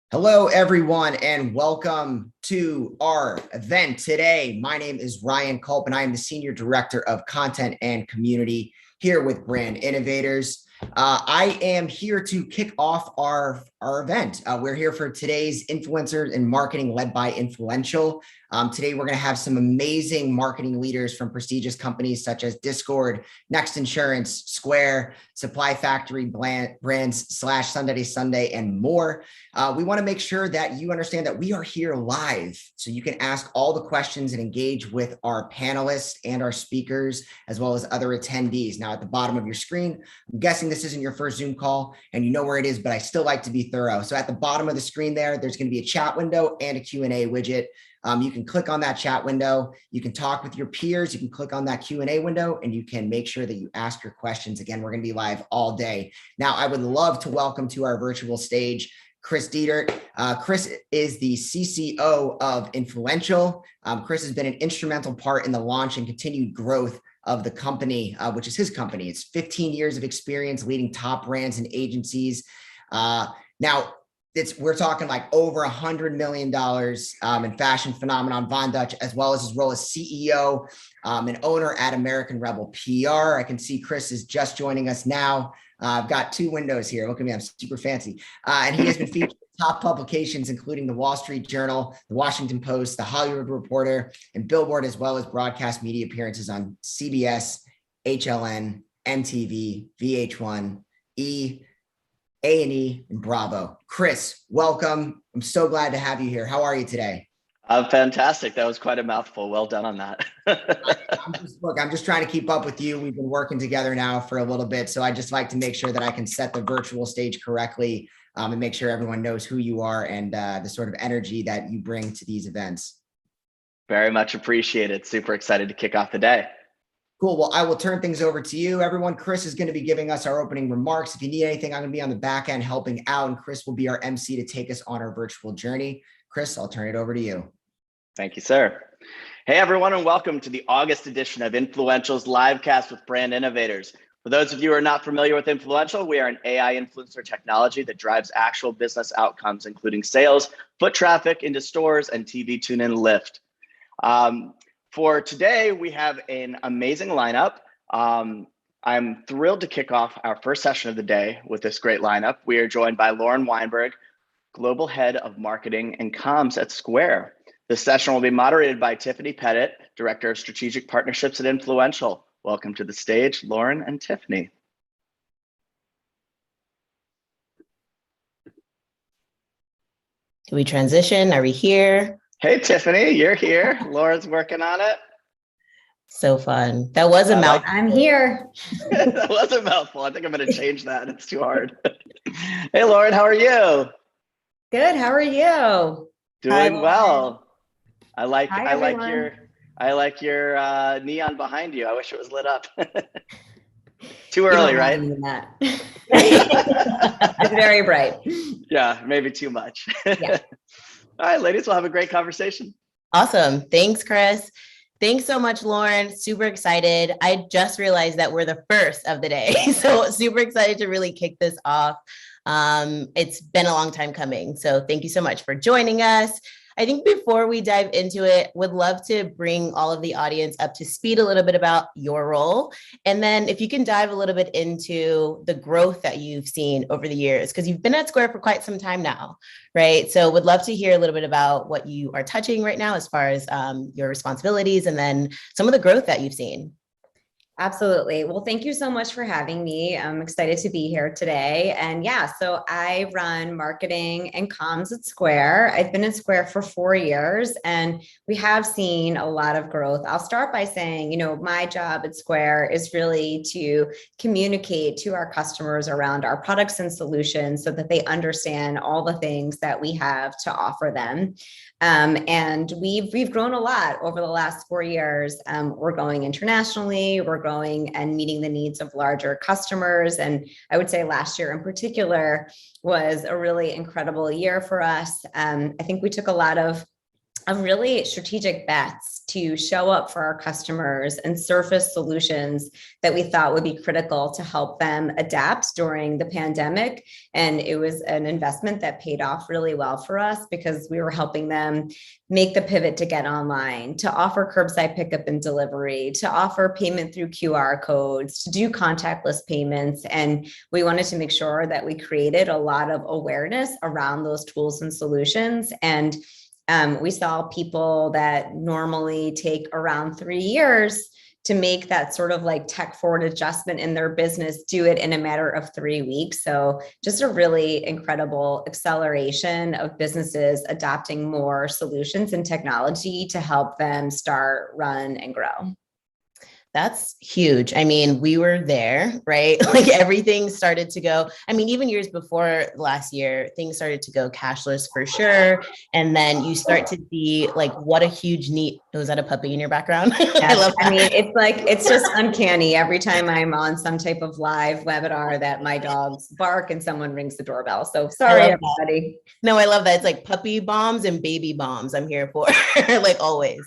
Hello, everyone, and welcome to our event today. My name is Ryan Culp, and I am the Senior Director of Content and Community here with Brand Innovators. I am here to kick off our event. We're here for today's Influencers in Marketing led by Influential. Today, we're going to have some amazing marketing leaders from prestigious companies such as Discord, Next Insurance, Square, Supply Factory brands slash Sunday Sunday, and more. We want to make sure that you understand that we are here live, so you can ask all the questions and engage with our panelists and our speakers, as well as other attendees. Now, at the bottom of your screen, I'm guessing this isn't your first Zoom call and you know where it is, but I still like to be thorough. So at the bottom of the screen there's going to be a chat window and a Q&A widget. You can click on that chat window. You can talk with your peers. You can click on that Q&A window, and you can make sure that you ask your questions. Again, we're going to be live all day. Now, I would love to welcome to our virtual stage Chris Dietert. Chris is the CCO of Influential. Chris has been an instrumental part in the launch and continued growth of the company, which is his company. It's 15 years of experience leading top brands and agencies. Now, we're talking like over $100 million in fashion phenomenon Von Dutch, as well as his role as CEO and owner at American Rebel PR. I can see Chris is just joining us now. I've got two windows here. Look at me, I'm super fancy. And he has been featured in top publications, including the Wall Street Journal, the Washington Post, the Hollywood Reporter, and Billboard, as well as broadcast media appearances on CBS, HLN, MTV, VH1, E! A&E, and Bravo. Chris, welcome. I'm so glad to have you here. How are you today? I'm fantastic. That was quite a mouthful. Well done on that. I'm just trying to keep up with you. We've been working together now for a little bit, so I just like to make sure that I can set the virtual stage correctly and make sure everyone knows who you are and the sort of energy that you bring to these events. Very much appreciated. Super excited to kick off the day. Cool. Well, I will turn things over to you, everyone. Chris is going to be giving us our opening remarks. If you need anything, I'm going to be on the back end helping out, and Chris will be our MC to take us on our virtual journey. Chris, I'll turn it over to you. Thank you, sir. Hey, everyone, and welcome to the August edition of Influential's livecast with Brand Innovators. For those of you who are not familiar with Influential, we are an AI influencer technology that drives actual business outcomes, including sales, foot traffic into stores, and TV tune-in lift. For today, we have an amazing lineup. I'm thrilled to kick off our first session of the day with this great lineup. We are joined by Lauren Weinberg, Global Head of Marketing and Comms at Square. This session will be moderated by Tiffany Pettit, Director of Strategic Partnerships at Influential. Welcome to the stage, Lauren and Tiffany. Do we transition? Are we here? Hey, Tiffany, you're here. Lauren's working on it. So fun. That was a mouthful. I'm here. That was a mouthful. I think I'm going to change that. It's too hard. Hey, Lauren, how are you? Good. How are you? Doing well. I like your neon behind you. I wish it was lit up. Too early, right? It's very bright. Yeah, maybe too much. Yeah. All right, ladies, we'll have a great conversation. Awesome. Thanks, Chris. Thanks so much, Lauren. Super excited. I just realized that we're the first of the day. So super excited to really kick this off. It's been a long time coming. So thank you so much for joining us. I think before we dive into it, would love to bring all of the audience up to speed a little bit about your role. And then if you can dive a little bit into the growth that you've seen over the years, because you've been at Square for quite some time now, right? So would love to hear a little bit about what you are touching right now as far as your responsibilities and then some of the growth that you've seen. Absolutely. Well, thank you so much for having me. I'm excited to be here today. And yeah, so I run marketing and comms at Square. I've been at Square for 4 years and we have seen a lot of growth. I'll start by saying, my job at Square is really to communicate to our customers around our products and solutions so that they understand all the things that we have to offer them. And we've grown a lot over the last 4 years. We're going internationally, we're growing and meeting the needs of larger customers. And I would say last year in particular was a really incredible year for us. I think we took a lot of of really strategic bets to show up for our customers and surface solutions that we thought would be critical to help them adapt during the pandemic. And it was an investment that paid off really well for us because we were helping them make the pivot to get online, to offer curbside pickup and delivery, to offer payment through QR codes, to do contactless payments. And we wanted to make sure that we created a lot of awareness around those tools and solutions. And we saw people that normally take around 3 years to make that sort of like tech forward adjustment in their business, do it in a matter of 3 weeks. So just a really incredible acceleration of businesses adopting more solutions and technology to help them start, run, and grow. That's huge. I mean, we were there, right? Like everything started to go. I mean, even years before last year, things started to go cashless for sure. And then you start to see like what a huge need. Was that a puppy in your background? Yes. I love that. I mean, it's like, it's just uncanny every time I'm on some type of live webinar that my dogs bark and someone rings the doorbell. So sorry, everybody. No, I love that. It's like puppy bombs and baby bombs. I'm here for like always.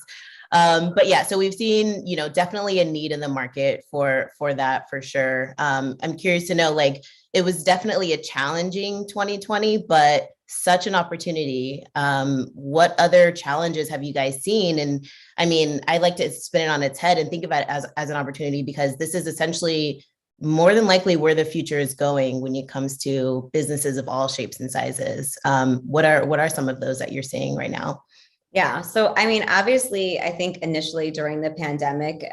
But yeah, so we've seen, you know, definitely a need in the market for that for sure. I'm curious to know, like, it was definitely a challenging 2020, but such an opportunity. What other challenges have you guys seen? And I mean, I like to spin it on its head and think about it as an opportunity, because this is essentially more than likely where the future is going when it comes to businesses of all shapes and sizes. What are some of those that you're seeing right now? Yeah. So, I mean, obviously, I think initially during the pandemic,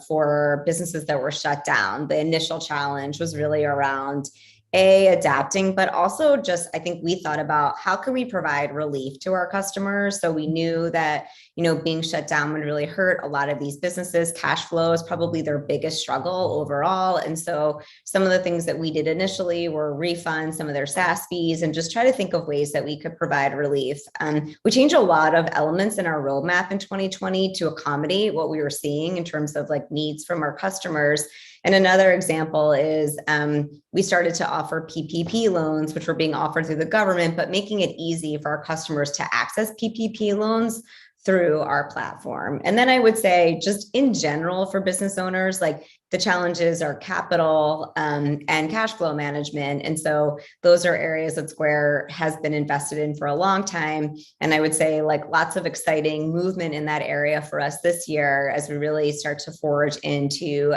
for businesses that were shut down, the initial challenge was really around adapting, but also just, I think we thought about how can we provide relief to our customers? So we knew that, you know, being shut down would really hurt a lot of these businesses. Cash flow is probably their biggest struggle overall. And so some of the things that we did initially were refund some of their SaaS fees and just try to think of ways that we could provide relief. We changed a lot of elements in our roadmap in 2020 to accommodate what we were seeing in terms of like needs from our customers. And another example is we started to offer PPP loans, which were being offered through the government, but making it easy for our customers to access PPP loans through our platform. And then I would say just in general for business owners, like the challenges are capital and cash flow management. And so those are areas that Square has been invested in for a long time. And I would say like lots of exciting movement in that area for us this year as we really start to forge into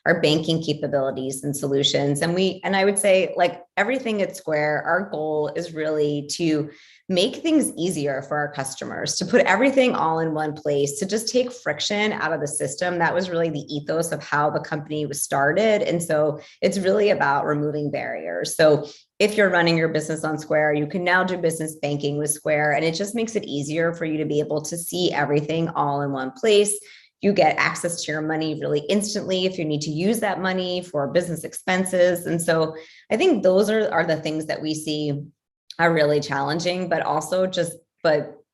our banking capabilities and solutions. And I would say like everything at Square, our goal is really to make things easier for our customers, to put everything all in one place, to just take friction out of the system. That was really the ethos of how the company was started. And so it's really about removing barriers. So if you're running your business on Square, you can now do business banking with Square, and it just makes it easier for you to be able to see everything all in one place. You get access to your money really instantly if you need to use that money for business expenses. And so I think those are the things that we see are really challenging, but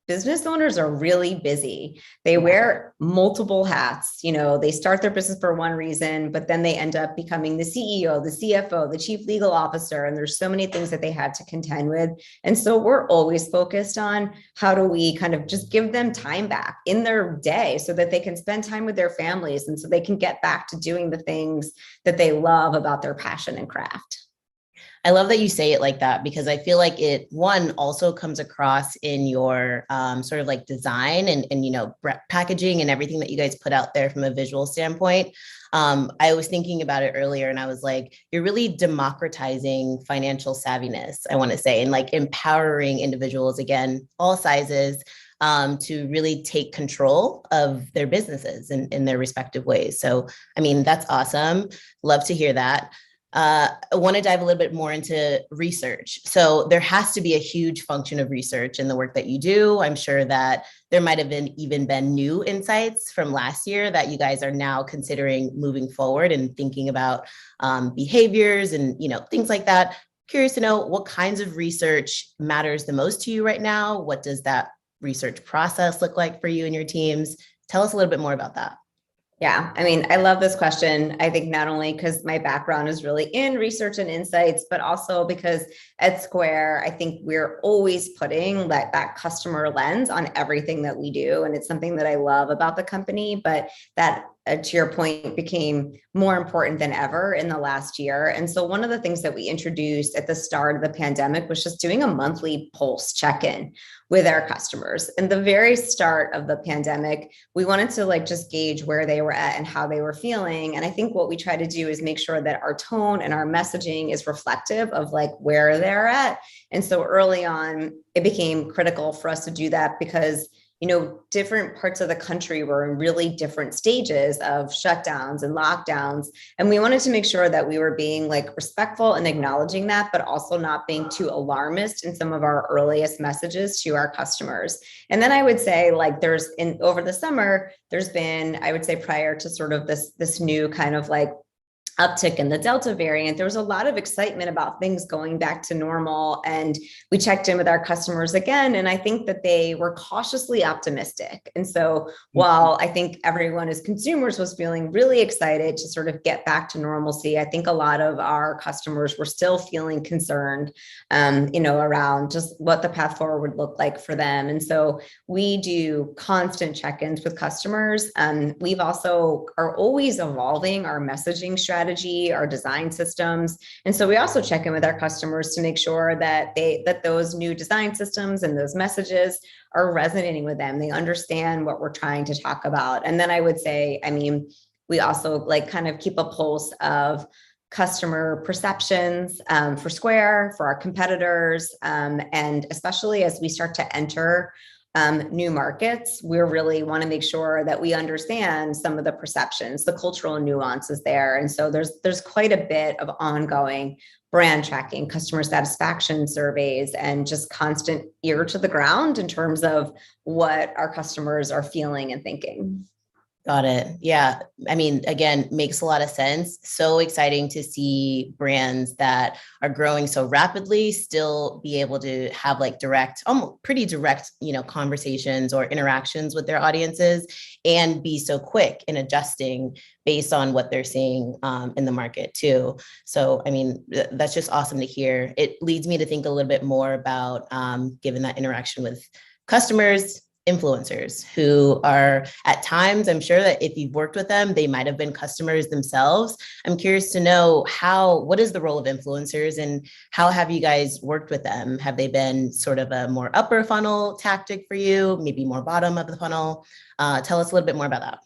business owners are really busy. They wear multiple hats. You know, they start their business for one reason, but then they end up becoming the CEO, the CFO, the chief legal officer, and there's so many things that they have to contend with. And so we're always focused on how do we kind of just give them time back in their day so that they can spend time with their families and so they can get back to doing the things that they love about their passion and craft. I love that you say it like that, because I feel like it, one, also comes across in your sort of like design and you know, packaging and everything that you guys put out there from a visual standpoint. I was thinking about it earlier and I was like, you're really democratizing financial savviness, I want to say, and like empowering individuals, again, all sizes, to really take control of their businesses in their respective ways. So, I mean, that's awesome. Love to hear that. I want to dive a little bit more into research. So there has to be a huge function of research in the work that you do. I'm sure that there might have even been new insights from last year that you guys are now considering moving forward and thinking about behaviors and, you know, things like that. Curious to know what kinds of research matters the most to you right now. What does that research process look like for you and your teams? Tell us a little bit more about that. Yeah, I mean, I love this question. I think not only because my background is really in research and insights, but also because at Square, I think we're always putting that customer lens on everything that we do. And it's something that I love about the company, but that to your point, became more important than ever in the last year. And so one of the things that we introduced at the start of the pandemic was just doing a monthly pulse check-in with our customers. In the very start of the pandemic, we wanted to like just gauge where they were at and how they were feeling. And I think what we try to do is make sure that our tone and our messaging is reflective of like where they're at. And so early on, it became critical for us to do that because different parts of the country were in really different stages of shutdowns and lockdowns. And we wanted to make sure that we were being like respectful and acknowledging that, but also not being too alarmist in some of our earliest messages to our customers. And then I would say like over the summer, there's been, I would say prior to sort of this new kind of like uptick in the Delta variant, there was a lot of excitement about things going back to normal. And we checked in with our customers again, and I think that they were cautiously optimistic. And so while I think everyone as consumers was feeling really excited to sort of get back to normalcy, I think a lot of our customers were still feeling concerned, around just what the path forward would look like for them. And so we do constant check-ins with customers. We've also are always evolving our messaging strategy, our design systems. And so we also check in with our customers to make sure that those new design systems and those messages are resonating with them. They understand what we're trying to talk about. And then I would say, we also like kind of keep a pulse of customer perceptions for Square, for our competitors, and especially as we start to enter new markets, we really want to make sure that we understand some of the perceptions, the cultural nuances there. And so there's quite a bit of ongoing brand tracking, customer satisfaction surveys, and just constant ear to the ground in terms of what our customers are feeling and thinking. Got it. Yeah. Again, makes a lot of sense. So exciting to see brands that are growing so rapidly still be able to have like pretty direct, conversations or interactions with their audiences and be so quick in adjusting based on what they're seeing in the market too. So, that's just awesome to hear. It leads me to think a little bit more about, given that interaction with customers, influencers who are at times, I'm sure that if you've worked with them, they might have been customers themselves. I'm curious to know what is the role of influencers and how have you guys worked with them? Have they been sort of a more upper funnel tactic for you, maybe more bottom of the funnel? Tell us a little bit more about that.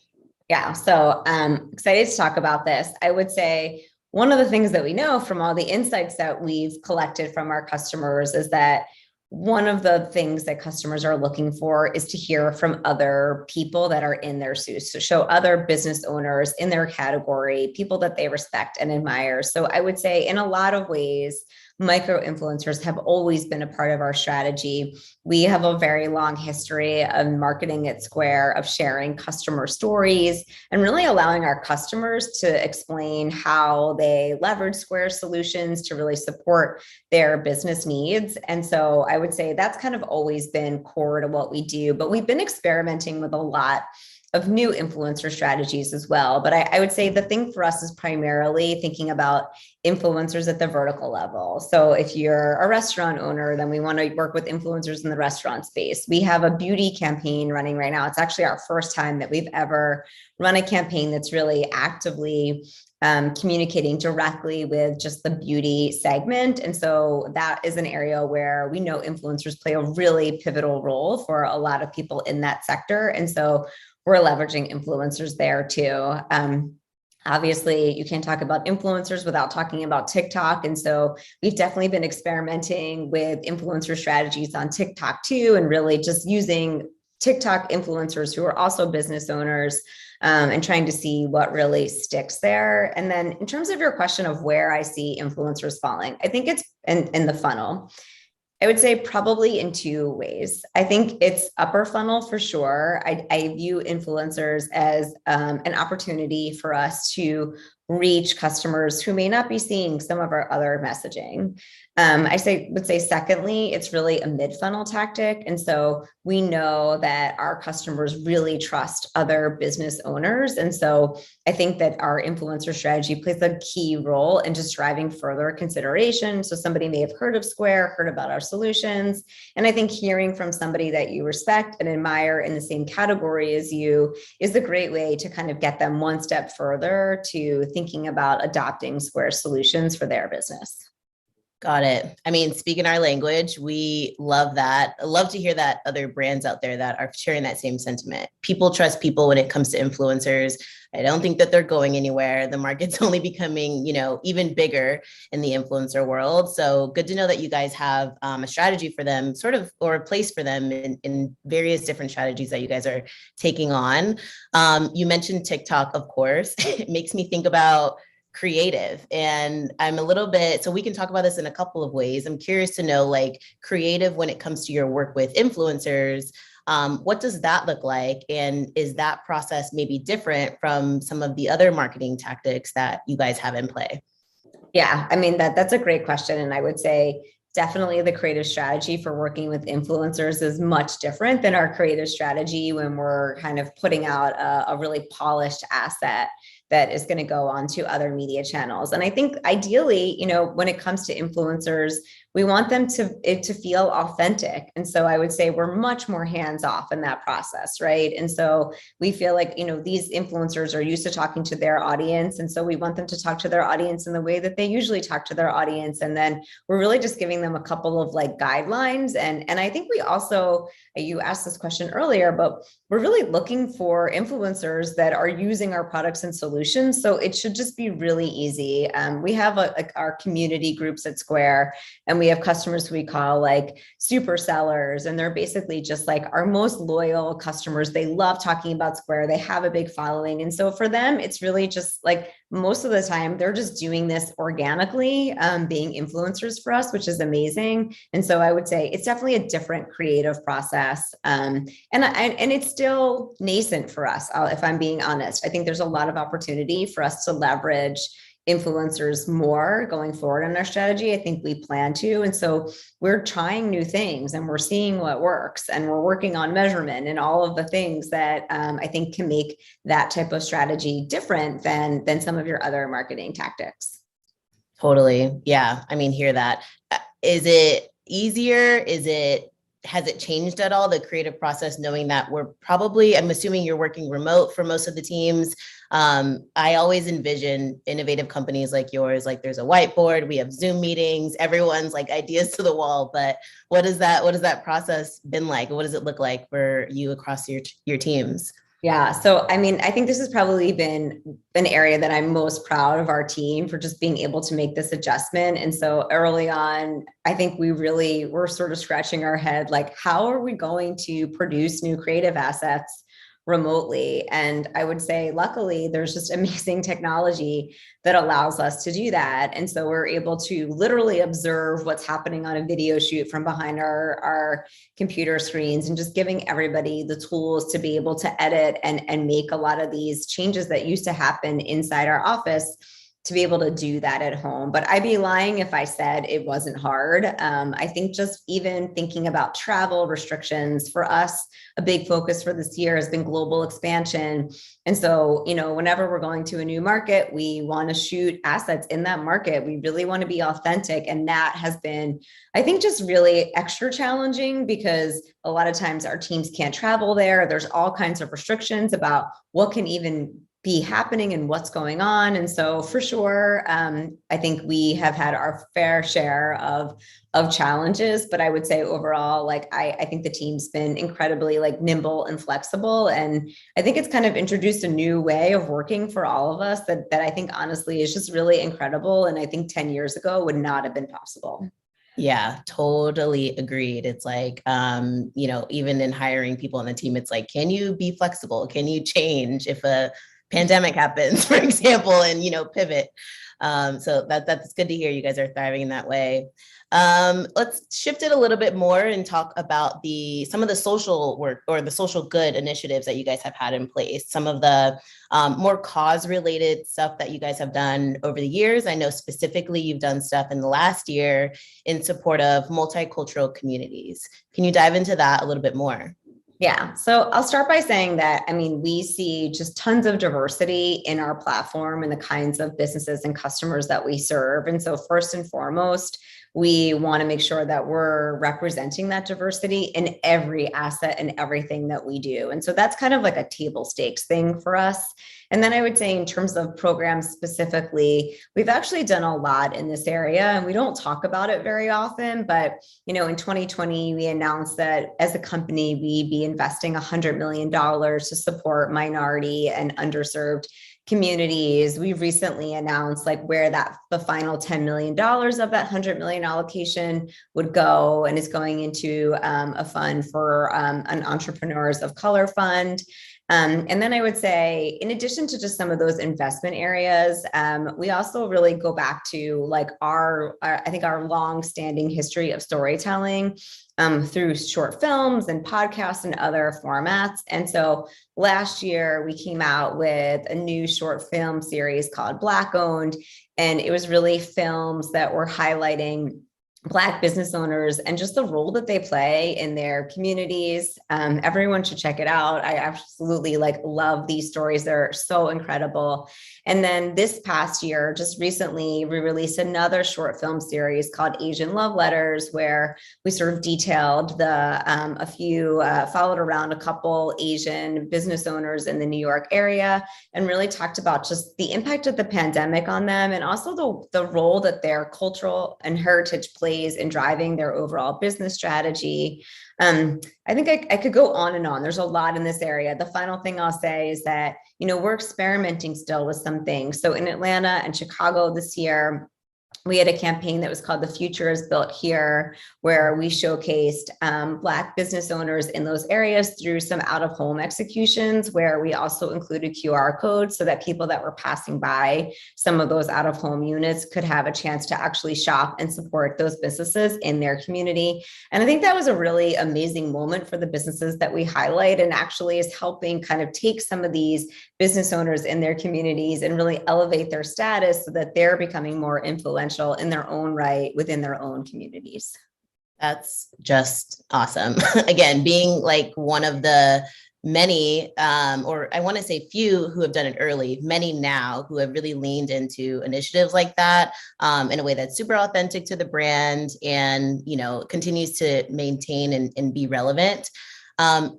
Yeah, so I'm excited to talk about this. I would say one of the things that we know from all the insights that we've collected from our customers is that one of the things that customers are looking for is to hear from other people that are in their shoes, to show other business owners in their category, people that they respect and admire. So I would say in a lot of ways, micro influencers have always been a part of our strategy. We have a very long history of marketing at Square, of sharing customer stories and really allowing our customers to explain how they leverage Square solutions to really support their business needs. And so I would say that's kind of always been core to what we do, but we've been experimenting with a lot of new influencer strategies as well. But I would say the thing for us is primarily thinking about influencers at the vertical level. So if you're a restaurant owner, then we want to work with influencers in the restaurant space. We have a beauty campaign running right now. It's actually our first time that we've ever run a campaign that's really actively communicating directly with just the beauty segment. And so that is an area where we know influencers play a really pivotal role for a lot of people in that sector. And so we're leveraging influencers there too. Obviously, you can't talk about influencers without talking about TikTok. And so we've definitely been experimenting with influencer strategies on TikTok too, and really just using TikTok influencers who are also business owners and trying to see what really sticks there. And then in terms of your question of where I see influencers falling, I think it's in the funnel. I would say probably in two ways. I think it's upper funnel for sure. I view influencers as an opportunity for us to reach customers who may not be seeing some of our other messaging. Would say secondly, it's really a mid-funnel tactic. And so we know that our customers really trust other business owners. And so I think that our influencer strategy plays a key role in just driving further consideration. So somebody may have heard of Square, heard about our solutions. And I think hearing from somebody that you respect and admire in the same category as you is a great way to kind of get them one step further to thinking about adopting Square solutions for their business. Got it. I mean, speaking our language, we love that. I love to hear that other brands out there that are sharing that same sentiment. People trust people when it comes to influencers. I don't think that they're going anywhere. The market's only becoming, even bigger in the influencer world. So good to know that you guys have a strategy for them, sort of, or a place for them in various different strategies that you guys are taking on. You mentioned TikTok, of course. It makes me think about creative. And I'm a little bit, so we can talk about this in a couple of ways. I'm curious to know, like, creative when it comes to your work with influencers. What does that look like? And is that process maybe different from some of the other marketing tactics that you guys have in play? Yeah, I mean, that's a great question. And I would say definitely the creative strategy for working with influencers is much different than our creative strategy when we're kind of putting out a really polished asset that is going to go on to other media channels. And I think ideally, when it comes to influencers, we want them to feel authentic. And so I would say we're much more hands-off in that process, right? And so we feel like, these influencers are used to talking to their audience. And so we want them to talk to their audience in the way that they usually talk to their audience. And then we're really just giving them a couple of like guidelines. And I think we also, you asked this question earlier, but we're really looking for influencers that are using our products and solutions. So it should just be really easy. We have our community groups at Square, and we have customers who we call like super sellers. And they're basically just like our most loyal customers. They love talking about Square. They have a big following. And so for them, it's really just like most of the time they're just doing this organically, being influencers for us, which is amazing. And so I would say it's definitely a different creative process. And it's still nascent for us, if I'm being honest. I think there's a lot of opportunity for us to leverage influencers more going forward in our strategy. I think we plan to. And so we're trying new things and we're seeing what works, and we're working on measurement and all of the things that I think can make that type of strategy different than some of your other marketing tactics. Totally. Yeah. I mean, hear that. Is it easier? Has it changed at all, the creative process, knowing that I'm assuming you're working remote for most of the teams. I always envision innovative companies like yours, like there's a whiteboard, we have Zoom meetings, everyone's like ideas to the wall, but what has that process been like? What does it look like for you across your teams? Yeah. So, I mean, I think this has probably been an area that I'm most proud of our team for just being able to make this adjustment. And so early on, I think we really were sort of scratching our head, like, how are we going to produce new creative assets remotely? And I would say, luckily, there's just amazing technology that allows us to do that. And so we're able to literally observe what's happening on a video shoot from behind our computer screens, and just giving everybody the tools to be able to edit and make a lot of these changes that used to happen inside our office, to be able to do that at home. But I'd be lying if I said it wasn't hard. I think just even thinking about travel restrictions for us, a big focus for this year has been global expansion. And so, whenever we're going to a new market, we want to shoot assets in that market. We really want to be authentic. And that has been, I think, just really extra challenging, because a lot of times our teams can't travel there. There's all kinds of restrictions about what can even be happening and what's going on. And so for sure, I think we have had our fair share of challenges, but I would say overall, like, I think the team's been incredibly like nimble and flexible. And I think it's kind of introduced a new way of working for all of us that I think honestly is just really incredible. And I think 10 years ago would not have been possible. Yeah, totally agreed. It's like, even in hiring people on the team, it's like, can you be flexible? Can you change if a pandemic happens, for example, and, pivot? So that's good to hear you guys are thriving in that way. Let's shift it a little bit more and talk about some of the social work or the social good initiatives that you guys have had in place, some of the more cause related stuff that you guys have done over the years. I know specifically you've done stuff in the last year in support of multicultural communities. Can you dive into that a little bit more? Yeah. So I'll start by saying that, I mean, we see just tons of diversity in our platform and the kinds of businesses and customers that we serve. And so first and foremost, we want to make sure that we're representing that diversity in every asset and everything that we do. And so that's kind of like a table stakes thing for us. And then I would say in terms of programs specifically, we've actually done a lot in this area and we don't talk about it very often, but in 2020, we announced that as a company, we'd be investing $100 million to support minority and underserved communities. We've recently announced where the final $10 million of that $100 million allocation would go, and it's going into a fund for an Entrepreneurs of Color fund. And then I would say, in addition to just some of those investment areas, we also really go back to I think our long-standing history of storytelling through short films and podcasts and other formats. And so last year we came out with a new short film series called Black Owned, and it was really films that were highlighting Black business owners and just the role that they play in their communities. Everyone should check it out. I absolutely love these stories. They're so incredible. And then this past year, just recently, we released another short film series called Asian Love Letters, where we sort of detailed followed around a couple Asian business owners in the New York area and really talked about just the impact of the pandemic on them and also the role that their cultural and heritage plays in driving their overall business strategy. I think I could go on and on. There's a lot in this area. The final thing I'll say is that, we're experimenting still with some things. So in Atlanta and Chicago this year, we had a campaign that was called The Future is Built Here, where we showcased Black business owners in those areas through some out-of-home executions, where we also included QR codes so that people that were passing by some of those out-of-home units could have a chance to actually shop and support those businesses in their community. And I think that was a really amazing moment for the businesses that we highlight, and actually is helping kind of take some of these business owners in their communities and really elevate their status so that they're becoming more influential in their own right within their own communities. That's just awesome. Again, being one of the many, or I want to say few who have done it early, many now who have really leaned into initiatives like that in a way that's super authentic to the brand and, continues to maintain and be relevant.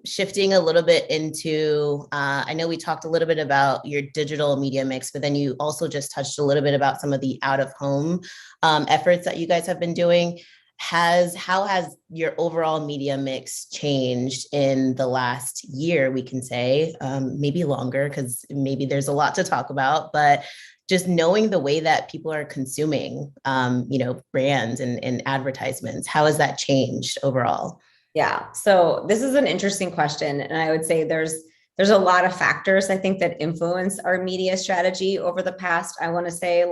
Shifting a little bit into, I know we talked a little bit about your digital media mix, but then you also just touched a little bit about some of the out-of-home efforts that you guys have been doing. How has your overall media mix changed in the last year, we can say, maybe longer, because maybe there's a lot to talk about, but just knowing the way that people are consuming, brands and advertisements, how has that changed overall? Yeah. So this is an interesting question. And I would say there's a lot of factors, I think, that influence our media strategy over the past, I want to say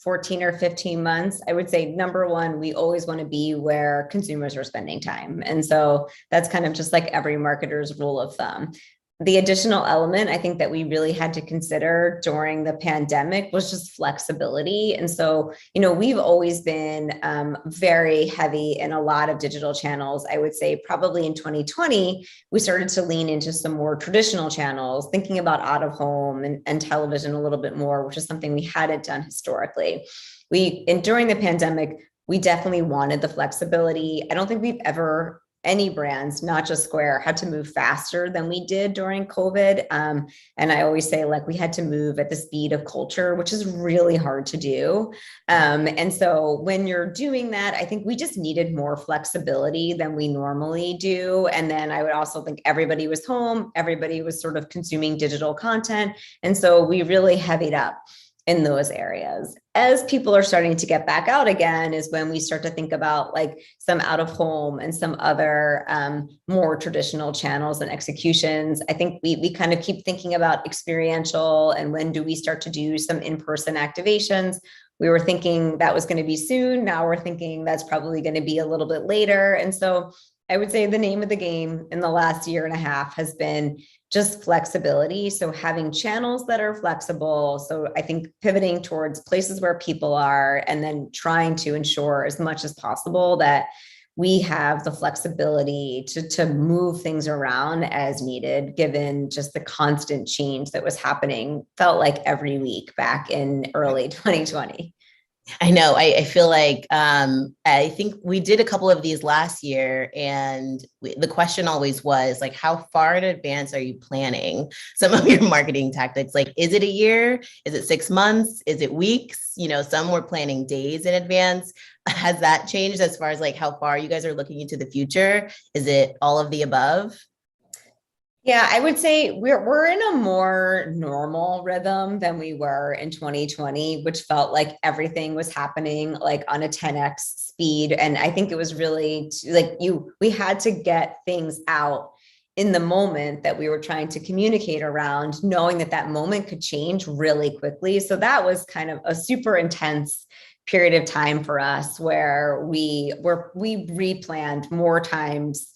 14 or 15 months. I would say number one, we always want to be where consumers are spending time. And so that's kind of just every marketer's rule of thumb. The additional element I think that we really had to consider during the pandemic was just flexibility. And so, we've always been very heavy in a lot of digital channels. I would say probably in 2020, we started to lean into some more traditional channels, thinking about out of home and television a little bit more, which is something we hadn't done historically. During the pandemic, we definitely wanted the flexibility. I don't think we've ever any brands, not just Square, had to move faster than we did during COVID. And I always say we had to move at the speed of culture, which is really hard to do. And so when you're doing that, I think we just needed more flexibility than we normally do. And then I would also think everybody was home, everybody was sort of consuming digital content. And so we really heavied up. in those areas. As people are starting to get back out again is when we start to think about like some out of home and some other more traditional channels and executions. I think we kind of keep thinking about experiential and when do we start to do some in-person activations. We were thinking that was going to be soon. Now we're thinking that's probably going to be a little bit later. And so I would say the name of the game in the last year and a half has been just flexibility. So having channels that are flexible. So I think pivoting towards places where people are and then trying to ensure as much as possible that we have the flexibility to move things around as needed, given just the constant change that was happening, felt like every week back in early 2020. I know. I feel like I think we did a couple of these last year, and the question always was like, how far in advance are you planning some of your marketing tactics? Like, is it a year? Is it 6 months? Is it weeks? You know, some were planning days in advance. Has that changed as far as like how far you guys are looking into the future? Is it all of the above? Yeah, I would say we're in a more normal rhythm than we were in 2020, which felt like everything was happening like on a 10x speed. And I think it was really like we had to get things out in the moment that we were trying to communicate around, knowing that that moment could change really quickly. So that was kind of a super intense period of time for us where we replanned more times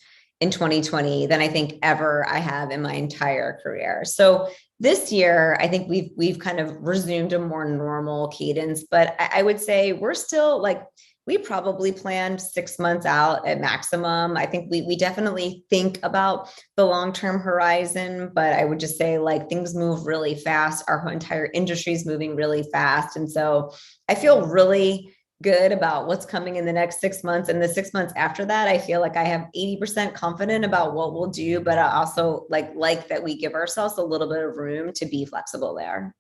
in 2020 than I think ever I have in my entire career. So this year, I think we've kind of resumed a more normal cadence, but I would say we're still like, we probably planned 6 months out at maximum. I think we definitely think about the long-term horizon, but I would just say like things move really fast. Our entire industry is moving really fast. And so I feel really good about what's coming in the next 6 months. And the 6 months after that, I feel like I have 80% confident about what we'll do, but I also like that we give ourselves a little bit of room to be flexible there.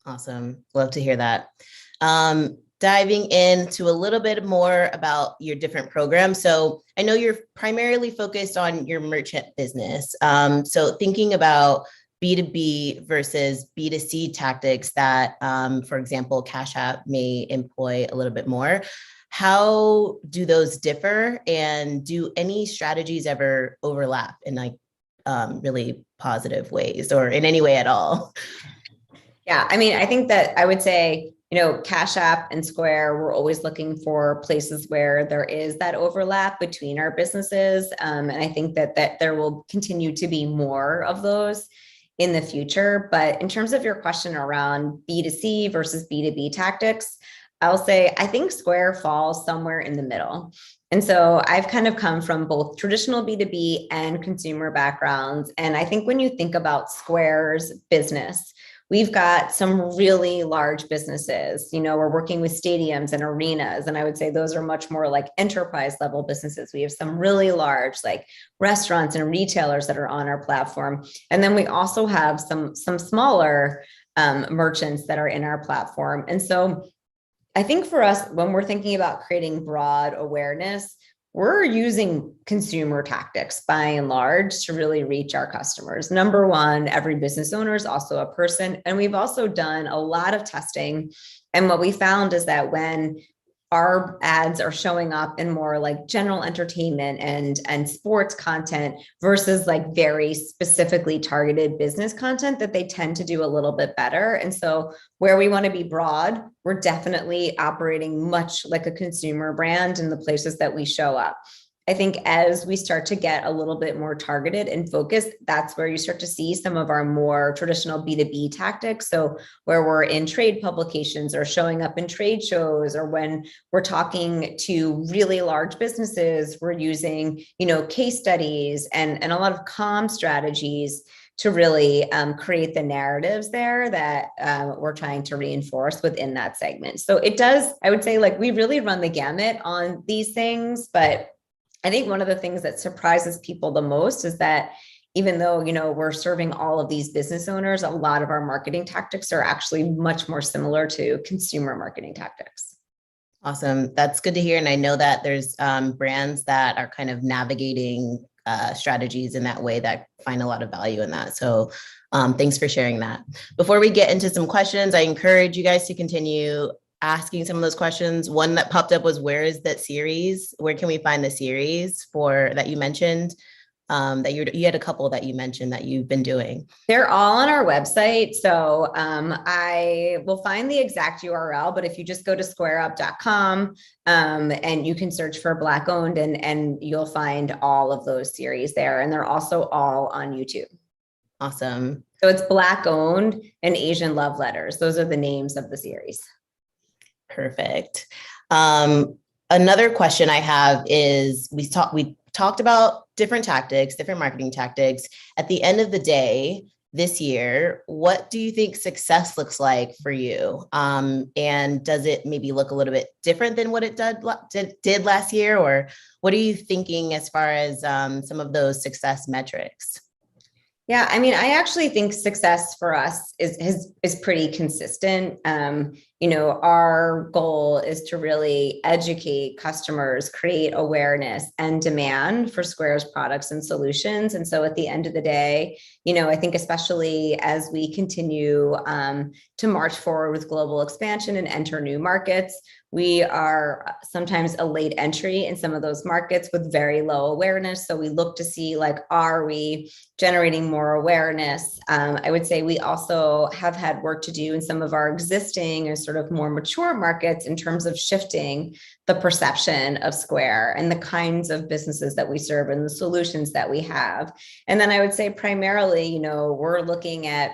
Awesome. Love to hear that. Diving into a little bit more about your different programs. So I know you're primarily focused on your merchant business. So thinking about B2B versus B2C tactics that, for example, Cash App may employ a little bit more. How do those differ? And do any strategies ever overlap in like really positive ways or in any way at all? Yeah, I mean, I think that I would say, Cash App and Square, we're always looking for places where there is that overlap between our businesses. And I think that there will continue to be more of those in the future. But in terms of your question around B2C versus B2B tactics, I'll say I think Square falls somewhere in the middle. And so I've kind of come from both traditional B2B and consumer backgrounds. And I think when you think about Square's business, we've got some really large businesses. We're working with stadiums and arenas. And I would say those are much more like enterprise level businesses. We have some really large like restaurants and retailers that are on our platform. And then we also have some smaller merchants that are in our platform. And so I think for us, when we're thinking about creating broad awareness, we're using consumer tactics by and large to really reach our customers. Number one, every business owner is also a person. And we've also done a lot of testing. And what we found is that when our ads are showing up in more like general entertainment and sports content versus like very specifically targeted business content, that they tend to do a little bit better. And so where we want to be broad, we're definitely operating much like a consumer brand in the places that we show up. I think as we start to get a little bit more targeted and focused, that's where you start to see some of our more traditional B2B tactics. So where we're in trade publications or showing up in trade shows, or when we're talking to really large businesses, we're using, case studies and a lot of comm strategies to really create the narratives there that we're trying to reinforce within that segment. So it does, I would say, like we really run the gamut on these things, but I think one of the things that surprises people the most is that even though, we're serving all of these business owners, a lot of our marketing tactics are actually much more similar to consumer marketing tactics. Awesome. That's good to hear. And I know that there's brands that are kind of navigating strategies in that way that find a lot of value in that. So Thanks for sharing that. Before we get into some questions, I encourage you guys to continue asking some of those questions. One that popped up was, where is that series? Where can we find the series for that you mentioned? That you had a couple that you mentioned that you've been doing. They're all on our website. So I will find the exact URL, but if you just go to squareup.com and you can search for Black owned and you'll find all of those series there. And they're also all on YouTube. Awesome. So it's Black owned and Asian love letters. Those are the names of the series. Perfect. Another question I have is, we talked about different tactics, different marketing tactics. At the end of the day, this year, what do you think success looks like for you? And does it maybe look a little bit different than what it did last year? Or what are you thinking as far as some of those success metrics? Yeah, I mean, I actually think success for us is pretty consistent. Our goal is to really educate customers, create awareness and demand for Square's products and solutions. And so at the end of the day, I think especially as we continue to march forward with global expansion and enter new markets, we are sometimes a late entry in some of those markets with very low awareness. So we look to see, are we generating more awareness? I would say we also have had work to do in some of our existing and sort of more mature markets in terms of shifting the perception of Square and the kinds of businesses that we serve and the solutions that we have. And then I would say primarily, we're looking at,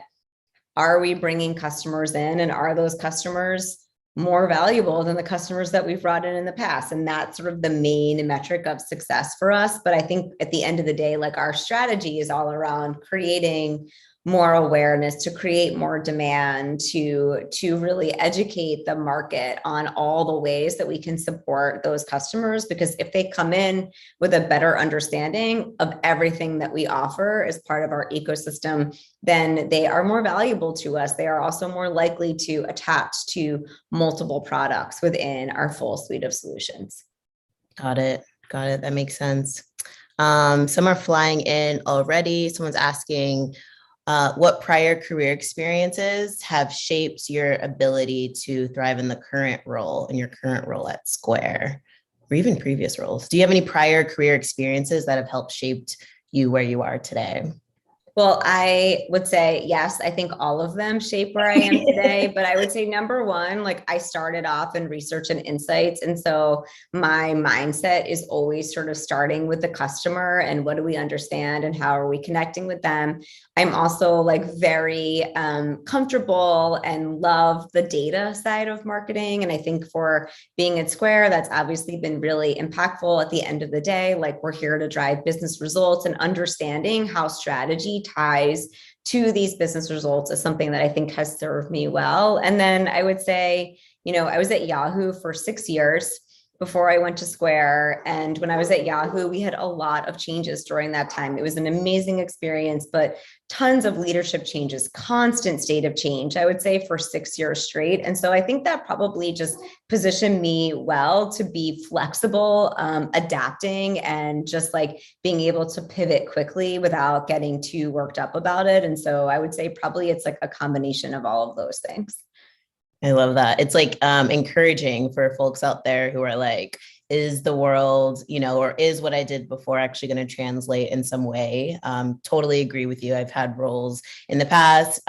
are we bringing customers in, and are those customers more valuable than the customers that we've brought in the past? And that's sort of the main metric of success for us. But I think at the end of the day, our strategy is all around creating more awareness, to create more demand, to really educate the market on all the ways that we can support those customers. Because if they come in with a better understanding of everything that we offer as part of our ecosystem, then they are more valuable to us. They are also more likely to attach to multiple products within our full suite of solutions. Got it. That makes sense. Some are flying in already. Someone's asking, what prior career experiences have shaped your ability to thrive in your current role at Square, or even previous roles? Do you have any prior career experiences that have helped shaped you where you are today? Well, I would say, yes, I think all of them shape where I am today, but I would say number one, I started off in research and insights. And so my mindset is always sort of starting with the customer and what do we understand and how are we connecting with them. I'm also very comfortable and love the data side of marketing. And I think for being at Square, that's obviously been really impactful at the end of the day. We're here to drive business results, and understanding how strategy ties to these business results is something that I think has served me well. And then I would say, I was at Yahoo for 6 years before I went to Square. And when I was at Yahoo, we had a lot of changes during that time. It was an amazing experience, but tons of leadership changes, constant state of change, I would say, for 6 years straight. And so I think that probably just positioned me well to be flexible, adapting, and just being able to pivot quickly without getting too worked up about it. And so I would say probably it's a combination of all of those things. I love that. It's encouraging for folks out there who are is the world, or is what I did before actually going to translate in some way? Totally agree with you. I've had roles in the past,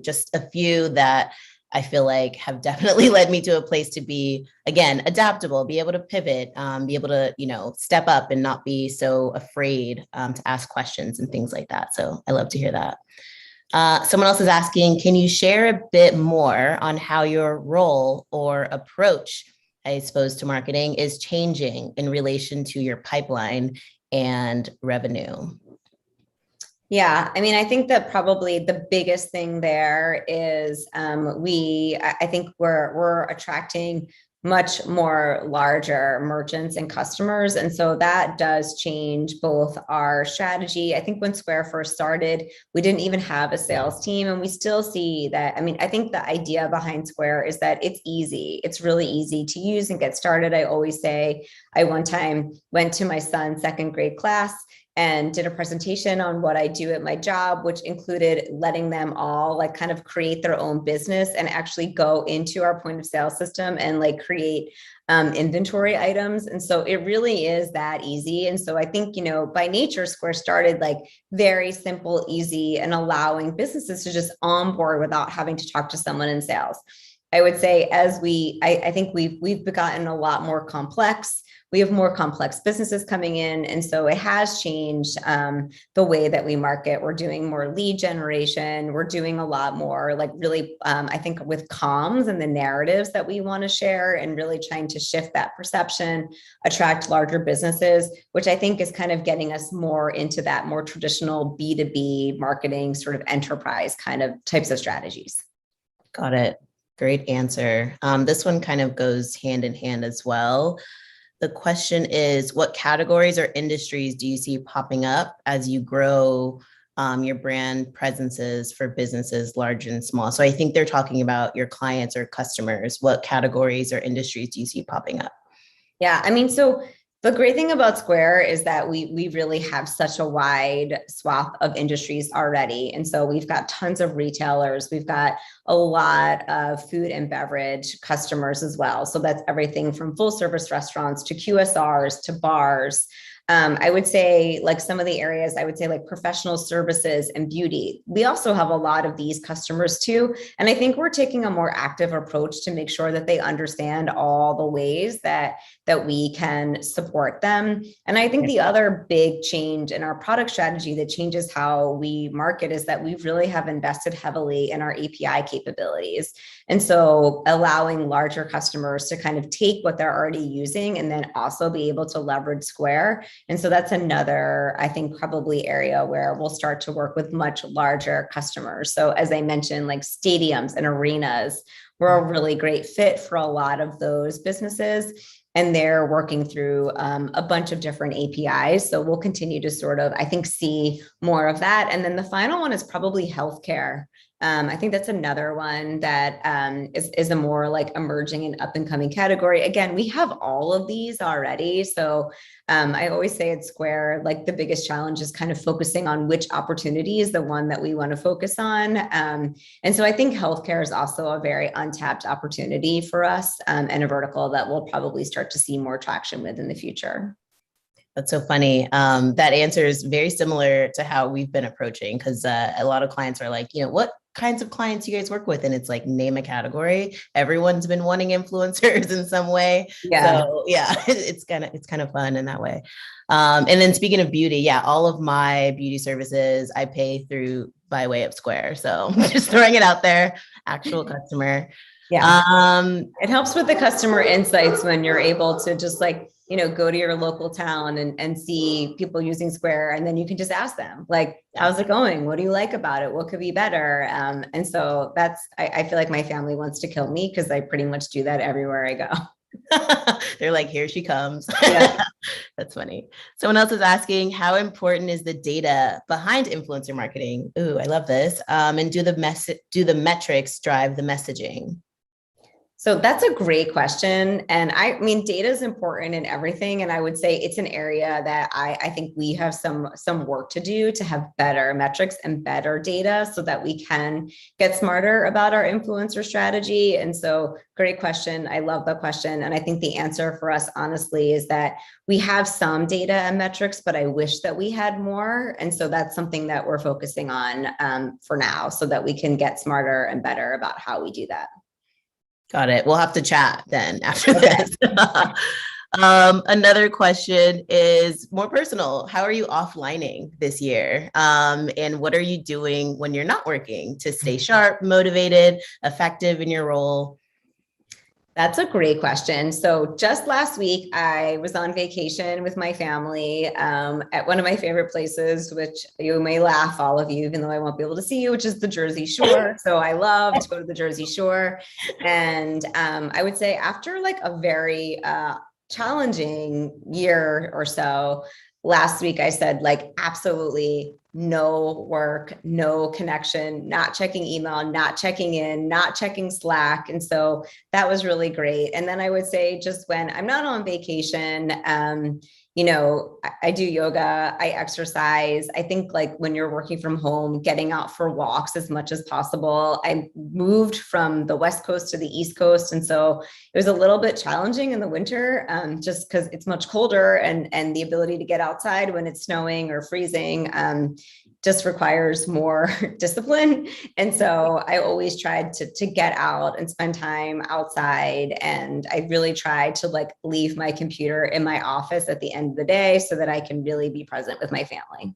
just a few that I feel have definitely led me to a place to be, again, adaptable, be able to pivot, be able to, step up and not be so afraid to ask questions and things like that. So I love to hear that. Someone else is asking, can you share a bit more on how your role or approach, I suppose, to marketing is changing in relation to your pipeline and revenue? Yeah, I mean, I think that probably the biggest thing there is I think we're attracting much more larger merchants and customers. And so that does change both our strategy. I think when Square first started, we didn't even have a sales team, and we still see that. I mean, I think the idea behind Square is that it's easy. It's really easy to use and get started. I always say, I one time went to my son's second grade class, and did a presentation on what I do at my job, which included letting them all like kind of create their own business and actually go into our point of sale system and like create inventory items. And so it really is that easy. And so I think, by nature, Square started like very simple, easy, and allowing businesses to just onboard without having to talk to someone in sales. I would say I think we've gotten a lot more complex. We have more complex businesses coming in. And so it has changed the way that we market. We're doing more lead generation. We're doing a lot more like really, I think with comms and the narratives that we want to share and really trying to shift that perception, attract larger businesses, which I think is kind of getting us more into that more traditional B2B marketing sort of enterprise kind of types of strategies. Got it. Great answer. This one kind of goes hand in hand as well. The question is, what categories or industries do you see popping up as you grow your brand presences for businesses large and small? So I think they're talking about your clients or customers. What categories or industries do you see popping up? Yeah, I mean, so the great thing about Square is that we really have such a wide swath of industries already. And so we've got tons of retailers. We've got a lot of food and beverage customers as well. So that's everything from full service restaurants to QSRs to bars. I would say like some of the areas, I would say like professional services and beauty. We also have a lot of these customers too. And I think we're taking a more active approach to make sure that they understand all the ways that we can support them. And I think the other big change in our product strategy that changes how we market is that we really have invested heavily in our API capabilities. And so allowing larger customers to kind of take what they're already using and then also be able to leverage Square. And so that's another, I think, probably area where we'll start to work with much larger customers. So as I mentioned, like stadiums and arenas were a really great fit for a lot of those businesses. And they're working through a bunch of different APIs. So we'll continue to sort of, I think, see more of that. And then the final one is probably healthcare. I think that's another one that is a more like emerging and up and coming category. Again, we have all of these already. So I always say at Square, like the biggest challenge is kind of focusing on which opportunity is the one that we want to focus on. And so I think healthcare is also a very untapped opportunity for us and a vertical that we'll probably start to see more traction with in the future. That's so funny. That answer is very similar to how we've been approaching, because a lot of clients are like, what kinds of clients you guys work with? And it's like, name a category. Everyone's been wanting influencers in some way. Yeah. So yeah, it's kind of fun in that way. And then speaking of beauty, all of my beauty services I pay through by way of Square. So just throwing it out there, actual customer. Yeah. It helps with the customer insights when you're able to just like, go to your local town and see people using Square. And then you can just ask them like, how's it going? What do you like about it? What could be better? And so I feel like my family wants to kill me because I pretty much do that everywhere I go. They're like, here she comes. Yeah. That's funny. Someone else is asking, how important is the data behind influencer marketing? Ooh, I love this. And do the metrics drive the messaging? So that's a great question. And I mean, data is important in everything. And I would say it's an area that I think we have some work to do to have better metrics and better data so that we can get smarter about our influencer strategy. And so great question. I love the question. And I think the answer for us, honestly, is that we have some data and metrics, but I wish that we had more. And so that's something that we're focusing on for now so that we can get smarter and better about how we do that. Got it. We'll have to chat then after this. Another question is more personal. How are you offlining this year? And what are you doing when you're not working to stay sharp, motivated, effective in your role? That's a great question. So just last week, I was on vacation with my family at one of my favorite places, which you may laugh, all of you, even though I won't be able to see you, which is the Jersey Shore. So I love to go to the Jersey Shore. And I would say after like a very challenging year or so, last week I said like, absolutely, no work, no connection, not checking email, not checking in, not checking Slack. And so that was really great. And then I would say just when I'm not on vacation, I do yoga, I exercise. I think like when you're working from home, getting out for walks as much as possible. I moved from the West Coast to the East Coast. And so it was a little bit challenging in the winter, just because it's much colder and the ability to get outside when it's snowing or freezing just requires more discipline. And so I always tried to get out and spend time outside. And I really tried to like leave my computer in my office at the end of the day so that I can really be present with my family.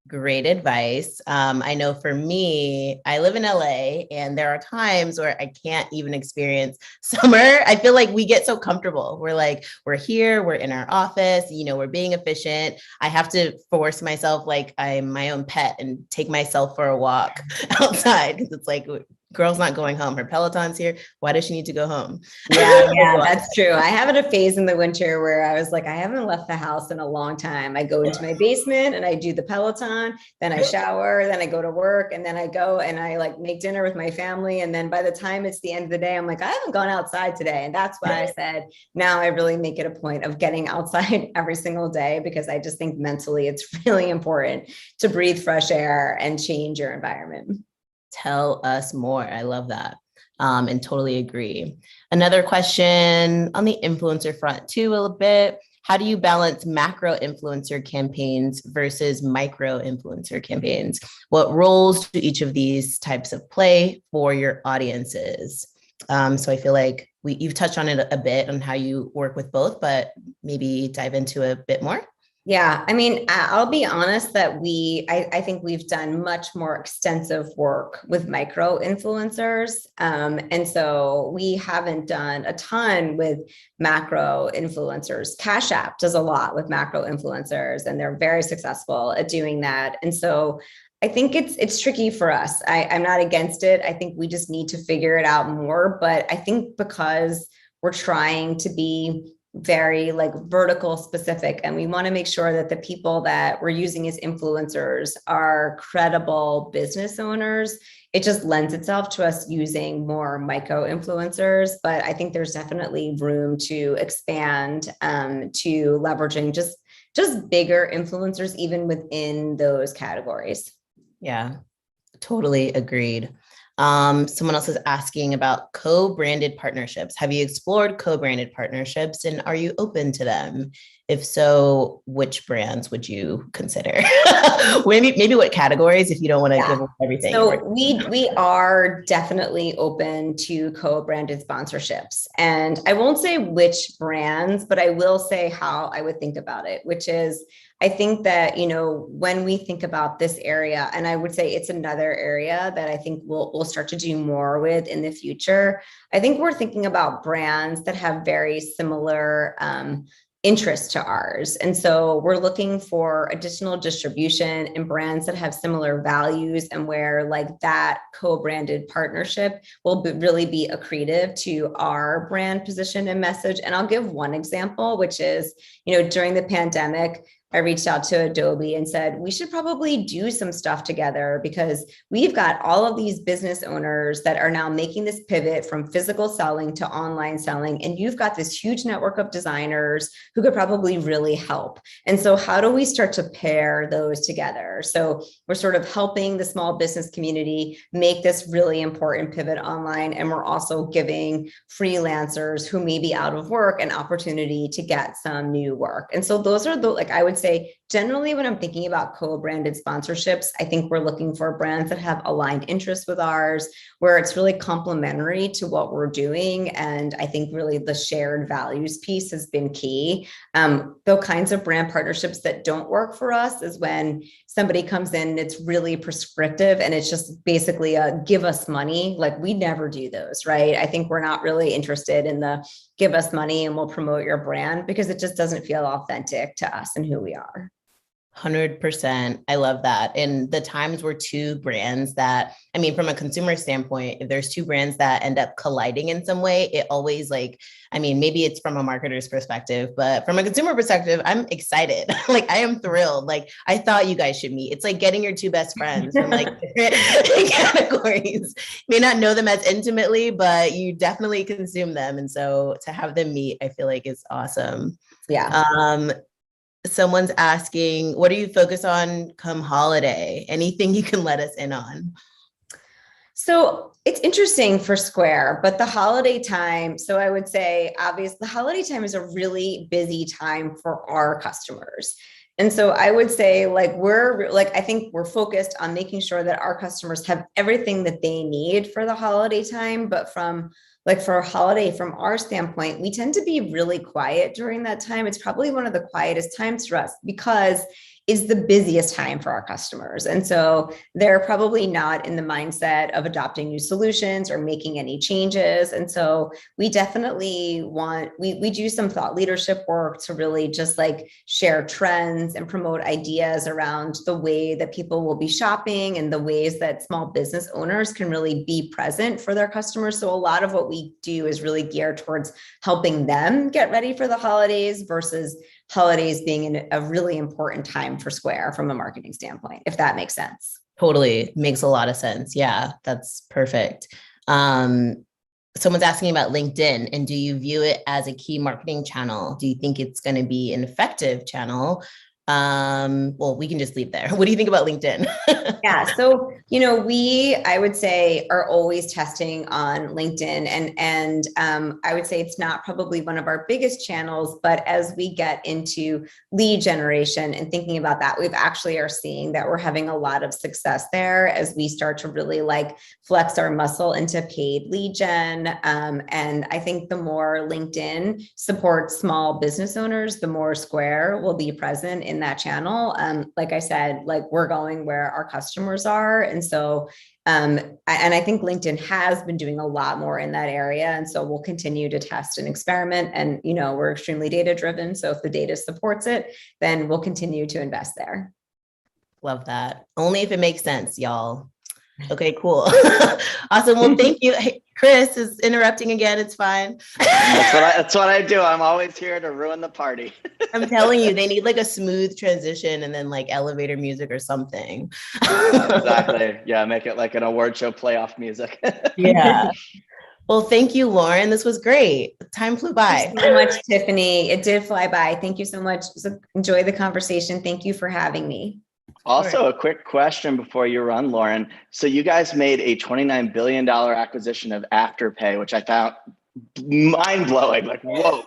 Great advice. I know for me, I live in LA and there are times where I can't even experience summer. I feel like we get so comfortable. We're like, we're here, we're in our office, we're being efficient. I have to force myself like I'm my own pet and take myself for a walk outside because it's like, girl's not going home. Her Peloton's here. Why does she need to go home? Yeah, that's true. I had a phase in the winter where I was like, I haven't left the house in a long time. I go into my basement and I do the Peloton, then I shower, then I go to work, and then I go and I like make dinner with my family. And then by the time it's the end of the day, I'm like, I haven't gone outside today. And that's why I said, now I really make it a point of getting outside every single day, because I just think mentally it's really important to breathe fresh air and change your environment. Tell us more. I love that. And totally agree. Another question on the influencer front too, a little bit. How do you balance macro influencer campaigns versus micro influencer campaigns? What roles do each of these types of play for your audiences? So I feel like you've touched on it a bit on how you work with both, but maybe dive into a bit more. Yeah, I mean, I'll be honest that I think we've done much more extensive work with micro influencers. And so we haven't done a ton with macro influencers. Cash App does a lot with macro influencers, and they're very successful at doing that. And so I think it's tricky for us. I'm not against it. I think we just need to figure it out more. But I think because we're trying to be very like vertical specific, and we want to make sure that the people that we're using as influencers are credible business owners, it just lends itself to us using more micro influencers. But I think there's definitely room to expand to leveraging just bigger influencers even within those categories. Yeah, totally agreed. Someone else is asking about co-branded partnerships. Have you explored co-branded partnerships, and are you open to them? If so, which brands would you consider? maybe what categories, if you don't want to give everything. So we are definitely open to co-branded sponsorships. And I won't say which brands, but I will say how I would think about it, which is I think that, when we think about this area, and I would say it's another area that I think we'll start to do more with in the future. I think we're thinking about brands that have very similar interest to ours. And so we're looking for additional distribution and brands that have similar values, and where like that co-branded partnership will really be accretive to our brand position and message. And I'll give one example, which is, during the pandemic, I reached out to Adobe and said, we should probably do some stuff together, because we've got all of these business owners that are now making this pivot from physical selling to online selling. And you've got this huge network of designers who could probably really help. And so how do we start to pair those together? So we're sort of helping the small business community make this really important pivot online. And we're also giving freelancers who may be out of work an opportunity to get some new work. And so those are I would say generally when I'm thinking about co-branded sponsorships, I think we're looking for brands that have aligned interests with ours, where it's really complementary to what we're doing. And I think really the shared values piece has been key. The kinds of brand partnerships that don't work for us is when somebody comes in and it's really prescriptive and it's just basically a give us money. Like we never do those, right? I think we're not really interested in the give us money and we'll promote your brand, because it just doesn't feel authentic to us and who we are. 100%. I love that. And the times where two brands that, I mean, from a consumer standpoint, if there's two brands that end up colliding in some way, it always like, I mean, maybe it's from a marketer's perspective, but from a consumer perspective, I'm excited. Like I am thrilled. Like I thought you guys should meet. It's like getting your two best friends from like different categories. You may not know them as intimately, but you definitely consume them. And so to have them meet, I feel like is awesome. Yeah. Someone's asking, what do you focus on come holiday? Anything you can let us in on? So it's interesting for Square, but the holiday time. So I would say, obviously, the holiday time is a really busy time for our customers. And so I would say, I think we're focused on making sure that our customers have everything that they need for the holiday time. But for a holiday, from our standpoint, we tend to be really quiet during that time. It's probably one of the quietest times for us because is the busiest time for our customers. And so they're probably not in the mindset of adopting new solutions or making any changes. And so we definitely we do some thought leadership work to really just like share trends and promote ideas around the way that people will be shopping and the ways that small business owners can really be present for their customers. So a lot of what we do is really geared towards helping them get ready for the holidays versus holidays being a really important time for Square from a marketing standpoint, if that makes sense. Totally makes a lot of sense. Yeah, that's perfect. Someone's asking about LinkedIn, and do you view it as a key marketing channel? Do you think it's going to be an effective channel? Well, we can just leave there. What do you think about LinkedIn? Yeah. So, I would say are always testing on LinkedIn and I would say it's not probably one of our biggest channels, but as we get into lead generation and thinking about that, we've actually are seeing that we're having a lot of success there as we start to really like flex our muscle into paid lead gen. And I think the more LinkedIn supports small business owners, the more Square will be present in that channel. Like I said, like we're going where our customers are. And so, and I think LinkedIn has been doing a lot more in that area. And so we'll continue to test and experiment. And, we're extremely data driven. So if the data supports it, then we'll continue to invest there. Love that. Only if it makes sense, y'all. Okay, cool. Awesome. Well, thank you. Hey, Chris is interrupting again. It's fine. That's what I do. I'm always here to ruin the party. I'm telling you, they need like a smooth transition and then like elevator music or something. Exactly. Yeah, make it like an award show playoff music. Yeah. Well, thank you, Lauren. This was great. Time flew by. Thank you so much, Tiffany. It did fly by. Thank you so much. So enjoy the conversation. Thank you for having me. Also, a quick question before you run, Lauren. So you guys made a $29 billion acquisition of Afterpay, which I found mind blowing. Like, whoa,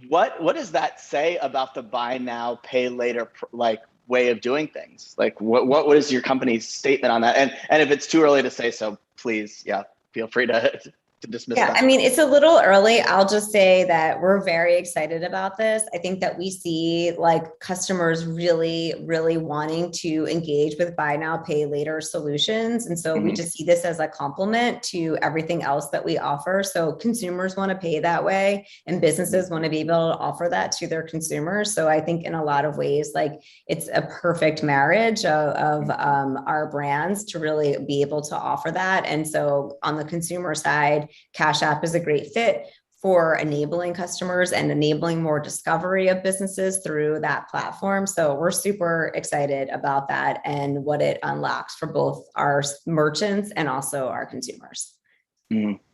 what does that say about the buy now, pay later, like way of doing things? Like, what is your company's statement on that? And if it's too early to say so, please, yeah, feel free to dismiss that. I mean, it's a little early. I'll just say that we're very excited about this. I think that we see like customers really, really wanting to engage with buy now, pay later solutions. And so we just see this as a complement to everything else that we offer. So consumers want to pay that way and businesses want to be able to offer that to their consumers. So I think in a lot of ways, like it's a perfect marriage of our brands to really be able to offer that. And so on the consumer side, Cash App is a great fit for enabling customers and enabling more discovery of businesses through that platform. So we're super excited about that and what it unlocks for both our merchants and also our consumers.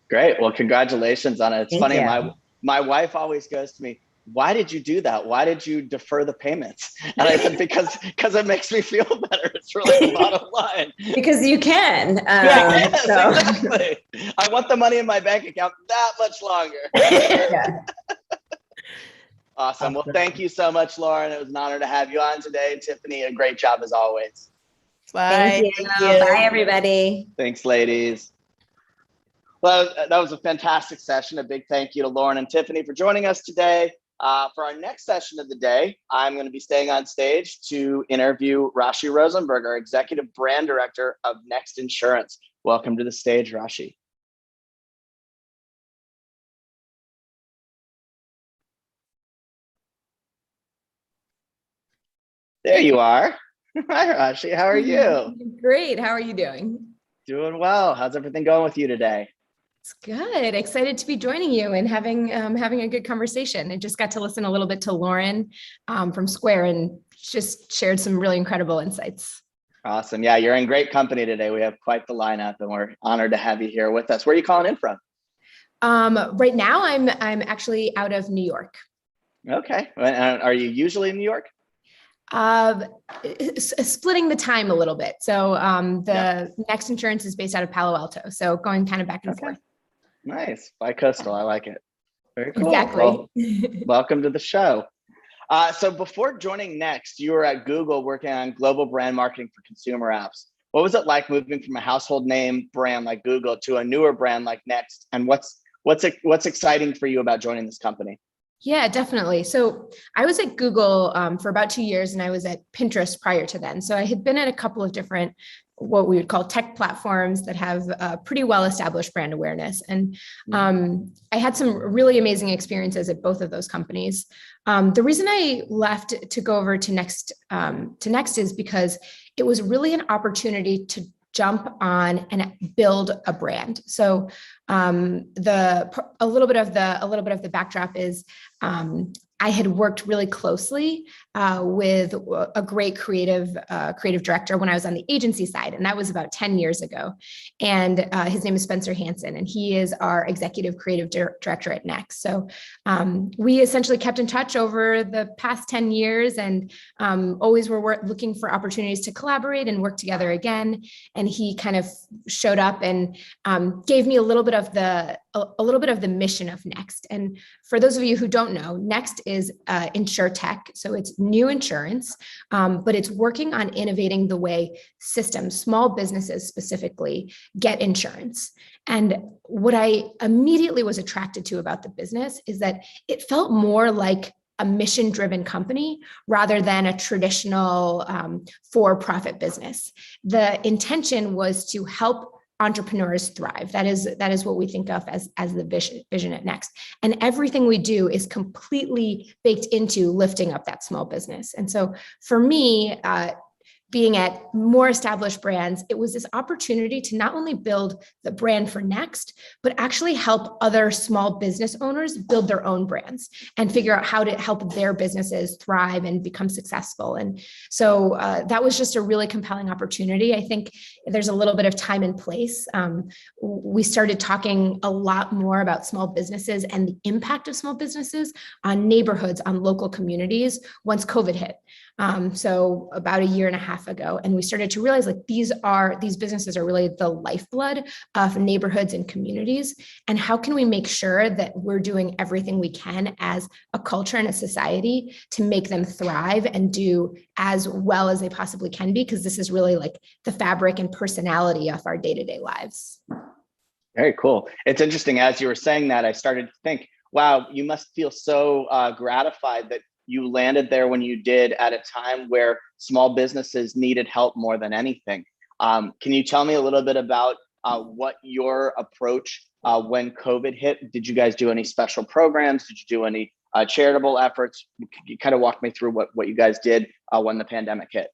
Great. Well, congratulations on it. It's Thank funny. you. My wife always goes to me, why did you do that? Why did you defer the payments? And I said, because it makes me feel better. It's really the bottom line. Because you can. Yes, exactly. I want the money in my bank account that much longer. Yeah. Awesome. Well, thank you so much, Lauren. It was an honor to have you on today. Tiffany, a great job as always. Bye. Thank you. Bye, everybody. Thanks, ladies. Well, that was a fantastic session. A big thank you to Lauren and Tiffany for joining us today. For our next session of the day, I'm going to be staying on stage to interview Rashi Rosenberg, our Executive Brand Director of Next Insurance. Welcome to the stage, Rashi. There you are. Hi, Rashi. How are you? Great. How are you doing? Doing well. How's everything going with you today? It's good. Excited to be joining you and having a good conversation. I just got to listen a little bit to Lauren from Square and just shared some really incredible insights. Awesome. Yeah, you're in great company today. We have quite the lineup, and we're honored to have you here with us. Where are you calling in from? Right now, I'm actually out of New York. Okay. Are you usually in New York? Splitting the time a little bit. So the Next Insurance is based out of Palo Alto. So going kind of back and forth. Nice. Bi-coastal. I like it. Very cool. Exactly. Well, welcome to the show. So before joining Next, you were at Google working on global brand marketing for consumer apps. What was it like moving from a household name brand like Google to a newer brand like Next? And what's exciting for you about joining this company? Yeah, definitely. So I was at Google for about 2 years, and I was at Pinterest prior to then. So I had been at a couple of different, what we would call tech platforms that have pretty well-established brand awareness. And I had some really amazing experiences at both of those companies. The reason I left to go over to Next is because it was really an opportunity to jump on and build a brand. So a little bit of the backdrop is I had worked really closely with a great creative director when I was on the agency side, and that was about 10 years ago. And his name is Spencer Hansen, and he is our executive creative director at Next. So we essentially kept in touch over the past 10 years, and always were looking for opportunities to collaborate and work together again. And he kind of showed up and gave me a little bit of the mission of Next. And for those of you who don't know, Next is insure tech. So it's new insurance, but it's working on innovating the way systems, small businesses specifically, get insurance. And what I immediately was attracted to about the business is that it felt more like a mission-driven company rather than a traditional for-profit business. The intention was to help entrepreneurs thrive. That is what we think of as the vision at Next. And everything we do is completely baked into lifting up that small business. And so for me, being at more established brands, it was this opportunity to not only build the brand for Next, but actually help other small business owners build their own brands and figure out how to help their businesses thrive and become successful. And so that was just a really compelling opportunity. I think there's a little bit of time and place. We started talking a lot more about small businesses and the impact of small businesses on neighborhoods, on local communities once COVID hit. So about a year and a half ago, and we started to realize like these businesses are really the lifeblood of neighborhoods and communities. And how can we make sure that we're doing everything we can as a culture and a society to make them thrive and do as well as they possibly can be? Because this is really like the fabric and personality of our day-to-day lives. Very cool. It's interesting. As you were saying that, I started to think, wow, you must feel so gratified that you landed there when you did at a time where small businesses needed help more than anything. Can you tell me a little bit about what your approach when COVID hit? Did you guys do any special programs? Did you do any charitable efforts? Could you kind of walk me through what you guys did when the pandemic hit?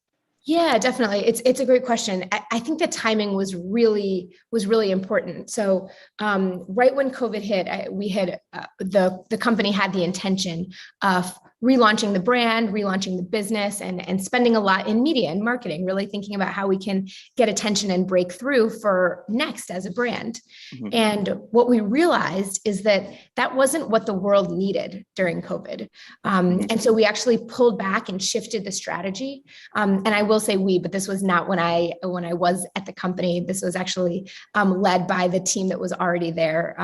Yeah, definitely. It's a great question. I think the timing was really important. So right when COVID hit, we had the company had the intention of relaunching the brand, relaunching the business, and spending a lot in media and marketing, really thinking about how we can get attention and break through for Next as a brand. Mm-hmm. And what we realized is that wasn't what the world needed during COVID. And so we actually pulled back and shifted the strategy. And I will say but this was not when I was at the company. This was actually led by the team that was already there.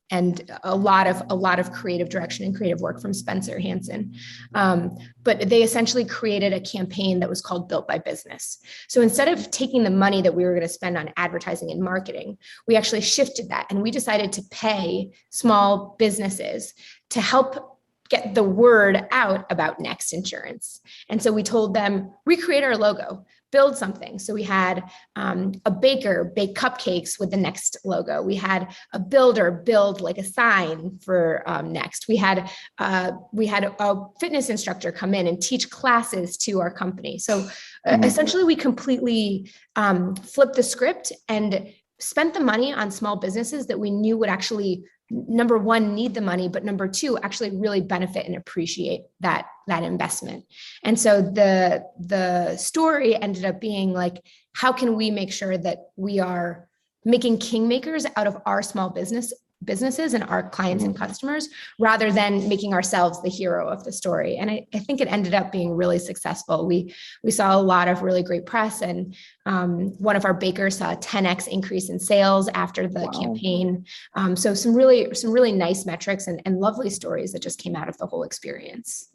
And a lot of creative direction and creative work from Spencer Hansen. But they essentially created a campaign that was called Built by Business. So instead of taking the money that we were going to spend on advertising and marketing, we actually shifted that, and we decided to pay small businesses to help get the word out about Next Insurance. And so we told them, recreate our logo, build something. So we had a baker bake cupcakes with the Next logo. We had a builder build like a sign for Next. We had a fitness instructor come in and teach classes to our company. So essentially, we completely flipped the script and spent the money on small businesses that we knew would actually, number one, need the money, but number two, actually really benefit and appreciate that investment. And so the story ended up being like, how can we make sure that we are making kingmakers out of our small businesses and our clients and customers, rather than making ourselves the hero of the story. And I think it ended up being really successful. We saw a lot of really great press, and one of our bakers saw a 10x increase in sales after the campaign. So some really nice metrics and lovely stories that just came out of the whole experience.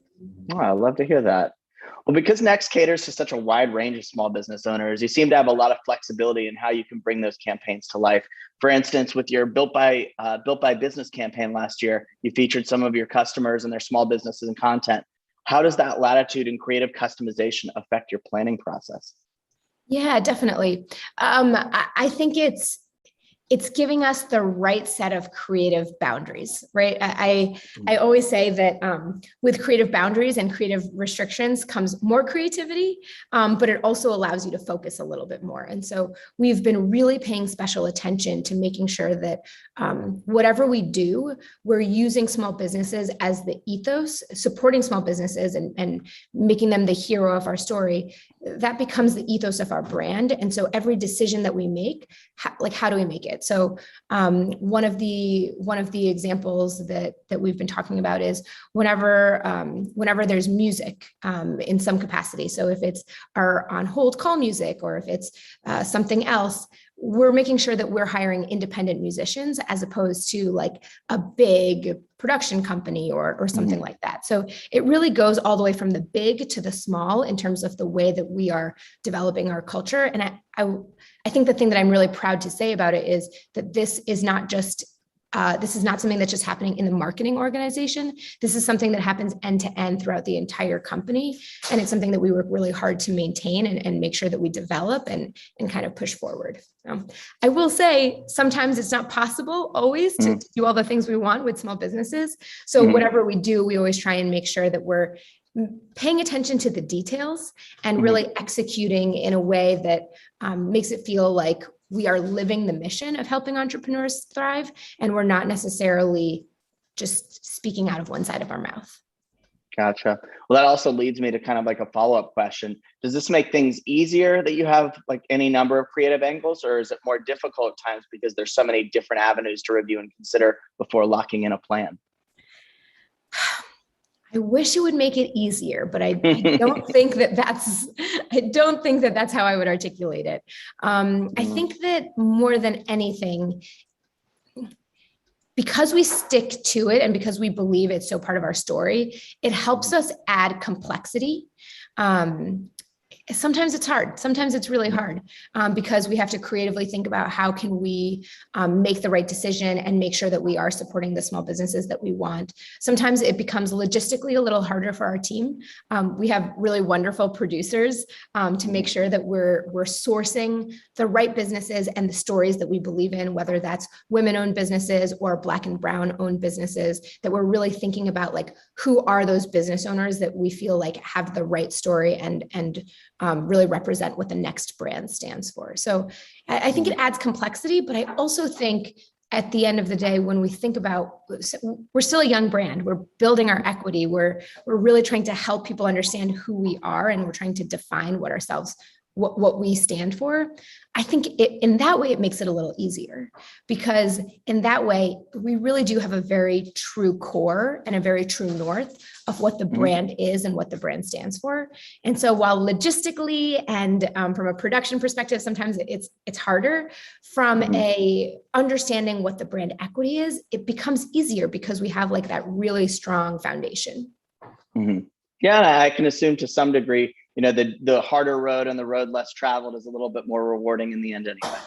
Oh, I love to hear that. Well, because Next caters to such a wide range of small business owners, you seem to have a lot of flexibility in how you can bring those campaigns to life. For instance, with your Built by Business campaign last year, you featured some of your customers and their small businesses and content. How does that latitude and creative customization affect your planning process? Yeah, definitely. I think it's giving us the right set of creative boundaries, right? I always say that with creative boundaries and creative restrictions comes more creativity, but it also allows you to focus a little bit more. And so we've been really paying special attention to making sure that whatever we do, we're using small businesses as the ethos, supporting small businesses and making them the hero of our story. That becomes the ethos of our brand. And so every decision that we make, how do we make it? So one of the examples that we've been talking about is whenever there's music in some capacity. So if it's our on hold call music, or if it's something else, we're making sure that we're hiring independent musicians as opposed to like a big production company or something like that. So it really goes all the way from the big to the small in terms of the way that we are developing our culture. And I think the thing that I'm really proud to say about it is that this is not something that's just happening in the marketing organization. This is something that happens end to end throughout the entire company. And it's something that we work really hard to maintain and make sure that we develop and kind of push forward. I will say sometimes it's not possible always to do all the things we want with small businesses. So whatever we do, we always try and make sure that we're paying attention to the details and really executing in a way that makes it feel like we are living the mission of helping entrepreneurs thrive, and we're not necessarily just speaking out of one side of our mouth. Gotcha. Well, that also leads me to kind of like a follow-up question. Does this make things easier that you have like any number of creative angles, or is it more difficult at times because there's so many different avenues to review and consider before locking in a plan? I wish it would make it easier, but I don't think that that's how I would articulate it. I think that more than anything, because we stick to it and because we believe it's so part of our story, it helps us add complexity. Sometimes it's hard. Sometimes it's really hard because we have to creatively think about how can we make the right decision and make sure that we are supporting the small businesses that we want. Sometimes it becomes logistically a little harder for our team. We have really wonderful producers to make sure that we're sourcing the right businesses and the stories that we believe in, whether that's women-owned businesses or Black and Brown-owned businesses, that we're really thinking about like who are those business owners that we feel like have the right story and really represent what the Next brand stands for. So I think it adds complexity, but I also think at the end of the day, when we think about, we're still a young brand, we're building our equity, we're really trying to help people understand who we are, and we're trying to define what we stand for. I think in that way, it makes it a little easier, because in that way, we really do have a very true core and a very true north of what the brand is and what the brand stands for. And so while logistically and from a production perspective, sometimes it's harder, from a understanding what the brand equity is, it becomes easier because we have like that really strong foundation. Yeah, I can assume to some degree, you know, the harder road and the road less traveled is a little bit more rewarding in the end anyway.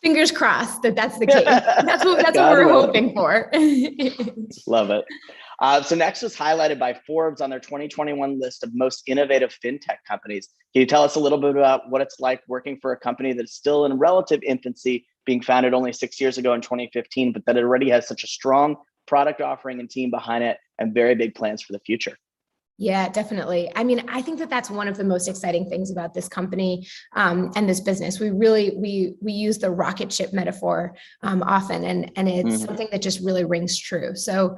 Fingers crossed that's the case. That's what we're hoping for. Love it. So Next was highlighted by Forbes on their 2021 list of most innovative fintech companies. Can you tell us a little bit about what it's like working for a company that's still in relative infancy, being founded only 6 years ago in 2015, but that it already has such a strong product offering and team behind it and very big plans for the future? Yeah, definitely. I mean, I think that that's one of the most exciting things about this company and this business. We use the rocket ship metaphor often, and it's something that just really rings true. So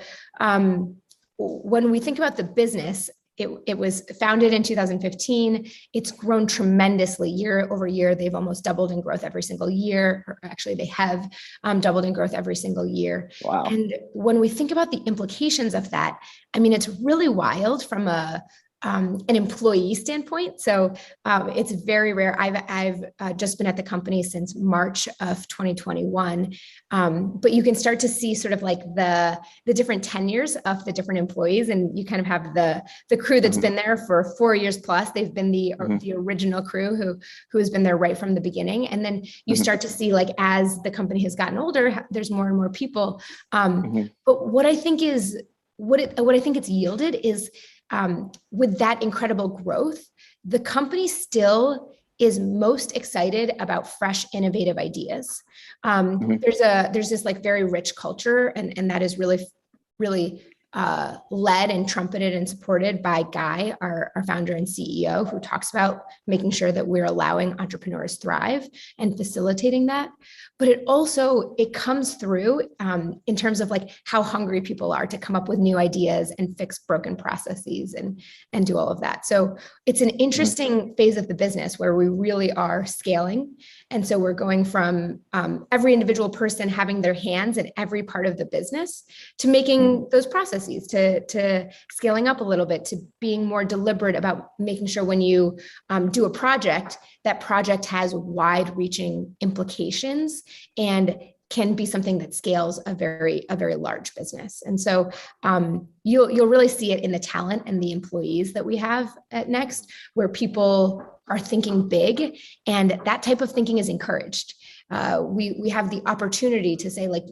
when we think about the business, it was founded in 2015. It's grown tremendously year over year. They've almost doubled in growth every single year. Or actually, they have doubled in growth every single year. Wow. And when we think about the implications of that, I mean, it's really wild from an employee standpoint. So it's very rare. I've just been at the company since March of 2021, but you can start to see sort of like the different tenures of the different employees, and you kind of have the crew that's been there for 4 years plus. They've been the original crew who has been there right from the beginning, and then you start to see, like, as the company has gotten older, there's more and more people. But what I think is what I think it's yielded is, with that incredible growth, the company still is most excited about fresh, innovative ideas. There's this like very rich culture, and that is really led and trumpeted and supported by Guy, our founder and CEO, who talks about making sure that we're allowing entrepreneurs thrive and facilitating that. But it comes through in terms of like how hungry people are to come up with new ideas and fix broken processes and do all of that. So it's an interesting phase of the business where we really are scaling. And so we're going from every individual person having their hands in every part of the business to making those processes, to scaling up a little bit, to being more deliberate about making sure when you do a project, that project has wide-reaching implications and can be something that scales a very large business. And so you'll really see it in the talent and the employees that we have at Next, where people are thinking big, and that type of thinking is encouraged. We have the opportunity to say, like,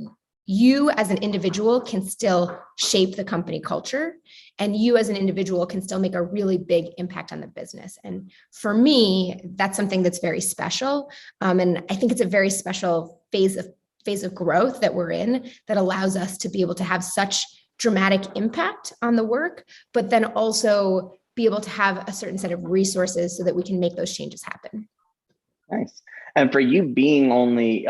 you as an individual can still shape the company culture, and you as an individual can still make a really big impact on the business. And for me, that's something that's very special. And I think it's a very special phase of growth that we're in that allows us to be able to have such dramatic impact on the work, but then also be able to have a certain set of resources so that we can make those changes happen. Nice. And for you being only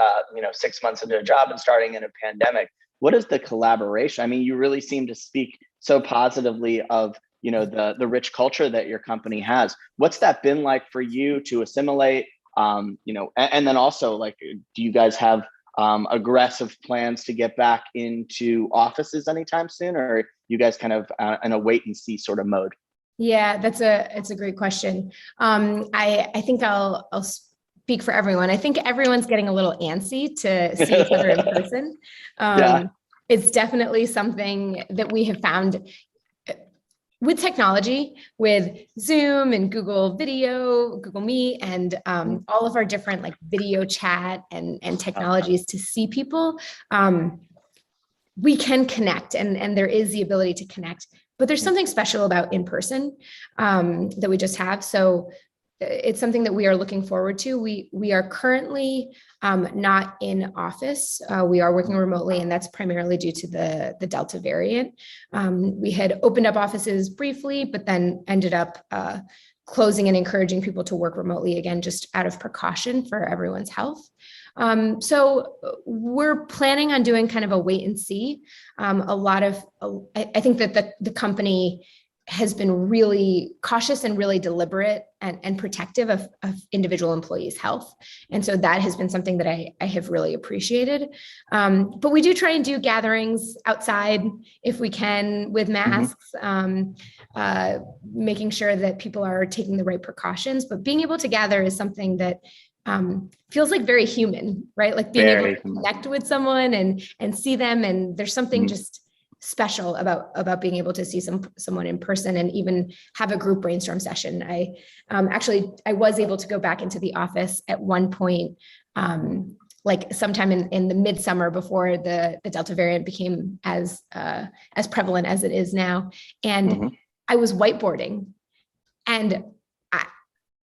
6 months into a job and starting in a pandemic, what is the collaboration? I mean, you really seem to speak so positively of the rich culture that your company has. What's that been like for you to assimilate? And then also, like, do you guys have aggressive plans to get back into offices anytime soon, or are you guys kind of in a wait and see sort of mode? Yeah, it's a great question. I think I'll speak for everyone. I think everyone's getting a little antsy to see each other in person. It's definitely something that we have found with technology, with Zoom and Google Video, Google Meet, and all of our different like video chat and technologies to see people. We can connect, and there is the ability to connect, but there's something special about in person that we just have. So it's something that we are looking forward to. We are currently not in office. We are working remotely, and that's primarily due to the Delta variant. We had opened up offices briefly, but then ended up closing and encouraging people to work remotely again, just out of precaution for everyone's health. So we're planning on doing kind of a wait and see. I think that the company has been really cautious and really deliberate and protective of individual employees' health. And so that has been something that I have really appreciated. But we do try and do gatherings outside if we can with masks, making sure that people are taking the right precautions. But being able to gather is something that feels like very human, right? Like being able to connect with someone and see them. And there's something just special about being able to see someone in person and even have a group brainstorm session. I was able to go back into the office at one point like sometime in the midsummer before the Delta variant became as prevalent as it is now. And I was whiteboarding, and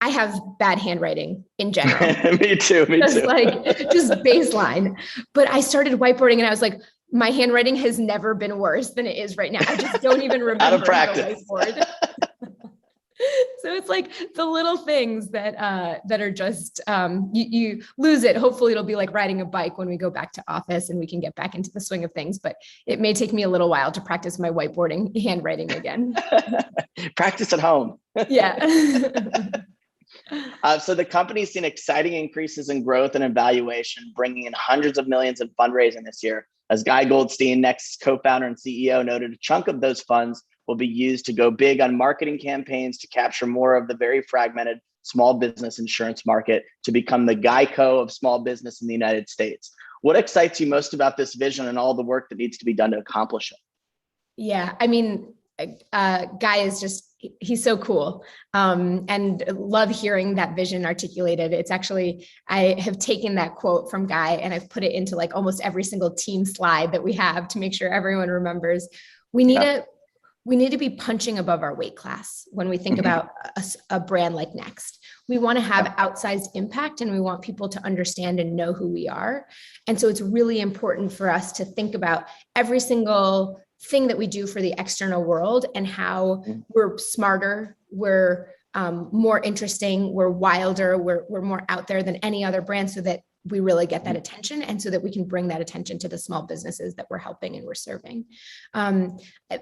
I have bad handwriting in general. Me too. Just baseline. But I started whiteboarding and I was like, my handwriting has never been worse than it is right now. I just don't even remember Out of how to practice. whiteboard. So it's like the little things that are just, you lose it. Hopefully it'll be like riding a bike when we go back to office and we can get back into the swing of things, but it may take me a little while to practice my whiteboarding handwriting again. Practice at home. Yeah. So the company's seen exciting increases in growth and evaluation, bringing in hundreds of millions in fundraising this year. As Guy Goldstein, Next co-founder and CEO, noted, a chunk of those funds will be used to go big on marketing campaigns to capture more of the very fragmented small business insurance market to become the Geico of small business in the United States. What excites you most about this vision and all the work that needs to be done to accomplish it? Yeah, I mean, Guy is just, he's so cool, and love hearing that vision articulated. It's actually, I have taken that quote from Guy and I've put it into like almost every single team slide that we have to make sure everyone remembers. We need to be punching above our weight class when we think about a brand like Next. We want to have outsized impact, and we want people to understand and know who we are. And so it's really important for us to think about every single thing that we do for the external world and how we're smarter, we're more interesting, we're wilder, we're more out there than any other brand, so that we really get that attention, and so that we can bring that attention to the small businesses that we're helping and we're serving.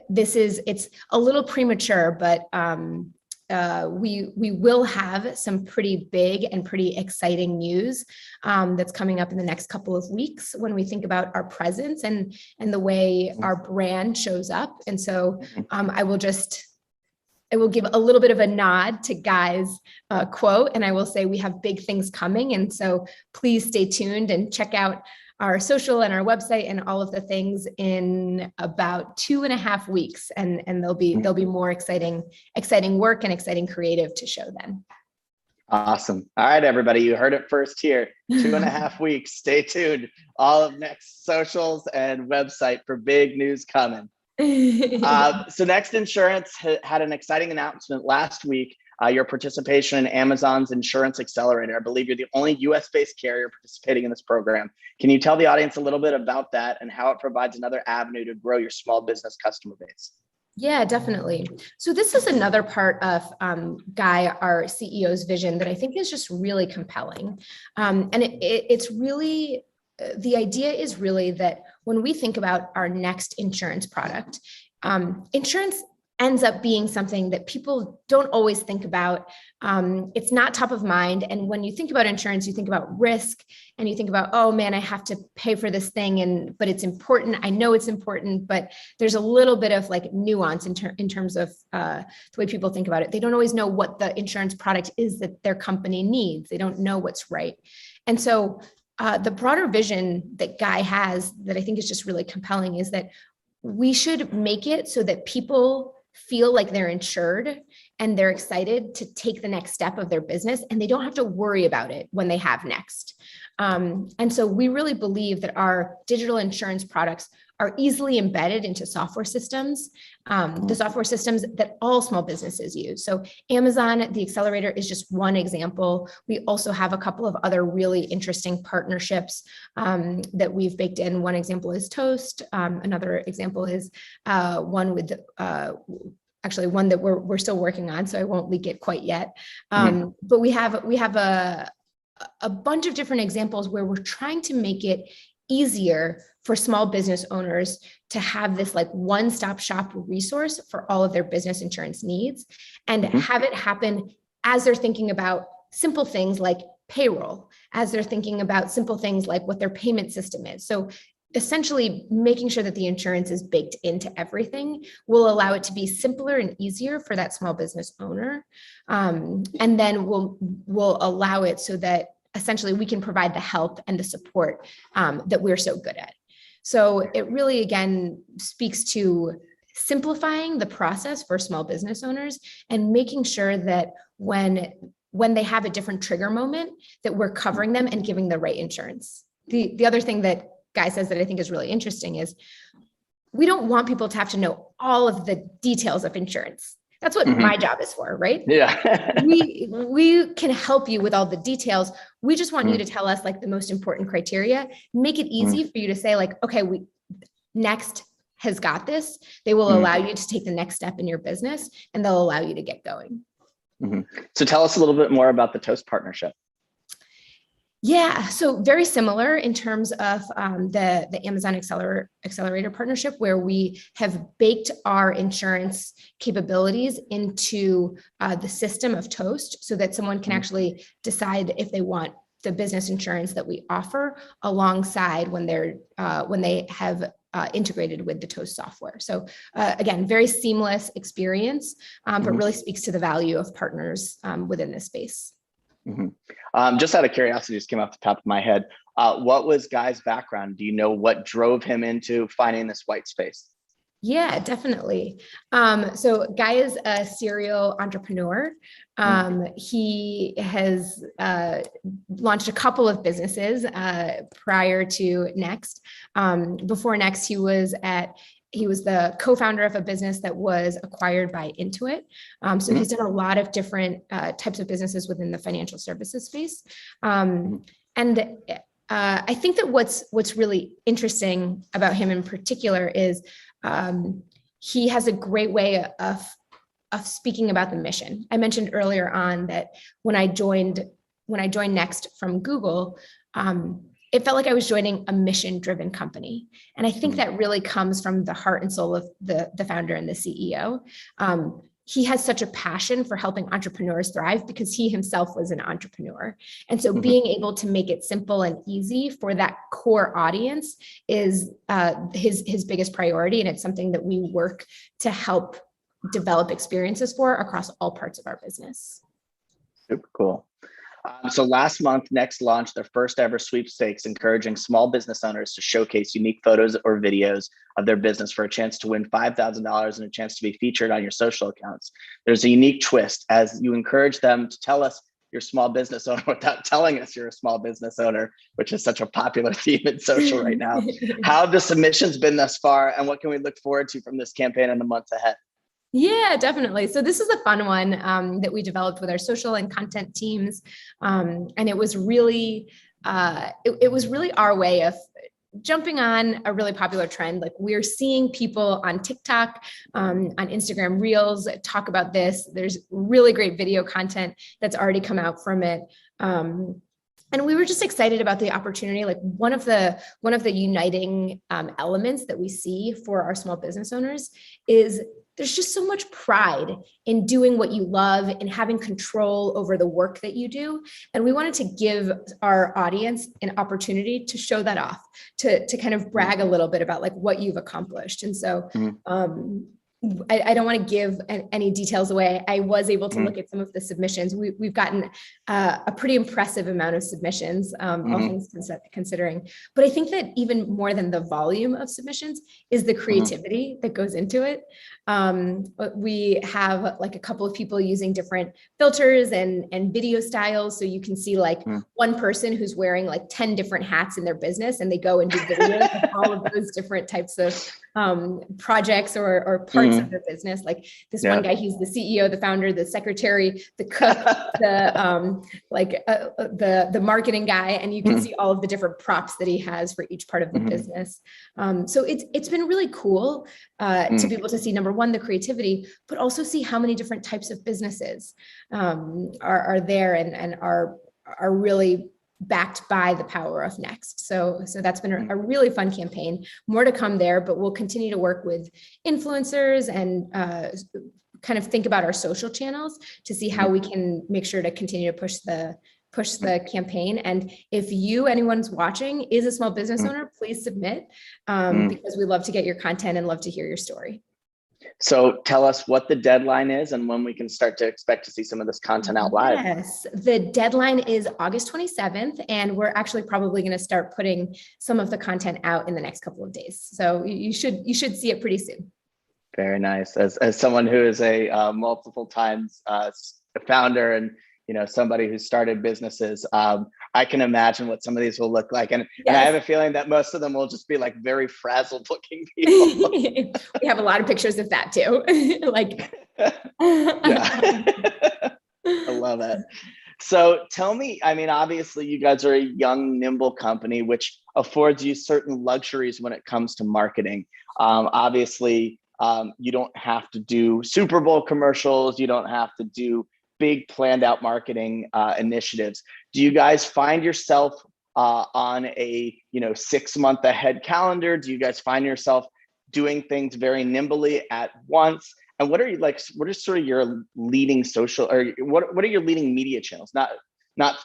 It's a little premature, but we will have some pretty big and pretty exciting news that's coming up in the next couple of weeks when we think about our presence and the way our brand shows up. And so I will give a little bit of a nod to Guy's quote, and I will say we have big things coming. And so please stay tuned and check out our social and our website and all of the things in about 2.5 weeks. And there'll be more exciting work and exciting creative to show then. Awesome. All right, everybody, you heard it first here. 2.5 weeks. Stay tuned. All of Next socials and website for big news coming. So Next Insurance had an exciting announcement last week. Your participation in Amazon's Insurance Accelerator. I believe you're the only US-based carrier participating in this program. Can you tell the audience a little bit about that and how it provides another avenue to grow your small business customer base? Yeah, definitely. So this is another part of Guy, our CEO's vision, that I think is just really compelling. And it's really, the idea is really that when we think about our Next insurance product, insurance ends up being something that people don't always think about. It's not top of mind. And when you think about insurance, you think about risk, and you think about, oh man, I have to pay for this thing, but it's important. I know it's important, but there's a little bit of like nuance in terms of the way people think about it. They don't always know what the insurance product is that their company needs. They don't know what's right. And so the broader vision that Guy has that I think is just really compelling is that we should make it so that people feel like they're insured and they're excited to take the next step of their business, and they don't have to worry about it when they have Next. And so we really believe that our digital insurance products are easily embedded into software systems, the software systems that all small businesses use. So Amazon, the Accelerator, is just one example. We also have a couple of other really interesting partnerships that we've baked in. One example is Toast. Another example is one with actually one that we're still working on, so I won't leak it quite yet. But we have a bunch of different examples where we're trying to make it easier for small business owners to have this like one-stop shop resource for all of their business insurance needs, and have it happen as they're thinking about simple things like payroll, as they're thinking about simple things like what their payment system is. So essentially making sure that the insurance is baked into everything will allow it to be simpler and easier for that small business owner. And then we'll allow it so that essentially we can provide the help and the support that we're so good at. So it really, again, speaks to simplifying the process for small business owners and making sure that when they have a different trigger moment, that we're covering them and giving the right insurance. the other thing that Guy says that I think is really interesting is we don't want people to have to know all of the details of insurance. That's what my job is for, right? Yeah. we can help you with all the details. We just want you to tell us like the most important criteria, make it easy for you to say like, okay, Next has got this. They will allow you to take the next step in your business, and they'll allow you to get going. So tell us a little bit more about the Toast partnership. Yeah, so very similar in terms of the Amazon Accelerator partnership, where we have baked our insurance capabilities into the system of Toast so that someone can actually decide if they want the business insurance that we offer alongside when they have integrated with the Toast software. So again, very seamless experience, but really speaks to the value of partners within this space. Just out of curiosity, just came off the top of my head. What was Guy's background? Do you know what drove him into finding this white space? Yeah, definitely. So Guy is a serial entrepreneur. He has launched a couple of businesses prior to Next. Before Next, he was the co-founder of a business that was acquired by Intuit. So he's done a lot of different types of businesses within the financial services space. And I think that what's really interesting about him in particular is he has a great way of speaking about the mission. I mentioned earlier on that when I joined Next from Google, it felt like I was joining a mission-driven company. And I think that really comes from the heart and soul of the founder and the CEO. He has such a passion for helping entrepreneurs thrive because he himself was an entrepreneur. And so being able to make it simple and easy for that core audience is his biggest priority. And it's something that we work to help develop experiences for across all parts of our business. Super cool. So last month, Next launched their first ever sweepstakes, encouraging small business owners to showcase unique photos or videos of their business for a chance to win $5,000 and a chance to be featured on your social accounts. There's a unique twist as you encourage them to tell us you're a small business owner without telling us you're a small business owner, which is such a popular theme in social right now. How have the submissions been thus far, and what can we look forward to from this campaign in the months ahead? Yeah, definitely. So this is a fun one that we developed with our social and content teams. And it was really, it was really our way of jumping on a really popular trend. Like we're seeing people on TikTok, on Instagram Reels talk about this. There's really great video content that's already come out from it. And we were just excited about the opportunity. Like one of the uniting elements that we see for our small business owners is there's just so much pride in doing what you love and having control over the work that you do. And we wanted to give our audience an opportunity to show that off, to kind of brag a little bit about like what you've accomplished. And so I don't want to give any details away. I was able to look at some of the submissions. We've gotten a pretty impressive amount of submissions, all things considering. But I think that even more than the volume of submissions is the creativity that goes into it. We have like a couple of people using different filters and video styles. So you can see like one person who's wearing like 10 different hats in their business, and they go and do videos of all of those different types of projects or parts of the business. Like this one guy, he's the CEO, the founder, the secretary, the cook, the marketing guy, and you can see all of the different props that he has for each part of the business. So it's been really cool to be able to see, number one, the creativity, but also see how many different types of businesses are there and are really backed by the power of Next. So that's been a really fun campaign. More to come there, but we'll continue to work with influencers and kind of think about our social channels to see how we can make sure to continue to push the campaign. And if anyone's watching, is a small business owner, please submit because we love to get your content and love to hear your story. So tell us what the deadline is and when we can start to expect to see some of this content out live. Yes, the deadline is August 27th, and we're actually probably going to start putting some of the content out in the next couple of days. So you should see it pretty soon. Very nice. As someone who is a multiple times founder and somebody who started businesses, are I can imagine what some of these will look like. And I have a feeling that most of them will just be like very frazzled looking people. We have a lot of pictures of that too. Like, yeah. I love it. So tell me, I mean, obviously you guys are a young, nimble company, which affords you certain luxuries when it comes to marketing. Obviously, you don't have to do Super Bowl commercials. You don't have to do big planned out marketing initiatives. Do you guys find yourself on a 6-month ahead calendar? Do you guys find yourself doing things very nimbly at once? And what are sort of your leading social, or what are your leading media channels? Not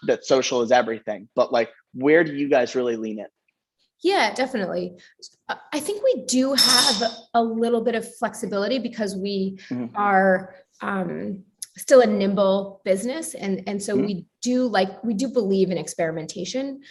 that social is everything, but like, where do you guys really lean in? Yeah, definitely. I think we do have a little bit of flexibility because we are still a nimble business. And so we do believe in experimentation.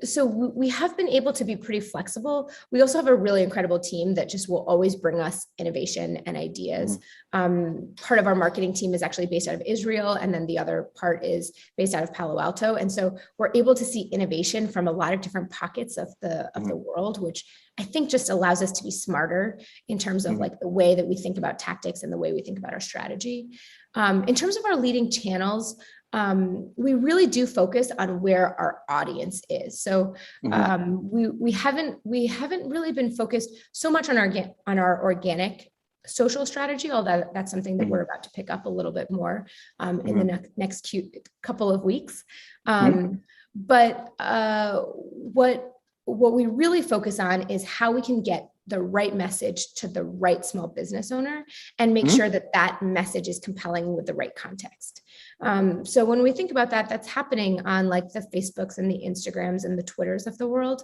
So we have been able to be pretty flexible. We also have a really incredible team that just will always bring us innovation and ideas. Part of our marketing team is actually based out of Israel, and then the other part is based out of Palo Alto. And so we're able to see innovation from a lot of different pockets of the world, which I think just allows us to be smarter in terms of like the way that we think about tactics and the way we think about our strategy. In terms of our leading channels, we really do focus on where our audience is. So we haven't really been focused so much on our organic social strategy, although that's something that we're about to pick up a little bit more in the next couple of weeks. But what we really focus on is how we can get the right message to the right small business owner and make sure that that message is compelling with the right context. So when we think about that, that's happening on like the Facebooks and the Instagrams and the Twitters of the world.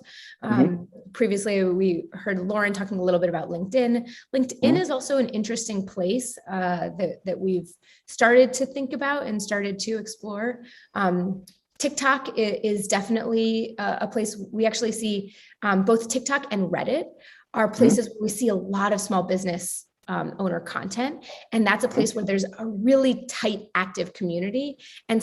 Previously, we heard Lauren talking a little bit about LinkedIn. LinkedIn is also an interesting place that we've started to think about and started to explore. TikTok is definitely a place we actually see. Both TikTok and Reddit are places where we see a lot of small business owner content. And that's a place where there's a really tight, active community. And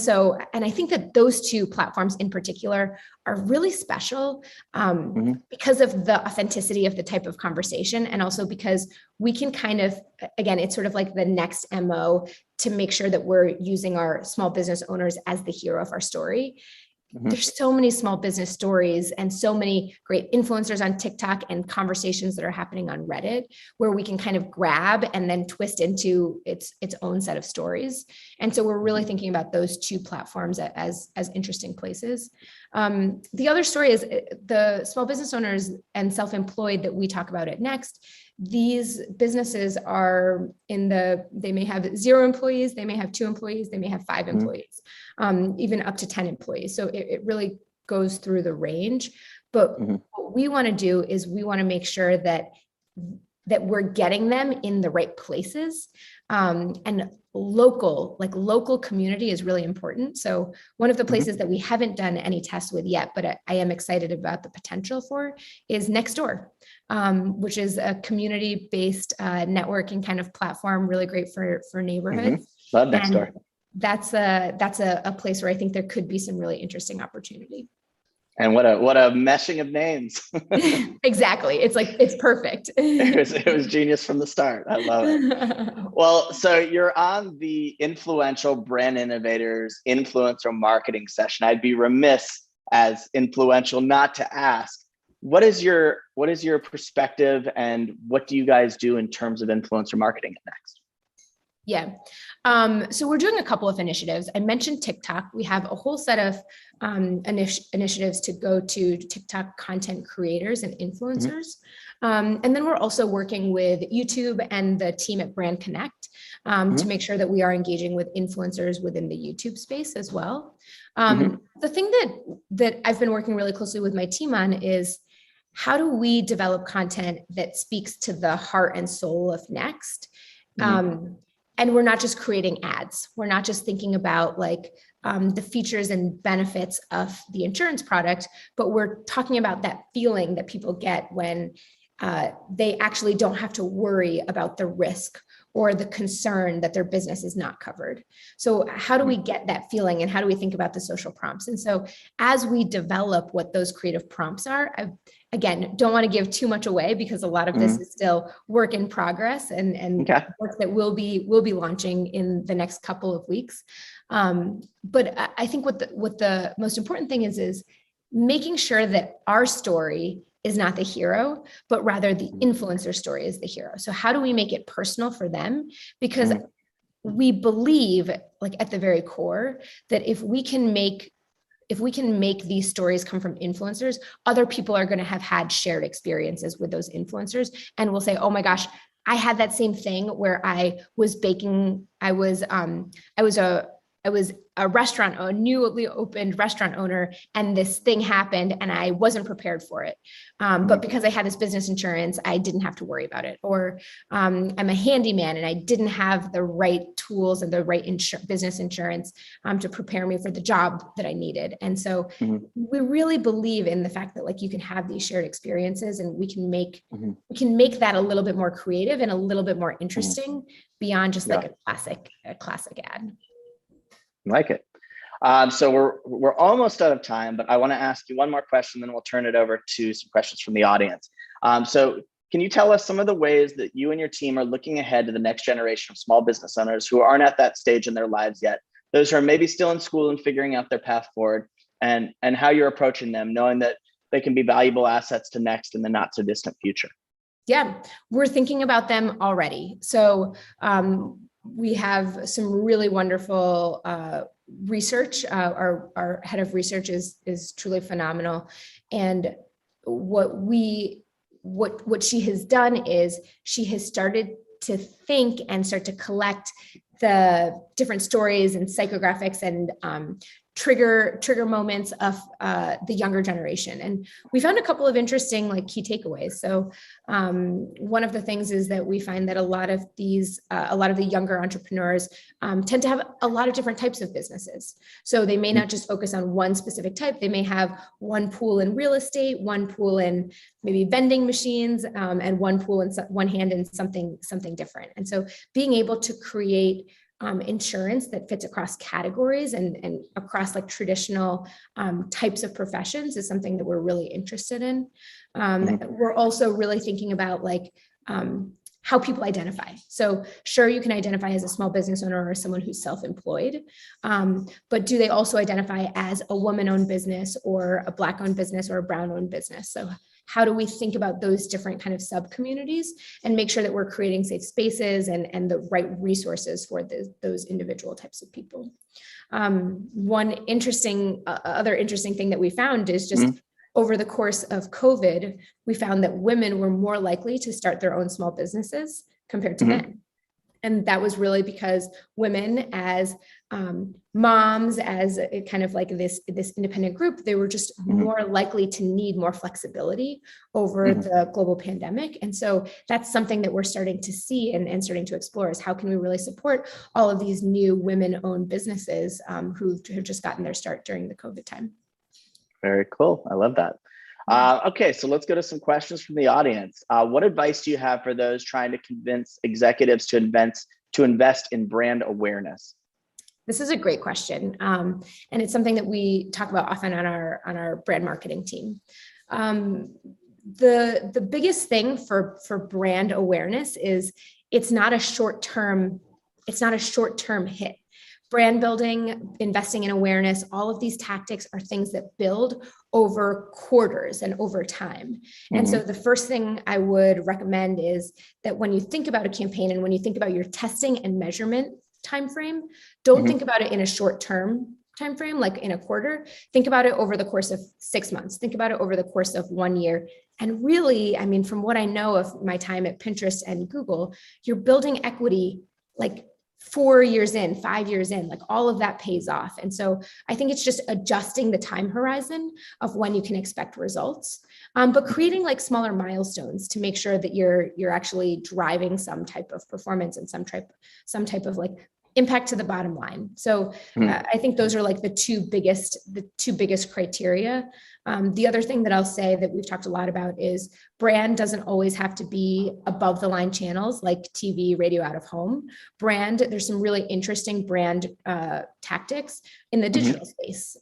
I think that those two platforms in particular are really special because of the authenticity of the type of conversation. And also because we can kind of, again, it's sort of like the next MO to make sure that we're using our small business owners as the hero of our story. There's so many small business stories and so many great influencers on TikTok and conversations that are happening on Reddit where we can kind of grab and then twist into its own set of stories. And so we're really thinking about those two platforms as interesting places. The other story is the small business owners and self-employed that we talk about at Next. These businesses are they may have 0 employees, they may have 2 employees, they may have 5 employees, even up to 10 employees. So it really goes through the range. But what we want to do is we want to make sure that we're getting them in the right places. And local community is really important. So one of the places that we haven't done any tests with yet, but I am excited about the potential for is Nextdoor, which is a community-based networking kind of platform, really great for neighborhoods. Love Nextdoor. That's a place where I think there could be some really interesting opportunity. And what a meshing of names. Exactly. It's perfect. It was genius from the start. I love it. Well, so you're on the Influential Brand Innovators Influencer Marketing session. I'd be remiss as influential not to ask, what is your perspective and what do you guys do in terms of influencer marketing at Next? Yeah. So we're doing a couple of initiatives. I mentioned TikTok. We have a whole set of initiatives to go to TikTok content creators and influencers. And then we're also working with YouTube and the team at Brand Connect to make sure that we are engaging with influencers within the YouTube space as well. The thing that I've been working really closely with my team on is how do we develop content that speaks to the heart and soul of Next? And we're not just creating ads. We're not just thinking about like the features and benefits of the insurance product, but we're talking about that feeling that people get when they actually don't have to worry about the risk or the concern that their business is not covered. So how do we get that feeling, and how do we think about the social prompts? And so as we develop what those creative prompts are, I, again, don't want to give too much away because a lot of this is still work in progress and work that we'll be launching in the next couple of weeks. But I think what the most important thing is making sure that our story is not the hero, but rather the influencer story is the hero. So how do we make it personal for them? Because we believe, like at the very core, that if we can make these stories come from influencers, other people are going to have had shared experiences with those influencers and will say, oh my gosh, I had that same thing where I was baking. I was a restaurant, a newly opened restaurant owner, and this thing happened and I wasn't prepared for it. But because I had this business insurance, I didn't have to worry about it. Or I'm a handyman and I didn't have the right tools and the right business insurance to prepare me for the job that I needed. And so we really believe in the fact that like you can have these shared experiences, and we can make that a little bit more creative and a little bit more interesting beyond just like a classic ad. Like it. So we're almost out of time, but I want to ask you one more question, then we'll turn it over to some questions from the audience. So can you tell us some of the ways that you and your team are looking ahead to the next generation of small business owners who aren't at that stage in their lives yet, those who are maybe still in school and figuring out their path forward, and how you're approaching them, knowing that they can be valuable assets to Next in the not so distant future? Yeah, we're thinking about them already. So we have some really wonderful research. Our head of research is truly phenomenal. And what she has done is she has started to think and start to collect the different stories and psychographics and trigger moments of the younger generation. And we found a couple of interesting like key takeaways. So one of the things is that we find that a lot of the younger entrepreneurs tend to have a lot of different types of businesses. So they may not just focus on one specific type. They may have one pool in real estate, one pool in maybe vending machines, and one pool in one hand in something different. And so being able to create insurance that fits across categories and across like traditional types of professions is something that we're really interested in. We're also really thinking about like how people identify. So sure, you can identify as a small business owner or someone who's self-employed, but do they also identify as a woman-owned business or a Black-owned business or a brown-owned business? So how do we think about those different kind of sub-communities and make sure that we're creating safe spaces and the right resources for those individual types of people? One other interesting thing that we found is just over the course of COVID, we found that women were more likely to start their own small businesses compared to men. And that was really because women as moms, as a kind of like this independent group, they were just more likely to need more flexibility over the global pandemic. And so that's something that we're starting to see and starting to explore is how can we really support all of these new women-owned businesses who have just gotten their start during the COVID time. Very cool. I love that. Okay, so let's go to some questions from the audience. What advice do you have for those trying to convince executives to invest in brand awareness? This is a great question. And it's something that we talk about often on our brand marketing team. The biggest thing for brand awareness is it's not a short-term hit. Brand building, investing in awareness, all of these tactics are things that build over quarters and over time. And so the first thing I would recommend is that when you think about a campaign and when you think about your testing and measurement timeframe, don't think about it in a short-term timeframe, like in a quarter. Think about it over the course of 6 months. Think about it over the course of 1 year. And really, I mean, from what I know of my time at Pinterest and Google, you're building equity like 4 years in, 5 years in, like all of that pays off. And so I think it's just adjusting the time horizon of when you can expect results, but creating like smaller milestones to make sure that you're actually driving some type of performance and some type of like impact to the bottom line. So I think those are like the two biggest criteria. The other thing that I'll say that we've talked a lot about is brand doesn't always have to be above the line channels like TV, radio, out of home. There's some really interesting brand tactics in the digital space.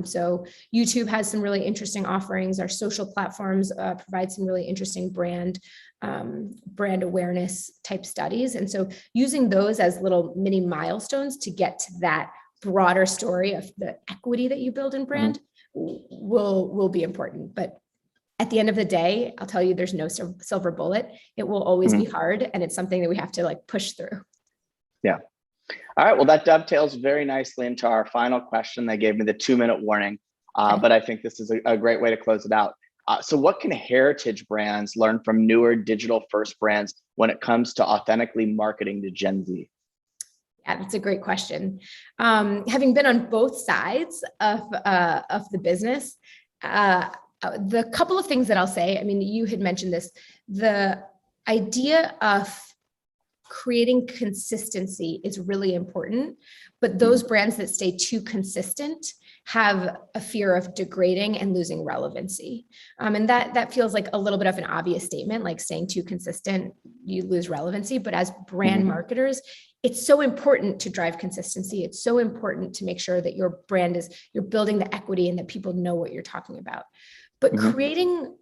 So YouTube has some really interesting offerings. Our social platforms provide some really interesting brand awareness type studies. And so using those as little mini milestones to get to that broader story of the equity that you build in brand will be important. But at the end of the day, I'll tell you, there's no silver bullet. It will always be hard. And it's something that we have to like push through. Yeah. All right. Well, that dovetails very nicely into our final question. They gave me the 2-minute warning, but I think this is a great way to close it out. So what can heritage brands learn from newer digital first brands when it comes to authentically marketing to Gen Z? Yeah, that's a great question. Having been on both sides of the business, the couple of things that I'll say, I mean, you had mentioned this, the idea of creating consistency is really important, but those brands that stay too consistent have a fear of degrading and losing relevancy. And that feels like a little bit of an obvious statement, like staying too consistent, you lose relevancy. But as brand marketers, it's so important to drive consistency. It's so important to make sure that your brand you're building the equity and that people know what you're talking about. But creating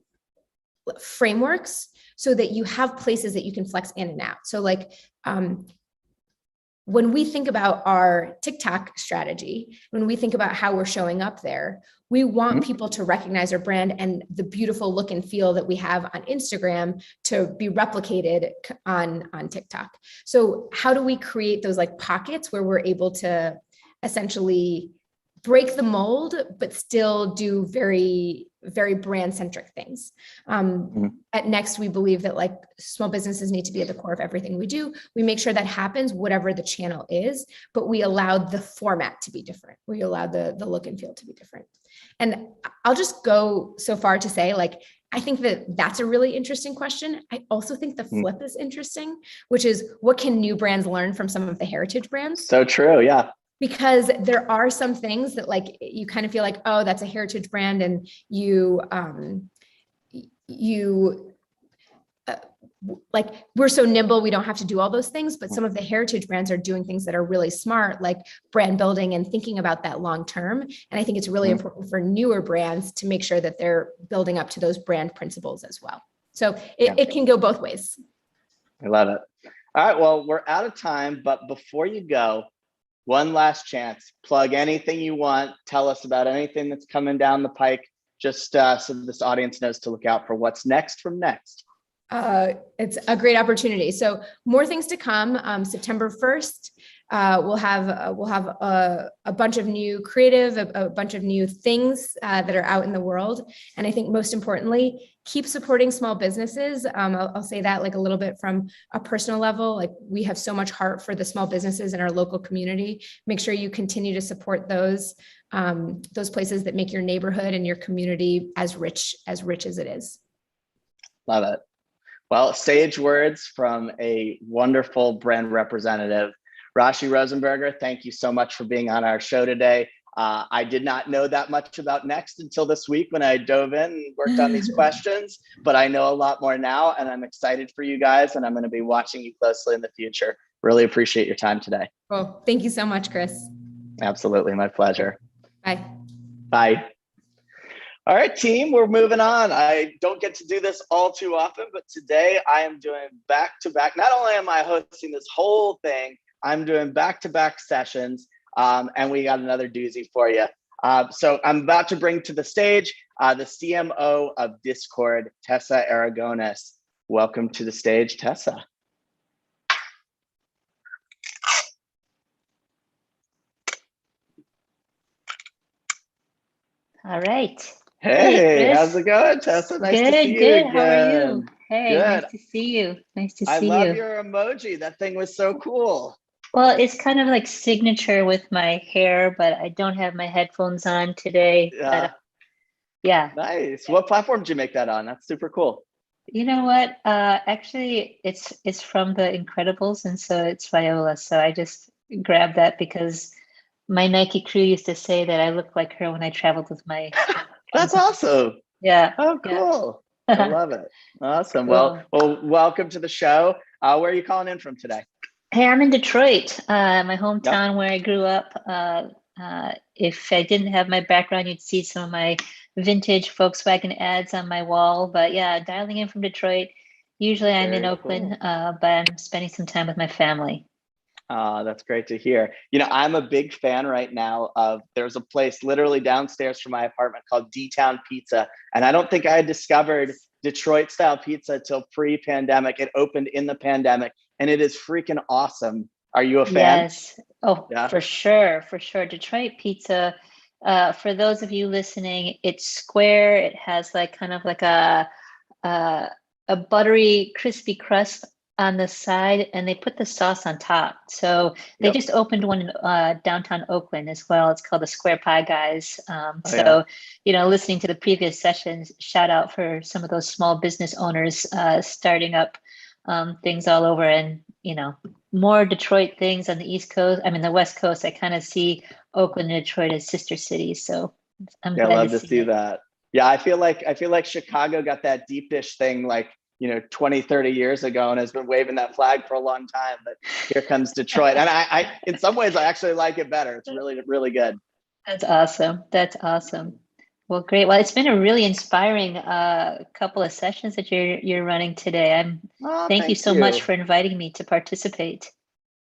frameworks so that you have places that you can flex in and out. So like, when we think about our TikTok strategy, when we think about how we're showing up there, we want people to recognize our brand and the beautiful look and feel that we have on Instagram to be replicated on TikTok. So how do we create those like pockets where we're able to essentially break the mold, but still do very, very brand centric things. At Next, we believe that like small businesses need to be at the core of everything we do. We make sure that happens, whatever the channel is, but we allow the format to be different. We allow the look and feel to be different. And I'll just go so far to say, like, I think that that's a really interesting question. I also think the flip is interesting, which is what can new brands learn from some of the heritage brands? So true. Yeah. Because there are some things that like you kind of feel like, oh, that's a heritage brand, and like we're so nimble, we don't have to do all those things. But some of the heritage brands are doing things that are really smart, like brand building and thinking about that long term. And I think it's really important for newer brands to make sure that they're building up to those brand principles as well. So it can go both ways. I love it. All right, well, we're out of time, but before you go, one last chance, plug anything you want, tell us about anything that's coming down the pike, just so this audience knows to look out for what's next from Next. It's a great opportunity. So more things to come. September 1st, we'll have a bunch of new creative, a bunch of new things that are out in the world. And I think most importantly, keep supporting small businesses. I'll say that like a little bit from a personal level, like we have so much heart for the small businesses in our local community. Make sure you continue to support those places that make your neighborhood and your community as rich as it is. Love it. Well, sage words from a wonderful brand representative. Rashi Rosenberger, thank you so much for being on our show today. I did not know that much about Next until this week when I dove in and worked on these questions, but I know a lot more now, and I'm excited for you guys, and I'm going to be watching you closely in the future. Really appreciate your time today. Well, thank you so much, Chris. Absolutely, my pleasure. Bye. Bye. All right, team, we're moving on. I don't get to do this all too often, but today I am doing back-to-back. Not only am I hosting this whole thing, I'm doing back-to-back sessions, and we got another doozy for you. So I'm about to bring to the stage the CMO of Discord, Tessa Aragonis. Welcome to the stage, Tessa. All right. Hey, how's it going, Tessa? Nice to see you. Good. How are you? Hey, Good. nice to see you. Nice to see you. I love your emoji. That thing was so cool. Well, it's kind of like signature with my hair, but I don't have my headphones on today. Yeah. Nice. What platform did you make that on? That's super cool. You know what? Actually, it's from The Incredibles, and so it's Viola. So I just grab that because my Nike crew used to say that I looked like her when I traveled with my That's awesome. Yeah. Oh, cool. I love it. Awesome. Cool. Well, welcome to the show. Where are you calling in from today? Hey, I'm in Detroit, my hometown where I grew up. If I didn't have my background, you'd see some of my vintage Volkswagen ads on my wall. But yeah, dialing in from Detroit. Usually I'm in Oakland, but I'm spending some time with my family. That's great to hear. You know, I'm a big fan right now of, there's a place literally downstairs from my apartment called D-Town Pizza. And I don't think I had discovered Detroit style pizza till pre-pandemic. It opened in the pandemic and it is freaking awesome. Are you a fan? Yes. Oh, yeah. For sure. For sure. Detroit pizza. For those of you listening, it's square. It has like kind of like a buttery, crispy crust on the side, and they put the sauce on top. So they just opened one in downtown Oakland as well. It's called the Square Pie Guys. You know, listening to the previous sessions, shout out for some of those small business owners starting up things all over, and you know, more Detroit things on the East Coast. I mean, the West Coast. I kind of see Oakland and Detroit as sister cities. So I'm glad love to see that. Yeah, I feel like Chicago got that deep dish thing like, you know, 20, 30 years ago and has been waving that flag for a long time. But here comes Detroit. And I in some ways, I actually like it better. It's really, really good. That's awesome. That's awesome. Well, great. Well, it's been a really inspiring couple of sessions that you're running today. Thank you so much for inviting me to participate.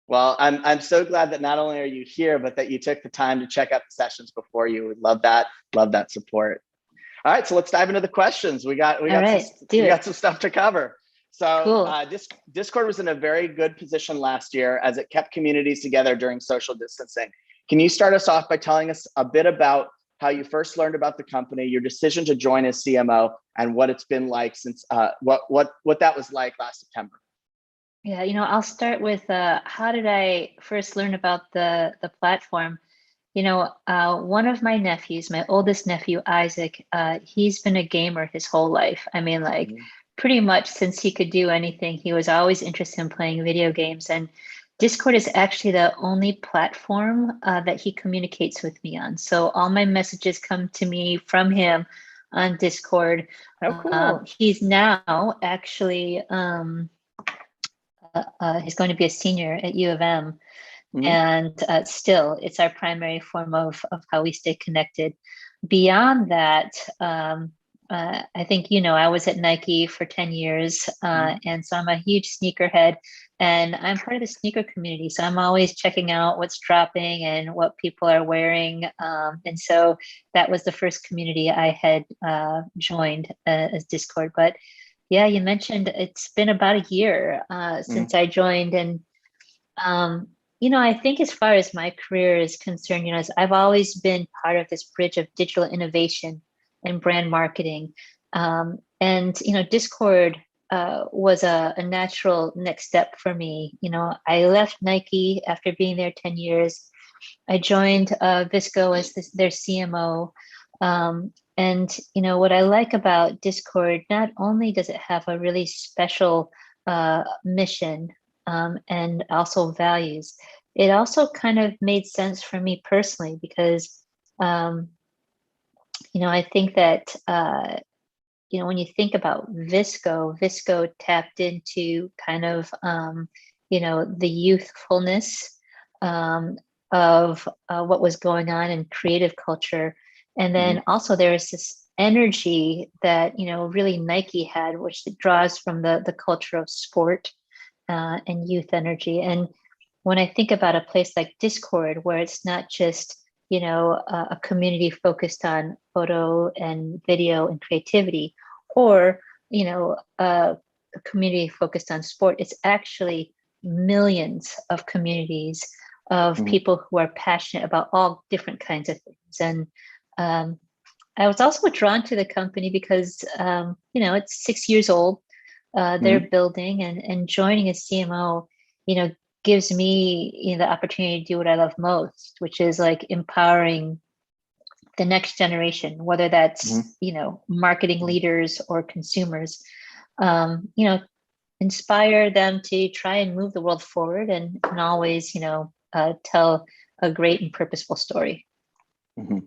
Well, I'm so glad that not only are you here, but that you took the time to check out the sessions before you. Would love that support. All right, so let's dive into the questions. We got some stuff to cover. So cool. Discord was in a very good position last year as it kept communities together during social distancing. Can you start us off by telling us a bit about how you first learned about the company, your decision to join as CMO, and what it's been like since what that was like last September? Yeah, you know, I'll start with how did I first learn about the platform? You know, one of my nephews, my oldest nephew, Isaac, he's been a gamer his whole life. I mean, like pretty much since he could do anything, he was always interested in playing video games. And Discord is actually the only platform that he communicates with me on. So all my messages come to me from him on Discord. Oh, cool. He's now actually, he's going to be a senior at U of M. And still, it's our primary form of how we stay connected. Beyond that, I think, you know, I was at Nike for 10 years, and so I'm a huge sneakerhead, and I'm part of the sneaker community. So I'm always checking out what's dropping and what people are wearing. And so that was the first community I had joined as Discord. But yeah, you mentioned it's been about a year since I joined, and you know, I think as far as my career is concerned, you know, I've always been part of this bridge of digital innovation and brand marketing. And, you know, Discord was a natural next step for me. You know, I left Nike after being there 10 years. I joined Visco as their CMO. And, you know, what I like about Discord, not only does it have a really special mission, and also values, it also kind of made sense for me personally because, you know, I think that, you know, when you think about Visco tapped into kind of, you know, the youthfulness of what was going on in creative culture. And then also there is this energy that, you know, really Nike had, which draws from the culture of sport and youth energy. And when I think about a place like Discord, where it's not just, you know, a community focused on photo and video and creativity, or, you know, a community focused on sport, it's actually millions of communities of people who are passionate about all different kinds of things. And I was also drawn to the company because, you know, it's 6 years old. They're building, and joining as CMO, you know, gives me, you know, the opportunity to do what I love most, which is like empowering the next generation, whether that's, you know, marketing leaders or consumers, you know, inspire them to try and move the world forward and always, you know, tell a great and purposeful story. Mm-hmm.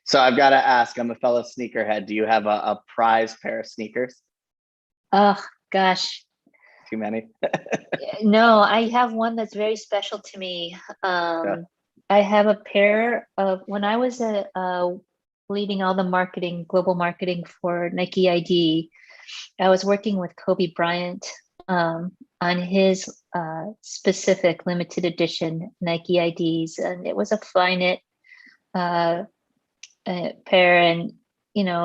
So I've got to ask, I'm a fellow sneakerhead. Do you have a prized pair of sneakers? Oh, gosh. Too many? No, I have one that's very special to me. Yeah. I have a pair of, when I was leading all the marketing, global marketing for Nike ID, I was working with Kobe Bryant on his specific limited edition Nike IDs. And it was a Flyknit pair. And,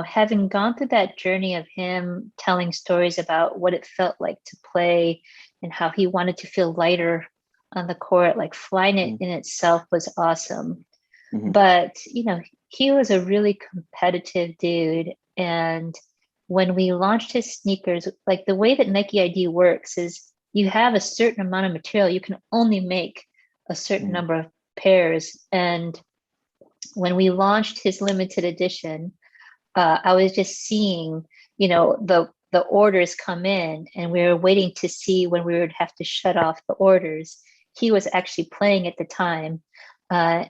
having gone through that journey of him telling stories about what it felt like to play and how he wanted to feel lighter on the court, like Flyknit in itself was awesome. But, he was a really competitive dude. And when we launched his sneakers, like the way that Nike ID works is you have a certain amount of material. You can only make a certain number of pairs. And when we launched his limited edition, I was just seeing, the orders come in, and we were waiting to see when we would have to shut off the orders. He was actually playing at the time. I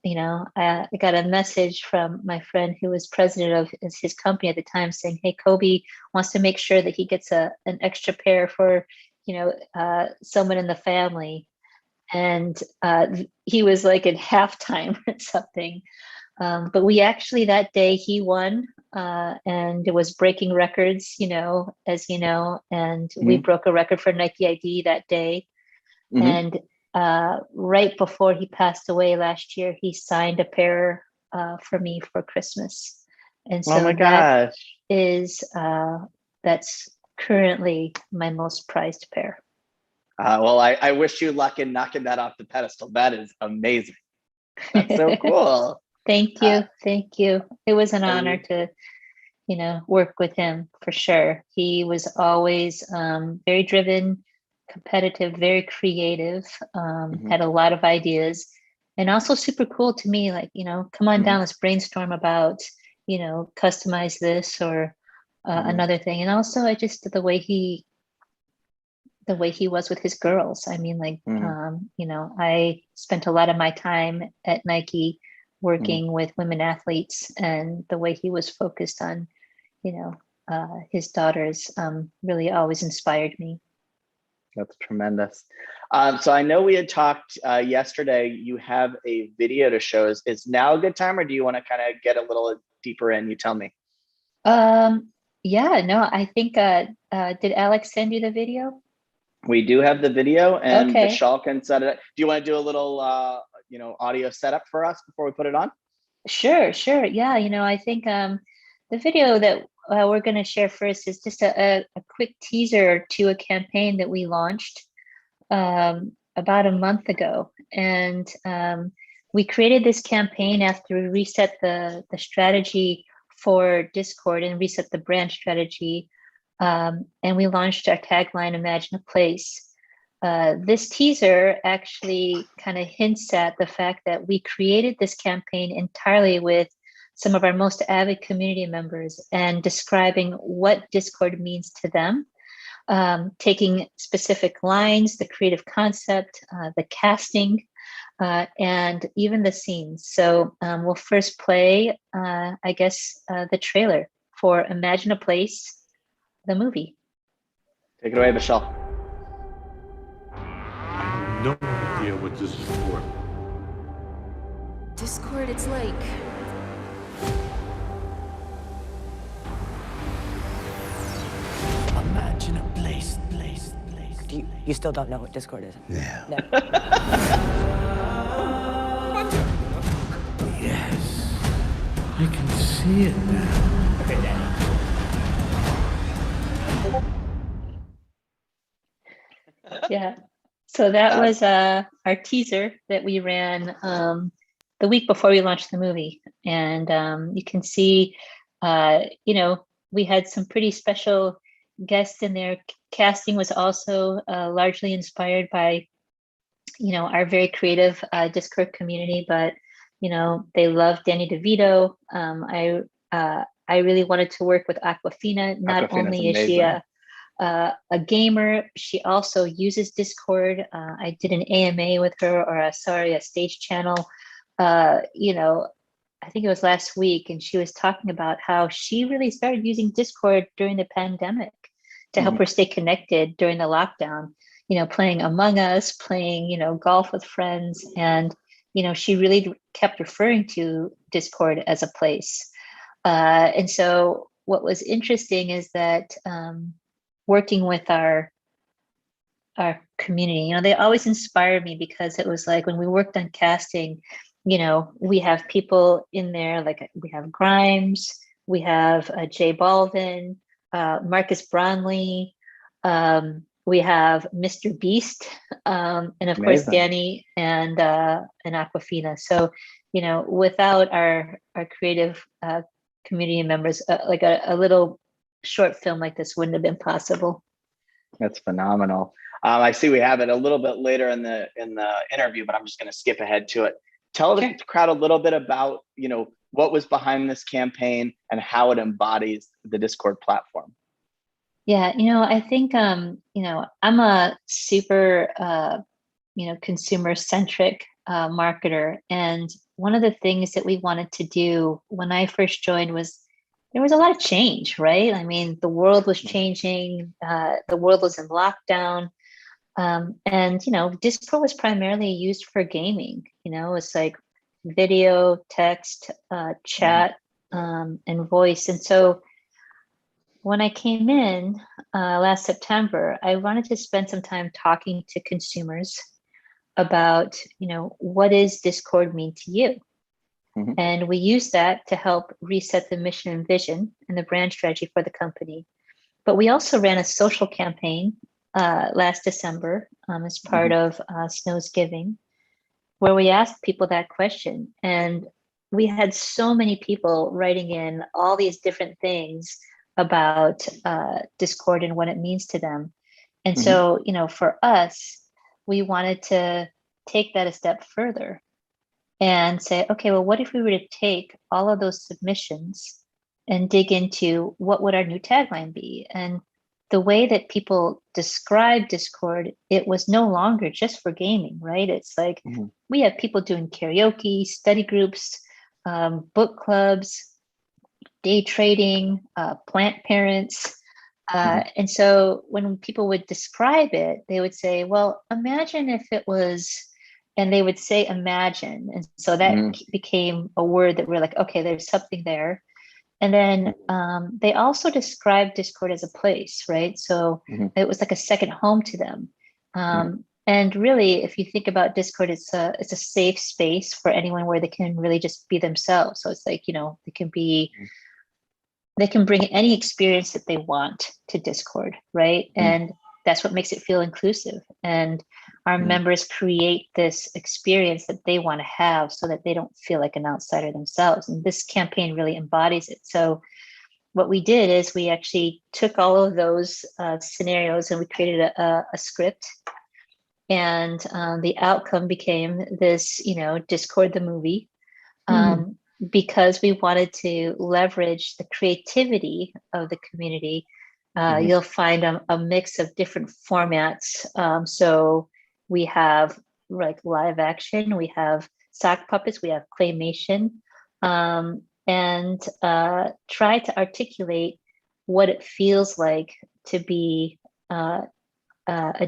got a message from my friend who was president of his company at the time saying, hey, Kobe wants to make sure that he gets an extra pair for, someone in the family. And he was like in halftime or something. But we actually, that day he won, and it was breaking records, as you know, and we broke a record for Nike ID that day. And right before he passed away last year, he signed a pair for me for Christmas. And so oh my gosh, that's currently my most prized pair. Well, I wish you luck in knocking that off the pedestal. That is amazing. That's so cool. Thank you. Thank you. It was an honor to, work with him for sure. He was always very driven, competitive, very creative, had a lot of ideas, and also super cool to me. Like, come on down, let's brainstorm about, customize this or another thing. And also the way he was with his girls. I mean, like, I spent a lot of my time at Nike working with women athletes, and the way he was focused on, his daughters really always inspired me. That's tremendous. So I know we had talked yesterday. You have a video to show us. Is now a good time, or do you want to kind of get a little deeper in? You tell me. Yeah, no, I think, did Alex send you the video? We do have the video, and Okay. Vishal can set it up. Do you want to do a little, audio setup for us before we put it on? Sure. Yeah, I think the video that we're going to share first is just a quick teaser to a campaign that we launched about a month ago. And we created this campaign after we reset the strategy for Discord and reset the brand strategy. And we launched our tagline, Imagine a Place. This teaser actually kind of hints at the fact that we created this campaign entirely with some of our most avid community members and describing what Discord means to them, taking specific lines, the creative concept, the casting, and even the scenes. So we'll first play, the trailer for Imagine a Place, the movie. Take it away, Vishal. I have no idea what this is for. Discord, it's like... Imagine a place. You still don't know what Discord is? Yeah. No. Yes. I can see it now. Okay, Danny. Yeah. So that was our teaser that we ran the week before we launched the movie. And you can see, we had some pretty special guests in there. Casting was also largely inspired by, our very creative Discord community, but, they love Danny DeVito. I really wanted to work with Aquafina. Not Aquafina's only is she a a gamer. She also uses Discord. I did an AMA with her, or a stage channel, I think it was last week, and she was talking about how she really started using Discord during the pandemic to help her stay connected during the lockdown, playing Among Us, playing, golf with friends. And, she really kept referring to Discord as a place. And so what was interesting is that working with our community, they always inspired me, because it was like when we worked on casting, we have people in there, like we have Grimes, we have Jay Balvin, Marcus Brownlee, we have Mr. Beast, and of course Danny and Aquafina. So, without our creative community members, like a little short film like this wouldn't have been possible. That's phenomenal. I see we have it a little bit later in the interview, but I'm just going to skip ahead to it. Tell the crowd a little bit about, what was behind this campaign and how it embodies the Discord platform. Yeah, I think, I'm a super, consumer-centric marketer. And one of the things that we wanted to do when I first joined was, there was a lot of change, right? I mean, the world was changing, the world was in lockdown. And, Discord was primarily used for gaming. It's like video, text, chat, and voice. And so when I came in last September, I wanted to spend some time talking to consumers about, what does Discord mean to you? And we used that to help reset the mission and vision and the brand strategy for the company. But we also ran a social campaign last December as part of Snow's Giving, where we asked people that question. And we had so many people writing in all these different things about Discord and what it means to them. And so, for us, we wanted to take that a step further and say, okay, well, what if we were to take all of those submissions and dig into what would our new tagline be? And the way that people describe Discord, it was no longer just for gaming, right? It's like we have people doing karaoke, study groups, book clubs, day trading, plant parents. And so when people would describe it, they would say, well, imagine if it was, and they would say imagine. And so that became a word that we're like, okay, there's something there. And then they also described Discord as a place, right? So it was like a second home to them. And really, if you think about Discord, it's a safe space for anyone where they can really just be themselves. So it's like, they can bring any experience that they want to Discord, right? And that's what makes it feel inclusive. And our members create this experience that they want to have so that they don't feel like an outsider themselves. And this campaign really embodies it. So what we did is we actually took all of those scenarios and we created a script. And the outcome became this, Discord the movie. Because we wanted to leverage the creativity of the community. You'll find a mix of different formats. So we have like live action, we have sock puppets, we have claymation, and try to articulate what it feels like to be a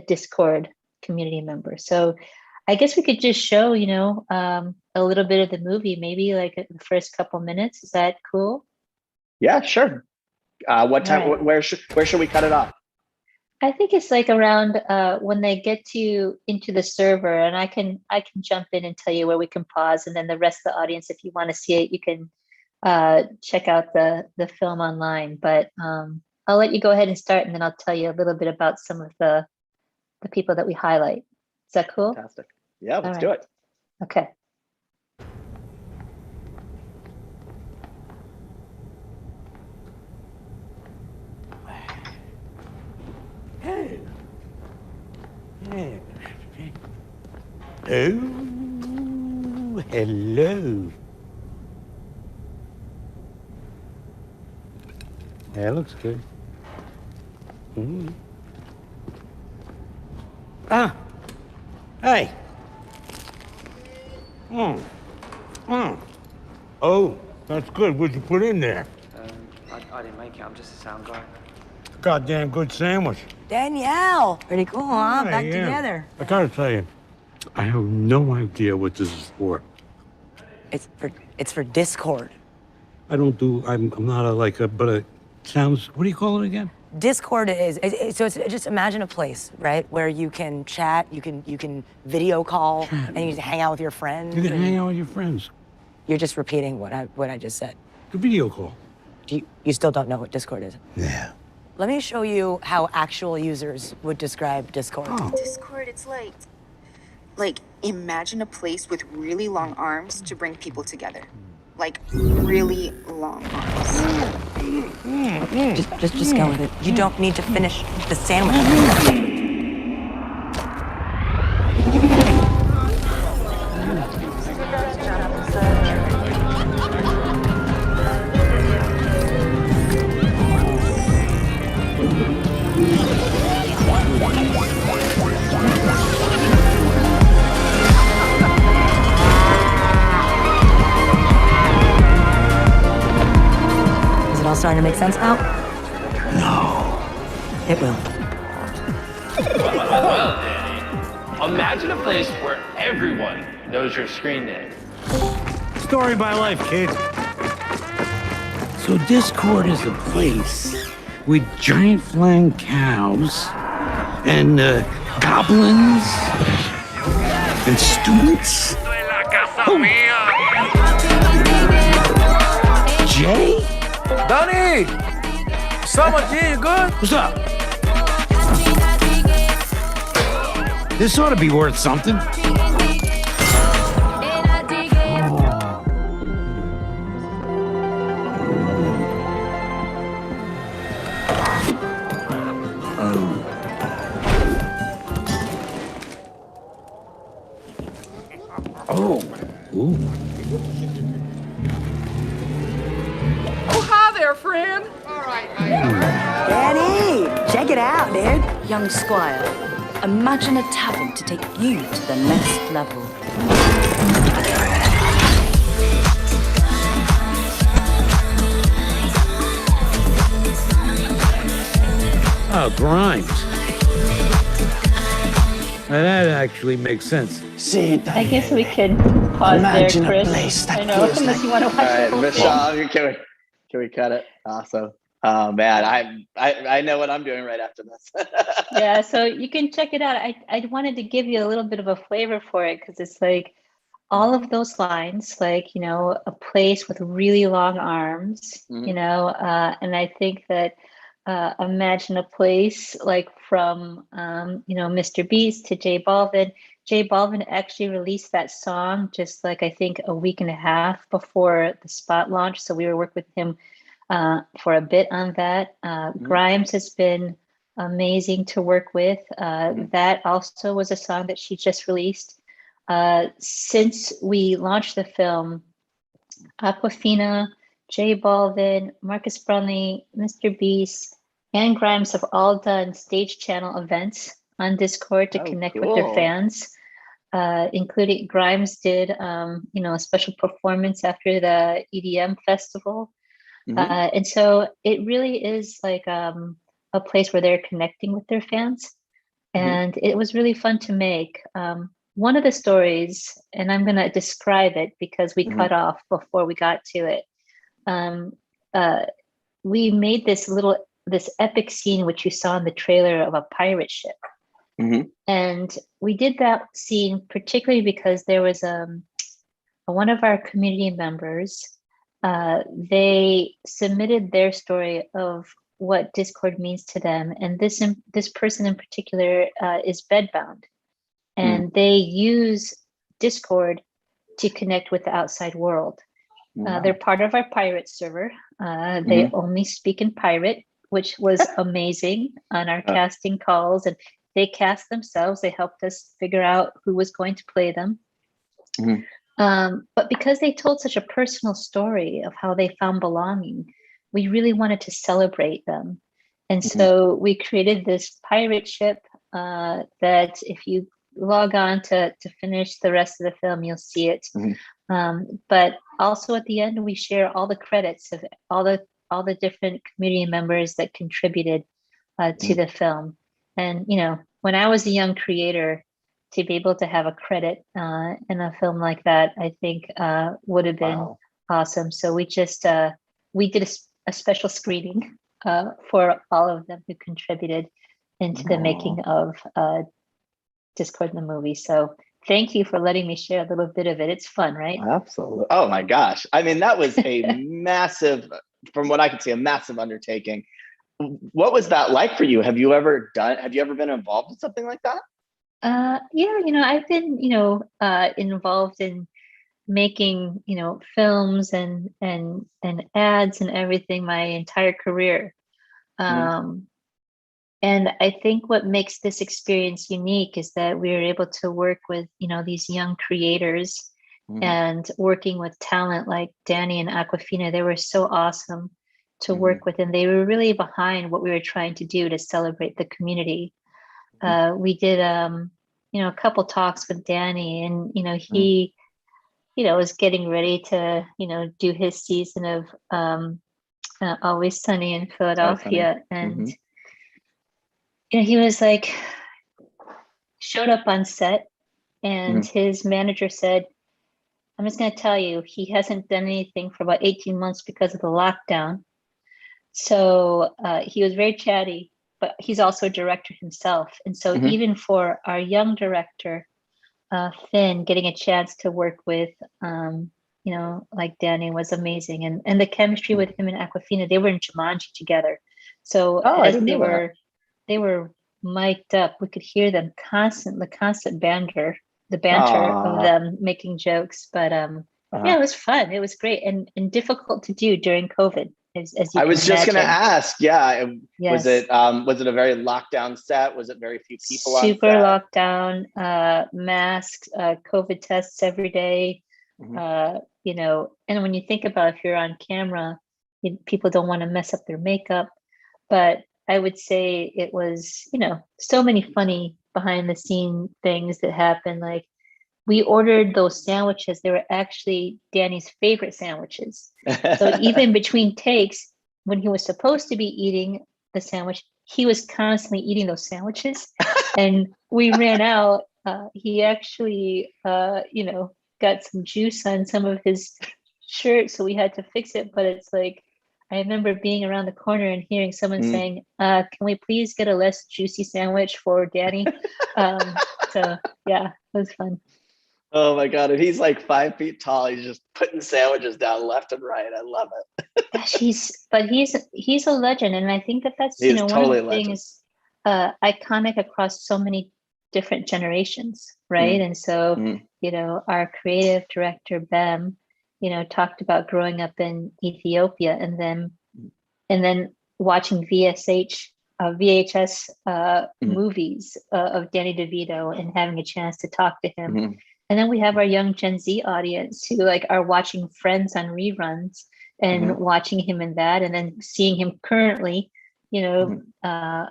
Discord community member. So I guess we could just show, a little bit of the movie, maybe like the first couple minutes. Is that cool? Yeah, sure. What time? Right. Where should we cut it off? I think it's like around when they get into the server, and I can jump in and tell you where we can pause, and then the rest of the audience, if you want to see it, you can check out the film online. But I'll let you go ahead and start, and then I'll tell you a little bit about some of the people that we highlight. Is that cool? Fantastic. Yeah, let's do it. Okay. Hey. Oh, hello. Yeah, looks good. Ah. Hey. Oh, that's good. What'd you put in there? I didn't make it. I'm just a sound guy. Goddamn good sandwich. Danielle! Pretty cool, huh? Yeah, Back yeah. together. I gotta tell you, I have no idea what this is for. It's for Discord. I'm not but it sounds, what do you call it again? Discord so it's just imagine a place, right, where you can chat, you can video call, and you can hang out with your friends. You can hang out with your friends. You're just repeating what I just said. The video call. You still don't know what Discord is? Yeah. Let me show you how actual users would describe Discord. Oh. Discord, it's like imagine a place with really long arms to bring people together. Like really long arms. Just go with it. You don't need to finish the sandwich. All starting to make sense now? No. It will. Well, Danny, imagine a place where everyone knows your screen name. Story by life, kid. So Discord is a place with giant flying cows and goblins and students. Jay? Donnie! Summer G, you good? What's up? This ought to be worth something. Oh. Ooh. Hi there, friend. Danny, check it out, dude. Young Squire, imagine a tavern to take you to the next level. Oh, Grimes. Now that actually makes sense. I guess we could pause there, Chris. I know, unless you want to watch the whole Michelle, can we cut it? Awesome. Oh man, I know what I'm doing right after this. Yeah, so you can check it out. I wanted to give you a little bit of a flavor for it because it's like all of those lines, like, you know, a place with really long arms, you know, and I think that imagine a place like from, you know, Mr. Beast to J Balvin. J Balvin actually released that song just like, I think, a week and a half before the spot launch. So we were working with him for a bit on that. Grimes has been amazing to work with. That also was a song that she just released. Since we launched the film, Aquafina, J Balvin, Marcus Brownlee, Mr. Beast, and Grimes have all done stage channel events on Discord to connect with their fans. Including Grimes did, you know, a special performance after the EDM festival. And so it really is like a place where they're connecting with their fans. And it was really fun to make. One of the stories, and I'm going to describe it because we cut off before we got to it. We made this epic scene, which you saw in the trailer of a pirate ship. And we did that scene particularly because there was one of our community members. They submitted their story of what Discord means to them, and this person in particular is bedbound, and they use Discord to connect with the outside world. They're part of our pirate server. They only speak in pirate, which was amazing on our casting calls, and they cast themselves. They helped us figure out who was going to play them. But because they told such a personal story of how they found belonging, we really wanted to celebrate them. And so we created this pirate ship that if you log on to finish the rest of the film, you'll see it. But also at the end, we share all the credits of all the different community members that contributed to the film. And, you know, when I was a young creator, to be able to have a credit in a film like that, I think would have been awesome. So we just, we did a special screening for all of them who contributed into the making of Discord the movie. So thank you for letting me share a little bit of it. It's fun, right? Absolutely. Oh my gosh. I mean, that was a massive, from what I could see, a massive undertaking. What was that like for you? Have you ever been involved in something like that? Yeah, you know, I've been, you know, involved in making, you know, films and ads and everything my entire career. And I think what makes this experience unique is that we were able to work with, you know, these young creators and working with talent like Danny and Aquafina. They were so awesome to work with, and they were really behind what we were trying to do to celebrate the community. We did, you know, a couple talks with Danny, and, you know, he, you know, was getting ready to, you know, do his season of Always Sunny in Philadelphia. And, you know, he was like, showed up on set, and his manager said, I'm just going to tell you, he hasn't done anything for about 18 months because of the lockdown. So he was very chatty, but he's also a director himself. And so even for our young director, Finn, getting a chance to work with, you know, like Danny was amazing. And the chemistry with him and Aquafina, they were in Jumanji together. So as they were mic'd up, we could hear them the constant banter of them making jokes. But yeah, it was fun. It was great and difficult to do during COVID. As you I was just going to ask, was it a very lockdown set? Was it very few people on set? Super lockdown, masks, COVID tests every day. You know, and when you think about if you're on camera, people don't want to mess up their makeup. But I would say it was, you know, so many funny behind the scene things that happened. Like, we ordered those sandwiches. They were actually Danny's favorite sandwiches. So even between takes, when he was supposed to be eating the sandwich, he was constantly eating those sandwiches. And we ran out. He actually, you know, got some juice on some of his shirt, so we had to fix it. But it's like, I remember being around the corner and hearing someone saying, can we please get a less juicy sandwich for Danny? So yeah, it was fun. Oh my God. And he's like 5 feet tall. He's just putting sandwiches down left and right. I love it. Gosh, he's a legend. And I think that's, you know, totally one of the things iconic across so many different generations, right? And so, you know, our creative director, Bem, you know, talked about growing up in Ethiopia and then watching VHS movies of Danny DeVito and having a chance to talk to him. And then we have our young Gen Z audience who like are watching Friends on reruns and watching him in that, and then seeing him currently, you know,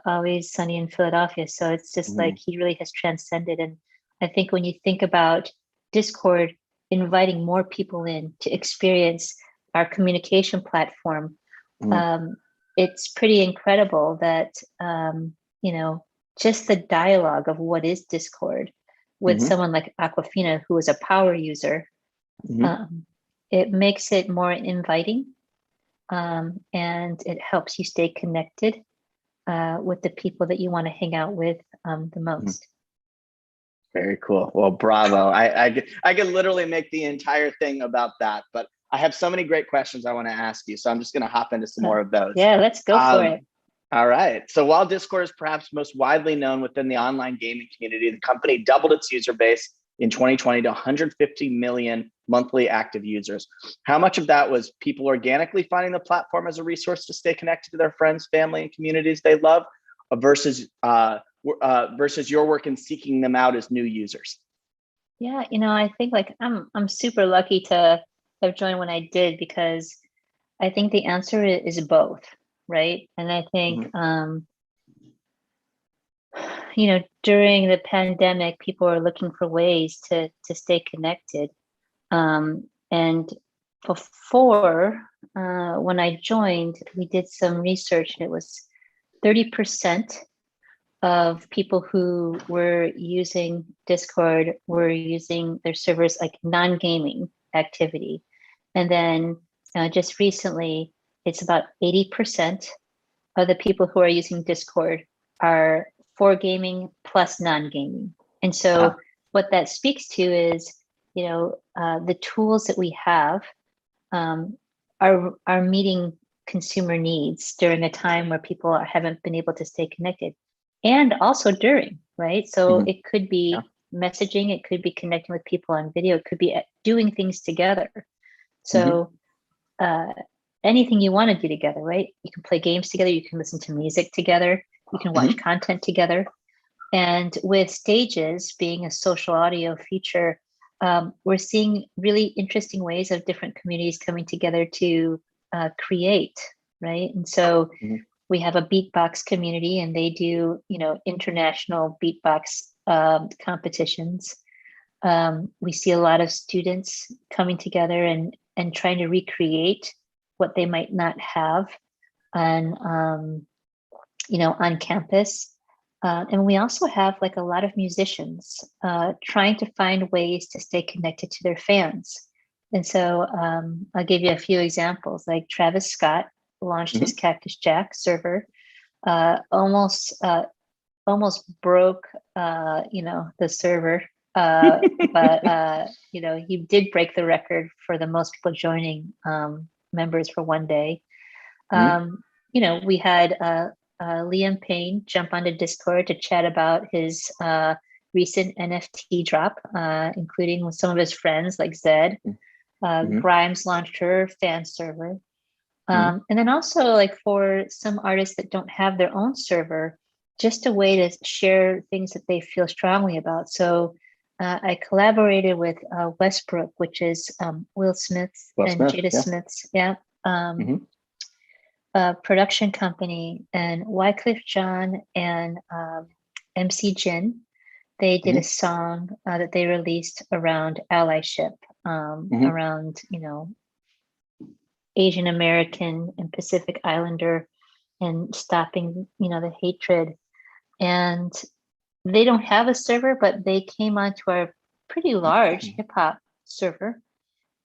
Always Sunny in Philadelphia. So it's just like he really has transcended. And I think when you think about Discord inviting more people in to experience our communication platform, it's pretty incredible that, you know, just the dialogue of what is Discord with someone like Aquafina, who is a power user, it makes it more inviting, and it helps you stay connected with the people that you want to hang out with the most. Very cool. Well, bravo. I could literally make the entire thing about that, but I have so many great questions I want to ask you. So I'm just going to hop into some more of those. Yeah, let's go for it. All right. So while Discord is perhaps most widely known within the online gaming community, the company doubled its user base in 2020 to 150 million monthly active users. How much of that was people organically finding the platform as a resource to stay connected to their friends, family, and communities they love, versus your work in seeking them out as new users? Yeah, you know, I think like I'm super lucky to have joined when I did, because I think the answer is both. right? And I think, you know, during the pandemic, people are looking for ways to stay connected. And before, when I joined, we did some research, and it was 30% of people who were using Discord were using their servers like non-gaming activity. And then just recently, it's about 80% of the people who are using Discord are for gaming plus non-gaming. And so what that speaks to is, you know, the tools that we have are meeting consumer needs during a time where people haven't been able to stay connected, and also during, right? So it could be messaging, it could be connecting with people on video, it could be doing things together. So anything you want to do together, right? You can play games together, you can listen to music together, you can watch content together. And with Stages being a social audio feature, we're seeing really interesting ways of different communities coming together to create, right? And so we have a beatbox community, and they do, you know, international beatbox competitions. We see a lot of students coming together and trying to recreate what they might not have on, you know, on campus. And we also have like a lot of musicians trying to find ways to stay connected to their fans. And so I'll give you a few examples. Like Travis Scott launched his Cactus Jack server, almost broke, you know, the server, but you know, he did break the record for the most people joining members for one day. You know, we had Liam Payne jump onto Discord to chat about his recent NFT drop, including with some of his friends like Zed. Grimes launched her fan server. And then also, like, for some artists that don't have their own server, just a way to share things that they feel strongly about. So I collaborated with Westbrook, which is Will Smith's and Jada Smith's production company, and Wycliffe Jean and MC Jin. They did a song that they released around allyship, around, you know, Asian American and Pacific Islander, and stopping, you know, the hatred. And they don't have a server, but they came onto our pretty large hip hop server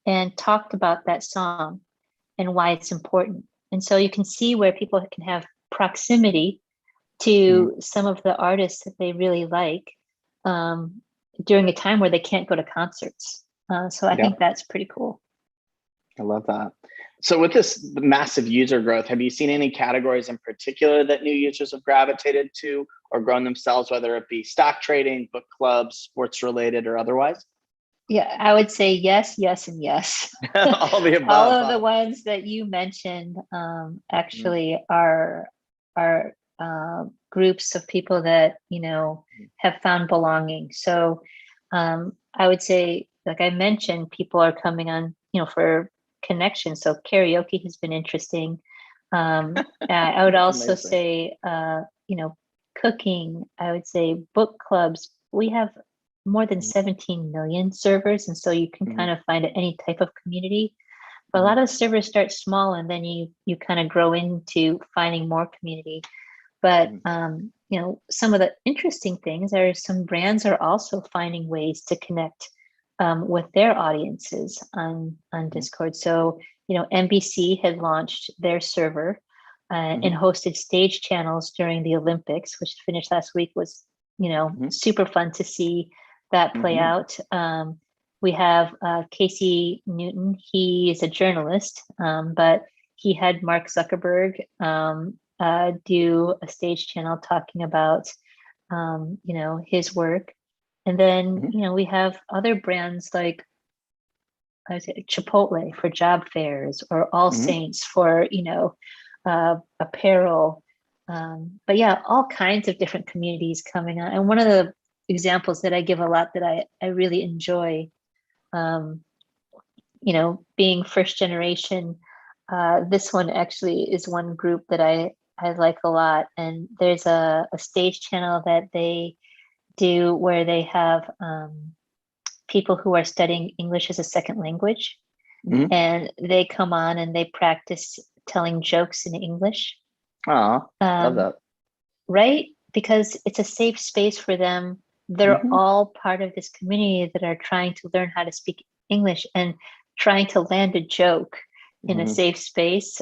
and talked about that song and why it's important. And so you can see where people can have proximity to some of the artists that they really like during a time where they can't go to concerts. So I think that's pretty cool. I love that. So with this massive user growth, have you seen any categories in particular that new users have gravitated to or grown themselves, whether it be stock trading, book clubs, sports related, or otherwise? Yeah, I would say yes, yes, and yes. All the above. All of the ones that you mentioned actually are groups of people that, you know, have found belonging. So I would say, like I mentioned, people are coming on, you know, for connection. So karaoke has been interesting. I would also say, you know, cooking. I would say book clubs. We have more than 17 million servers, and so you can kind of find any type of community. But a lot of the servers start small, and then you kind of grow into finding more community. But you know, some of the interesting things are some brands are also finding ways to connect with their audiences on Discord. So, you know, NBC had launched their server and hosted stage channels during the Olympics, which finished last week. Was, you know, super fun to see that play out. We have Casey Newton. He is a journalist, but he had Mark Zuckerberg do a stage channel talking about, you know, his work. And then, you know, we have other brands like I would say Chipotle for job fairs, or All Saints for, you know, apparel. But yeah, all kinds of different communities coming on. And one of the examples that I give a lot that I really enjoy, you know, being first generation, this one actually is one group that I like a lot. And there's a stage channel that they do where they have people who are studying English as a second language. And they come on and they practice telling jokes in English. Oh, love that. Right? Because it's a safe space for them. They're all part of this community that are trying to learn how to speak English and trying to land a joke in a safe space.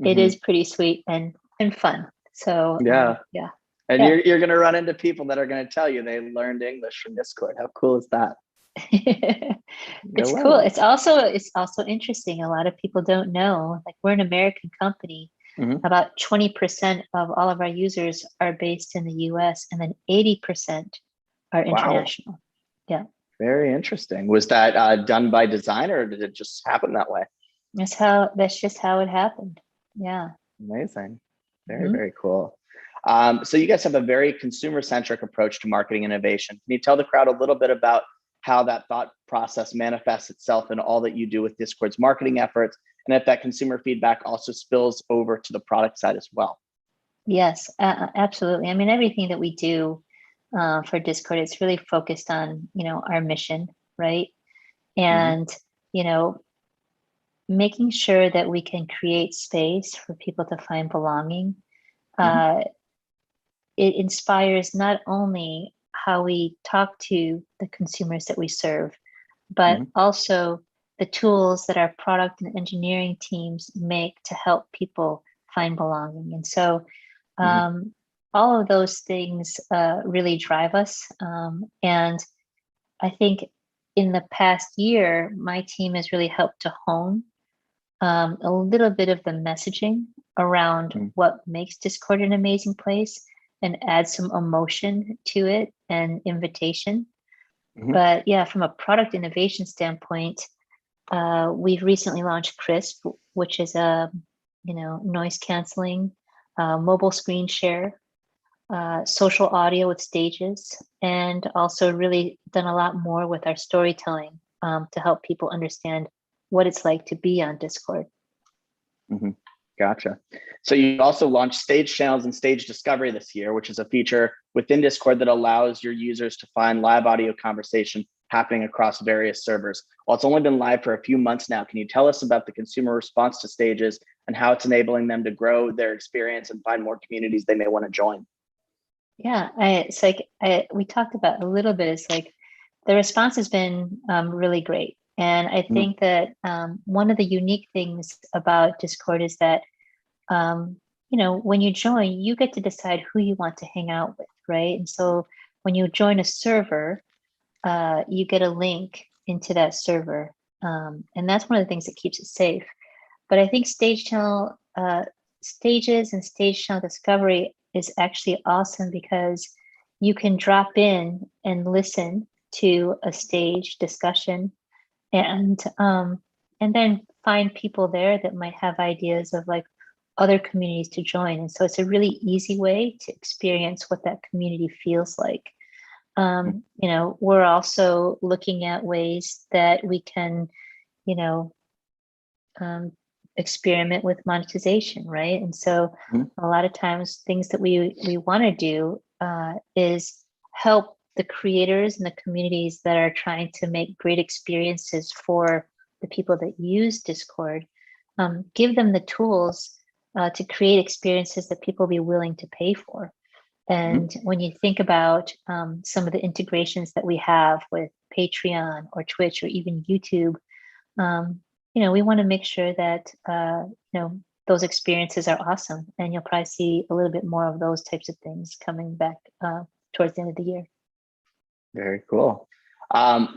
It is pretty sweet and fun. So yeah. And Yeah. you're going to run into people that are going to tell you they learned English from Discord. How cool is that? It's cool. It's also interesting. A lot of people don't know, like, we're an American company. About 20% of all of our users are based in the US, and then 80% are international. Wow. Yeah. Very interesting. Was that done by design, or did it just happen that way? That's just how it happened. Yeah. Amazing. Very, very cool. So you guys have a very consumer-centric approach to marketing innovation. Can you tell the crowd a little bit about how that thought process manifests itself in all that you do with Discord's marketing efforts, and if that consumer feedback also spills over to the product side as well? Yes, absolutely. I mean, everything that we do for Discord, it's really focused on, our mission, right? And, making sure that we can create space for people to find belonging. It inspires not only how we talk to the consumers that we serve, but also the tools that our product and engineering teams make to help people find belonging. And so all of those things really drive us. And I think in the past year, my team has really helped to hone a little bit of the messaging around what makes Discord an amazing place, and add some emotion to it and invitation. But yeah, from a product innovation standpoint, we've recently launched Crisp, which is a noise canceling, mobile screen share, social audio with stages, and also really done a lot more with our storytelling to help people understand what it's like to be on Discord. Gotcha. So you also launched stage channels and stage discovery this year, which is a feature within Discord that allows your users to find live audio conversation happening across various servers. While it's only been live for a few months now, can you tell us about the consumer response to stages and how it's enabling them to grow their experience and find more communities they may want to join? Yeah, it's like we talked about a little bit. It's like the response has been really great. And I think that one of the unique things about Discord is that, when you join, you get to decide who you want to hang out with, right? And so when you join a server, you get a link into that server. And that's one of the things that keeps it safe. But I think stages and stage channel discovery is actually awesome because you can drop in and listen to a stage discussion, and then find people there that might have ideas of like other communities to join. And so it's a really easy way to experience what that community feels like. We're also looking at ways that we can, experiment with monetization, right? And so a lot of times things that we want to do is help the creators and the communities that are trying to make great experiences for the people that use Discord, give them the tools to create experiences that people will be willing to pay for. And when you think about some of the integrations that we have with Patreon or Twitch or even YouTube, we want to make sure that those experiences are awesome. And you'll probably see a little bit more of those types of things coming back towards the end of the year. Very cool.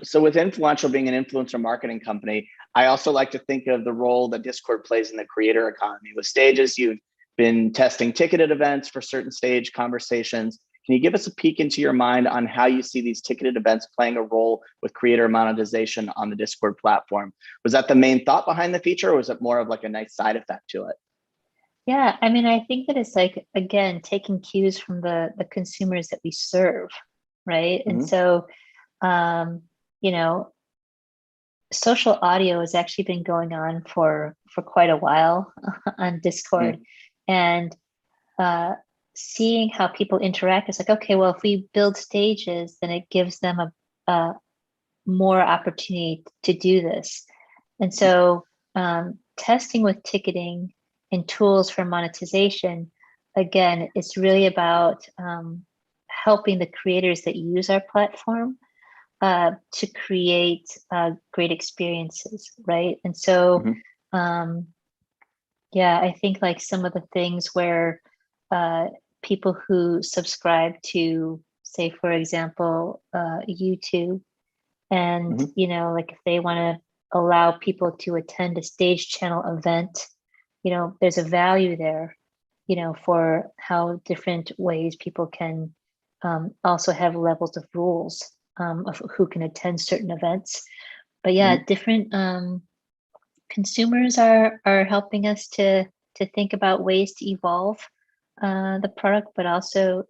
So with Influential being an influencer marketing company, I also like to think of the role that Discord plays in the creator economy. With stages, you've been testing ticketed events for certain stage conversations. Can you give us a peek into your mind on how you see these ticketed events playing a role with creator monetization on the Discord platform? Was that the main thought behind the feature, or was it more of like a nice side effect to it? Yeah, I mean, I think that it's like, again, taking cues from the consumers that we serve, right? And so, social audio has actually been going on for quite a while on Discord, and seeing how people interact, it's like, okay, well, if we build stages, then it gives them a more opportunity to do this. And so testing with ticketing and tools for monetization, again, it's really about helping the creators that use our platform to create great experiences, right? And so, yeah, I think like some of the things where people who subscribe to, say, for example, YouTube, and like if they want to allow people to attend a stage channel event, there's a value there, for how different ways people can also have levels of rules of who can attend certain events. But yeah, different consumers are helping us to think about ways to evolve the product, but also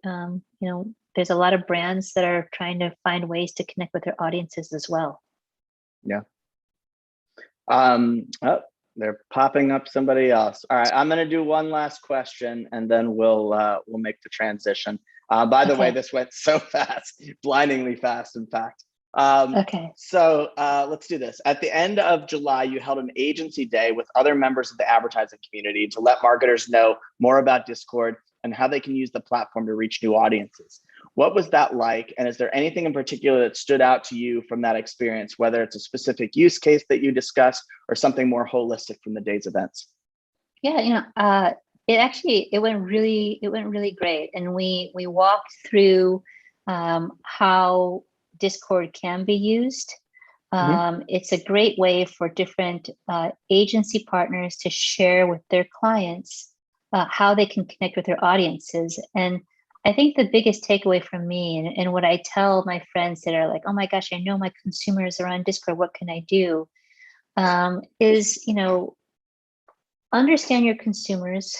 there's a lot of brands that are trying to find ways to connect with their audiences as well. Yeah. Oh, they're popping up somebody else. All right, I'm going to do one last question, and then we'll make the transition. By the way, this went so fast, blindingly fast, in fact. Okay. So let's do this. At the end of July, you held an agency day with other members of the advertising community to let marketers know more about Discord and how they can use the platform to reach new audiences. What was that like? And is there anything in particular that stood out to you from that experience, whether it's a specific use case that you discussed or something more holistic from the day's events? Yeah, it went really great. And we walked through how Discord can be used. It's a great way for different agency partners to share with their clients how they can connect with their audiences. And I think the biggest takeaway from me, and what I tell my friends that are like, oh my gosh, I know my consumers are on Discord, what can I do? Is, understand your consumers.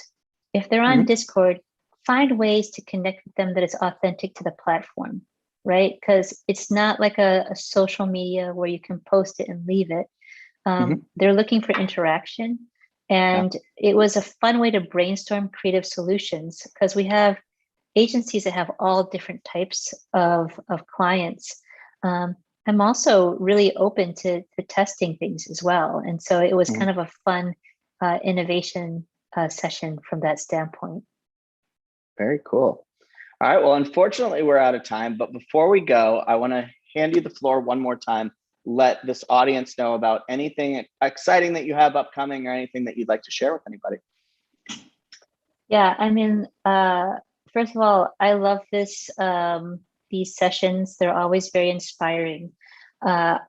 If they're on Discord, find ways to connect with them that is authentic to the platform, right? Because it's not like a social media where you can post it and leave it. They're looking for interaction. And it was a fun way to brainstorm creative solutions, because we have agencies that have all different types of clients. I'm also really open to testing things as well. And so it was kind of a fun innovation session from that standpoint. Very cool. All right, well, unfortunately, we're out of time. But before we go, I want to hand you the floor one more time. Let this audience know about anything exciting that you have upcoming or anything that you'd like to share with anybody. Yeah, I mean, first of all, I love these sessions. They're always very inspiring. I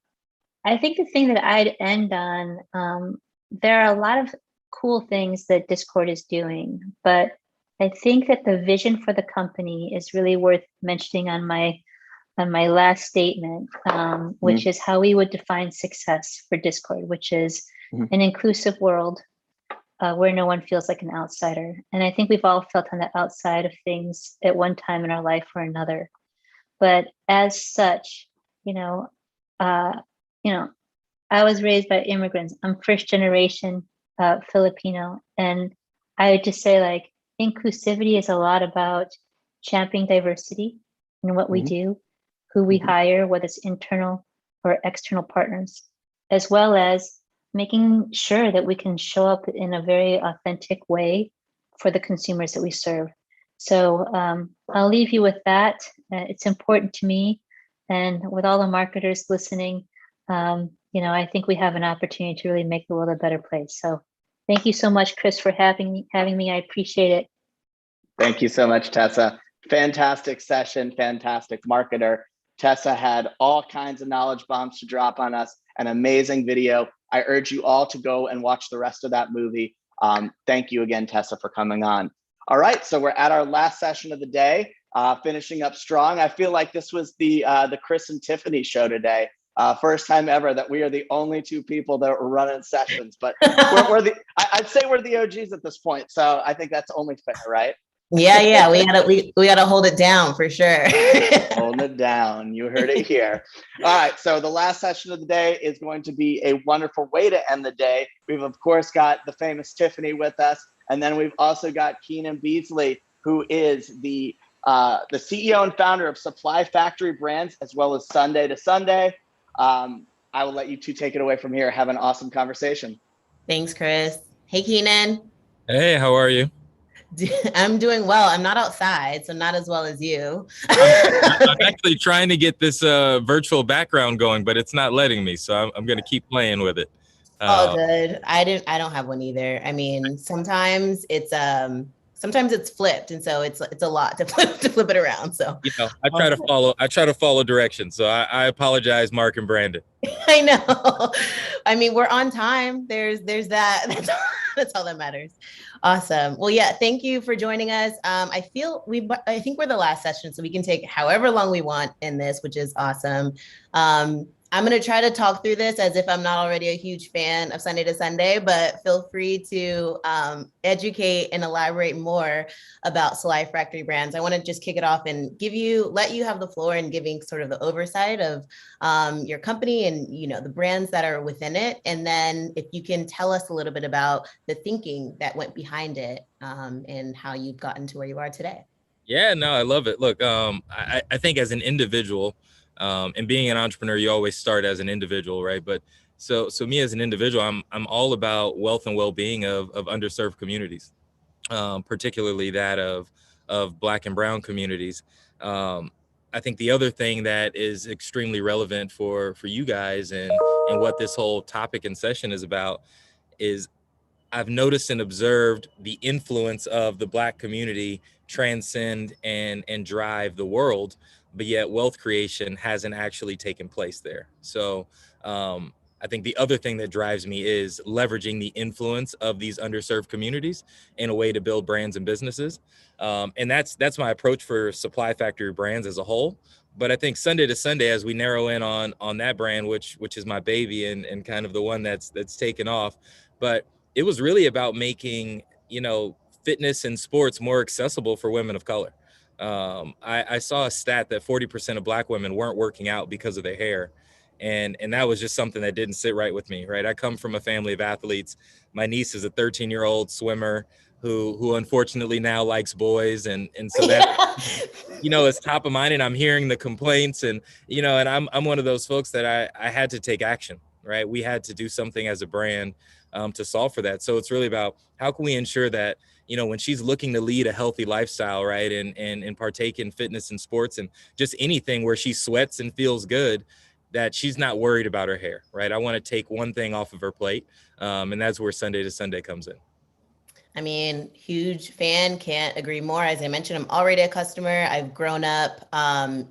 think the thing that I'd end on, there are a lot of cool things that Discord is doing, but I think that the vision for the company is really worth mentioning on my last statement, which is how we would define success for Discord, which is an inclusive world where no one feels like an outsider. And I think we've all felt on the outside of things at one time in our life or another. But as such, I was raised by immigrants. I'm first generation Filipino. And I would just say, like, inclusivity is a lot about championing diversity in what we do, who we hire, whether it's internal or external partners, as well as making sure that we can show up in a very authentic way for the consumers that we serve. So I'll leave you with that. It's important to me. And with all the marketers listening, I think we have an opportunity to really make the world a better place. So thank you so much, Chris, for having me. I appreciate it. Thank you so much, Tessa. Fantastic session, fantastic marketer. Tessa had all kinds of knowledge bombs to drop on us, an amazing video. I urge you all to go and watch the rest of that movie. Thank you again, Tessa, for coming on. All right, so we're at our last session of the day, finishing up strong. I feel like this was the Chris and Tiffany show today. First time ever that we are the only two people that were running sessions, but I'd say we're the OGs at this point. So I think that's only fair, right? Yeah. We gotta hold it down for sure. Hold it down. You heard it here. All right. So the last session of the day is going to be a wonderful way to end the day. We've of course got the famous Tiffany with us, and then we've also got Keenan Beasley, who is the CEO and founder of Supply Factory Brands, as well as Sunday to Sunday. I will let you two take it away from here. Have an awesome conversation. Thanks, Chris. Hey, Keenan. Hey, how are you? I'm doing well. I'm not outside, so not as well as you. I'm actually trying to get this virtual background going, but it's not letting me. So I'm going to keep playing with it. Oh, good. I don't have one either. I mean, sometimes it's flipped, and so it's a lot to flip it around. So I try to follow directions. So I apologize, Mark and Brandon. I know. I mean, we're on time. There's that. That's all that matters. Awesome. Well, yeah, thank you for joining us. I think we're the last session, so we can take however long we want in this, which is awesome. I'm going to try to talk through this as if I'm not already a huge fan of Sunday to Sunday, but feel free to educate and elaborate more about Supply Factory Brands. I want to just kick it off and let you have the floor in giving sort of the oversight of your company and, the brands that are within it. And then if you can tell us a little bit about the thinking that went behind it and how you've gotten to where you are today. Yeah, no, I love it. Look, I think as an individual, and being an entrepreneur, you always start as an individual, right? But so me as an individual, I'm all about wealth and well-being of underserved communities, particularly that of Black and Brown communities. I think the other thing that is extremely relevant for you guys and what this whole topic and session is about is I've noticed and observed the influence of the Black community transcend and drive the world, but yet wealth creation hasn't actually taken place there. So I think the other thing that drives me is leveraging the influence of these underserved communities in a way to build brands and businesses. And that's my approach for Supply Factory Brands as a whole. But I think Sunday to Sunday, as we narrow in on that brand, which is my baby and kind of the one that's taken off, but it was really about making, fitness and sports more accessible for women of color. I saw a stat that 40% of Black women weren't working out because of their hair. And that was just something that didn't sit right with me, right? I come from a family of athletes. My niece is a 13-year-old swimmer who unfortunately now likes boys. And so that, it's top of mind, and I'm hearing the complaints and I'm one of those folks that I had to take action, right? We had to do something as a brand to solve for that. So it's really about how can we ensure that, when she's looking to lead a healthy lifestyle, right, and partake in fitness and sports and just anything where she sweats and feels good, that she's not worried about her hair, right? I want to take one thing off of her plate, and that's where Sunday to Sunday comes in. I mean, huge fan, can't agree more. As I mentioned, I'm already a customer. I've grown up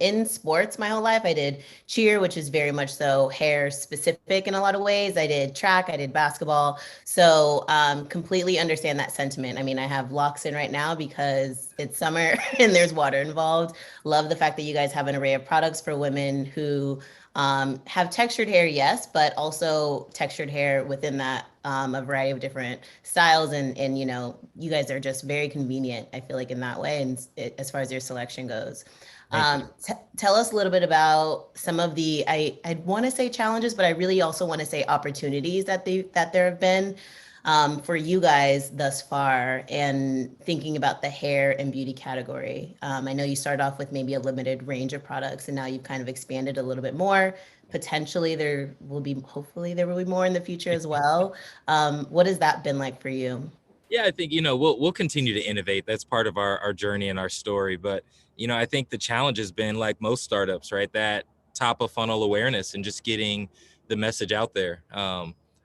in sports my whole life. I did cheer, which is very much so hair specific in a lot of ways. I did track, I did basketball. So completely understand that sentiment. I mean, I have locks in right now because it's summer and there's water involved. Love the fact that you guys have an array of products for women who have textured hair, yes, but also textured hair within that a variety of different styles. And you guys are just very convenient, I feel like, in that way. And as far as your selection goes, tell us a little bit about some of the, I'd want to say challenges, but I really also want to say opportunities that there have been for you guys thus far, and thinking about the hair and beauty category. I know you started off with maybe a limited range of products, and now you've kind of expanded a little bit more. Potentially hopefully there will be more in the future as well. What has that been like for you? Yeah, I think, we'll continue to innovate. That's part of our journey and our story. But, I think the challenge has been, like most startups, right, that top of funnel awareness and just getting the message out there.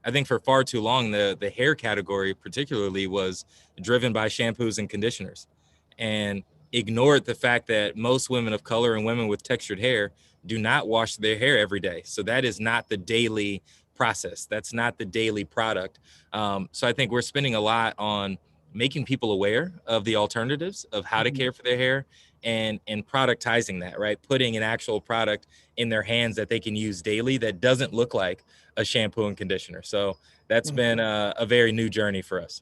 I think for far too long, the hair category particularly was driven by shampoos and conditioners, and ignored the fact that most women of color and women with textured hair do not wash their hair every day. So that is not the daily process. That's not the daily product. So I think we're spending a lot on making people aware of the alternatives of how to care for their hair and productizing that, right? Putting an actual product in their hands that they can use daily that doesn't look like a shampoo and conditioner. So that's been a very new journey for us.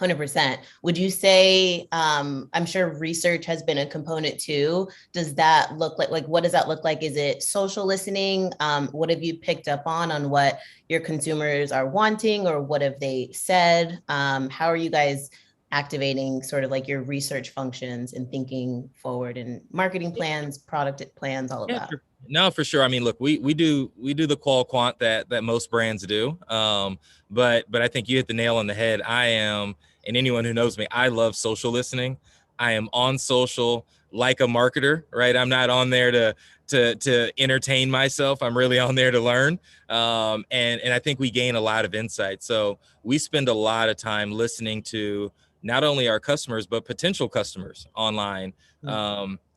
100%. Would you say, I'm sure research has been a component too. Does that look like what does that look like? Is it social listening? What have you picked up on what your consumers are wanting, or what have they said? How are you guys activating sort of like your research functions and thinking forward and marketing plans, product plans, all of that? No, for sure. I mean, look, we do the qual quant that most brands do. But I think you hit the nail on the head. I am, and anyone who knows me, I love social listening. I am on social like a marketer, right? I'm not on there to entertain myself. I'm really on there to learn. And I think we gain a lot of insight. So we spend a lot of time listening to not only our customers, but potential customers online.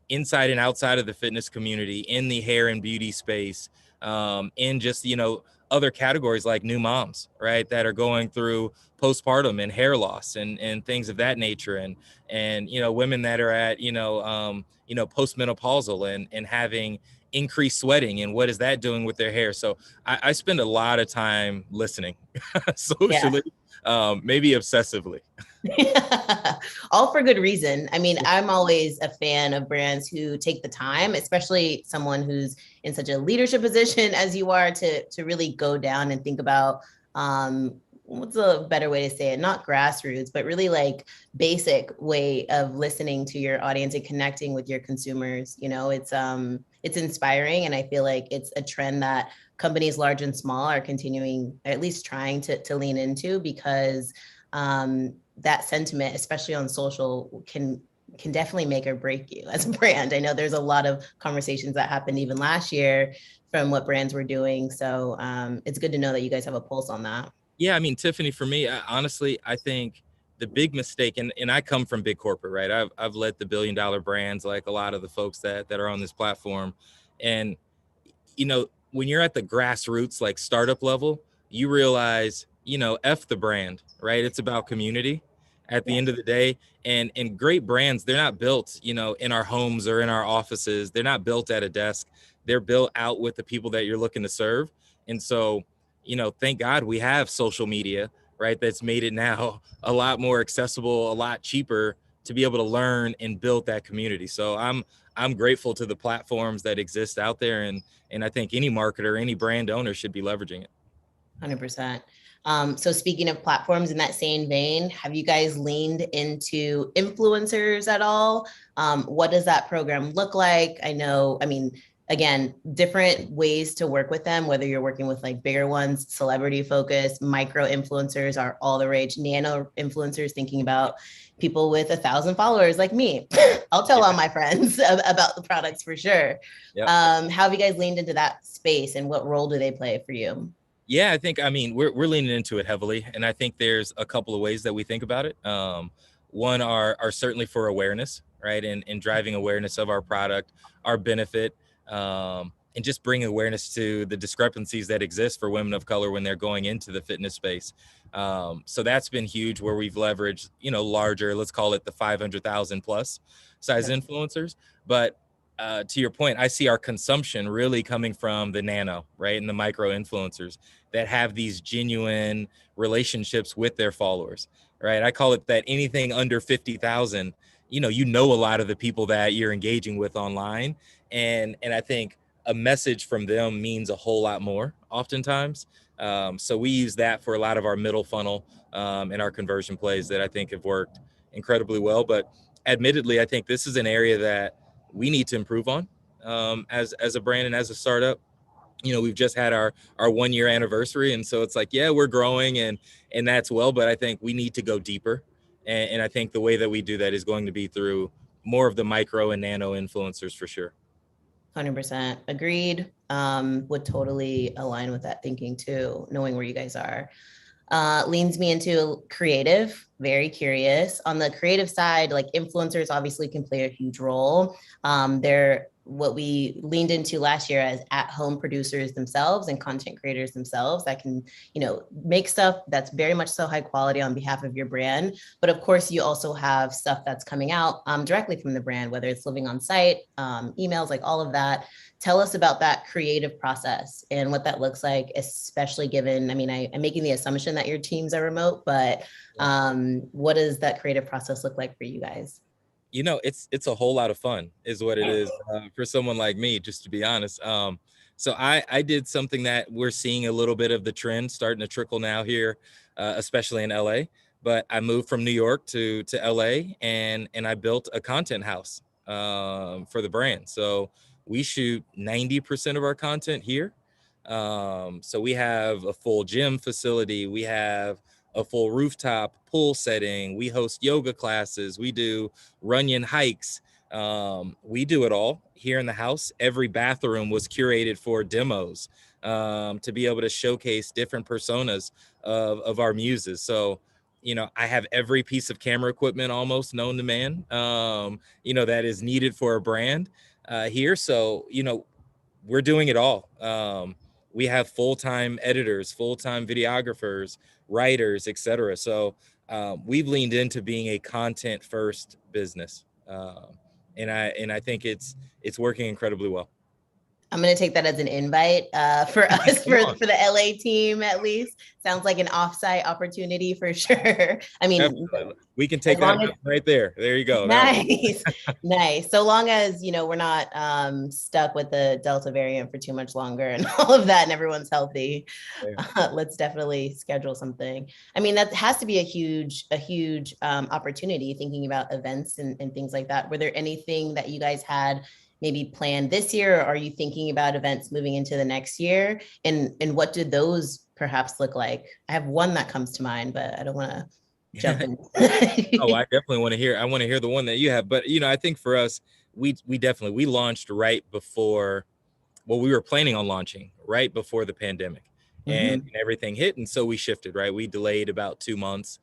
Inside and outside of the fitness community, in the hair and beauty space, in just, other categories like new moms, right, that are going through postpartum and hair loss and things of that nature, and women that are at postmenopausal and having increased sweating, and what is that doing with their hair. So I spend a lot of time listening socially, maybe obsessively. All for good reason. I mean, I'm always a fan of brands who take the time, especially someone who's in such a leadership position as you are, to really go down and think about what's a better way to say it? Not grassroots, but really like basic way of listening to your audience and connecting with your consumers. It's inspiring, and I feel like it's a trend that companies large and small are continuing, at least trying to lean into, because that sentiment, especially on social, can definitely make or break you as a brand. I know there's a lot of conversations that happened even last year from what brands were doing. So it's good to know that you guys have a pulse on that. Yeah, I mean, Tiffany, for me, honestly, I think the big mistake, and I come from big corporate, right? I've led the billion-dollar brands like a lot of the folks that are on this platform. And, when you're at the grassroots, like startup level, you realize, F the brand, right? It's about community at the end of the day. And great brands, they're not built, in our homes or in our offices. They're not built at a desk. They're built out with the people that you're looking to serve. And so, thank God we have social media, right? That's made it now a lot more accessible, a lot cheaper to be able to learn and build that community. So I'm grateful to the platforms that exist out there. And I think any marketer, any brand owner should be leveraging it. 100%. So speaking of platforms, in that same vein, have you guys leaned into influencers at all? What does that program look like? Again, different ways to work with them, whether you're working with like bigger ones, celebrity focused, micro influencers are all the rage, nano influencers, thinking about people with 1,000 followers like me. I'll tell all my friends about the products for sure. Yep. How have you guys leaned into that space, and what role do they play for you? Yeah, we're leaning into it heavily. And I think there's a couple of ways that we think about it. One are certainly for awareness, right? And driving awareness of our product, our benefit, and just bringing awareness to the discrepancies that exist for women of color when they're going into the fitness space. So that's been huge, where we've leveraged, larger, let's call it the 500,000 plus size influencers. But to your point, I see our consumption really coming from the nano, right? And the micro influencers that have these genuine relationships with their followers, right? I call it that anything under 50,000, a lot of the people that you're engaging with online. And I think a message from them means a whole lot more oftentimes. So we use that for a lot of our middle funnel and our conversion plays that I think have worked incredibly well. But admittedly, I think this is an area that we need to improve on as a brand and as a startup. We've just had our 1 year anniversary. And so it's like, yeah, we're growing and that's well, but I think we need to go deeper. And I think the way that we do that is going to be through more of the micro and nano influencers for sure. 100% agreed. Would totally align with that thinking too, knowing where you guys are. Leans me into creative, very curious. On the creative side, like influencers obviously can play a huge role. They're what we leaned into last year as at-home producers themselves and content creators themselves that can, make stuff that's very much so high quality on behalf of your brand. But of course, you also have stuff that's coming out directly from the brand, whether it's living on site, emails, like all of that. Tell us about that creative process and what that looks like, especially given, I'm making the assumption that your teams are remote, but what does that creative process look like for you guys? It's a whole lot of fun is what it is for someone like me, just to be honest. So I did something that we're seeing a little bit of the trend starting to trickle now here, especially in LA. But I moved from New York to LA and I built a content house for the brand. So we shoot 90% of our content here. So we have a full gym facility. We have a full rooftop pool setting. We host yoga classes. We do Runyon hikes. We do it all here in the house. Every bathroom was curated for demos to be able to showcase different personas of our muses. So, I have every piece of camera equipment almost known to man, that is needed for a brand here. So, we're doing it all. We have full-time editors, full-time videographers, writers, etc. So we've leaned into being a content-first business, and I think it's working incredibly well. I'm going to take that as an invite for us, for the LA team, at least. Sounds like an offsite opportunity for sure. Definitely. We can take that right there. There you go. Nice. Nice. So long as, we're not stuck with the Delta variant for too much longer and all of that and everyone's healthy, let's definitely schedule something. That has to be a huge opportunity, thinking about events and things like that. Were there anything that you guys had maybe planned this year, or are you thinking about events moving into the next year? And what did those perhaps look like? I have one that comes to mind, but I don't want to jump in. Oh, I definitely want to hear. I want to hear the one that you have. But I think for us, we launched right before. Well, we were planning on launching right before the pandemic, and everything hit, and so we shifted. Right, we delayed about 2 months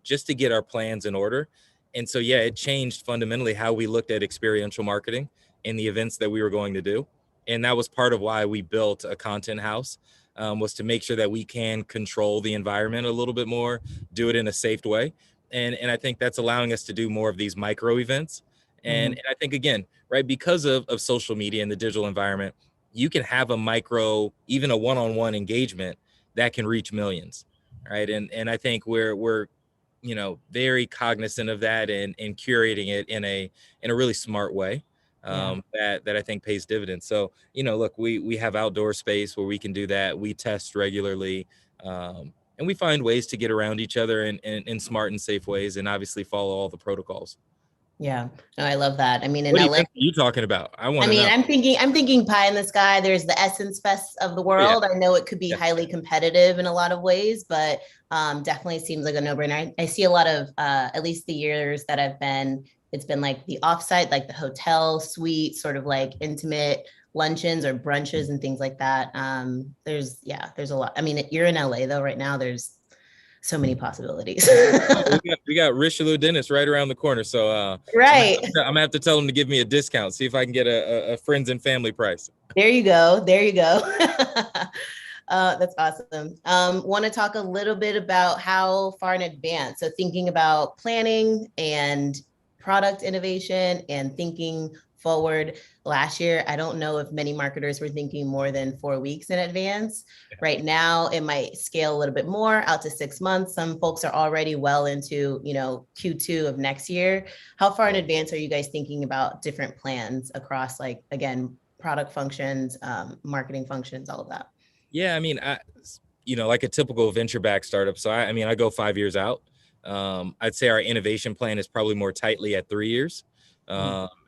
just to get our plans in order. And so, yeah, it changed fundamentally how we looked at experiential marketing and the events that we were going to do. And that was part of why we built a content house, was to make sure that we can control the environment a little bit more, do it in a safe way. And I think that's allowing us to do more of these micro events. And I think, again, right, because of social media and the digital environment, you can have a micro, even a one-on-one engagement that can reach millions, right? And I think we're very cognizant of that and curating it in a really smart way that I think pays dividends. So, look, we have outdoor space where we can do that. We test regularly, and we find ways to get around each other in smart and safe ways, and obviously follow all the protocols. Yeah, no, I love that. In what LA, are you talking about? I want to know. I'm thinking pie in the sky. There's the Essence Fest of the world. I know it could be highly competitive in a lot of ways, but definitely seems like a no-brainer. I see a lot of, at least the years that I've been, it's been like the offsite, like the hotel suite, sort of like intimate luncheons or brunches and things like that. There's a lot. You're in LA though right now. There's so many possibilities. we got Richelieu Dentist right around the corner. So right. I'm gonna have to tell them to give me a discount. See if I can get a friends and family price. There you go. That's awesome. Want to talk a little bit about how far in advance. So thinking about planning and product innovation and thinking forward. Last year, I don't know if many marketers were thinking more than 4 weeks in advance. Right now, it might scale a little bit more out to 6 months. Some folks are already well into, Q2 of next year. How far in advance are you guys thinking about different plans across, like, again, product functions, marketing functions, all of that? Yeah, like a typical venture-backed startup. So I go 5 years out. I'd say our innovation plan is probably more tightly at 3 years.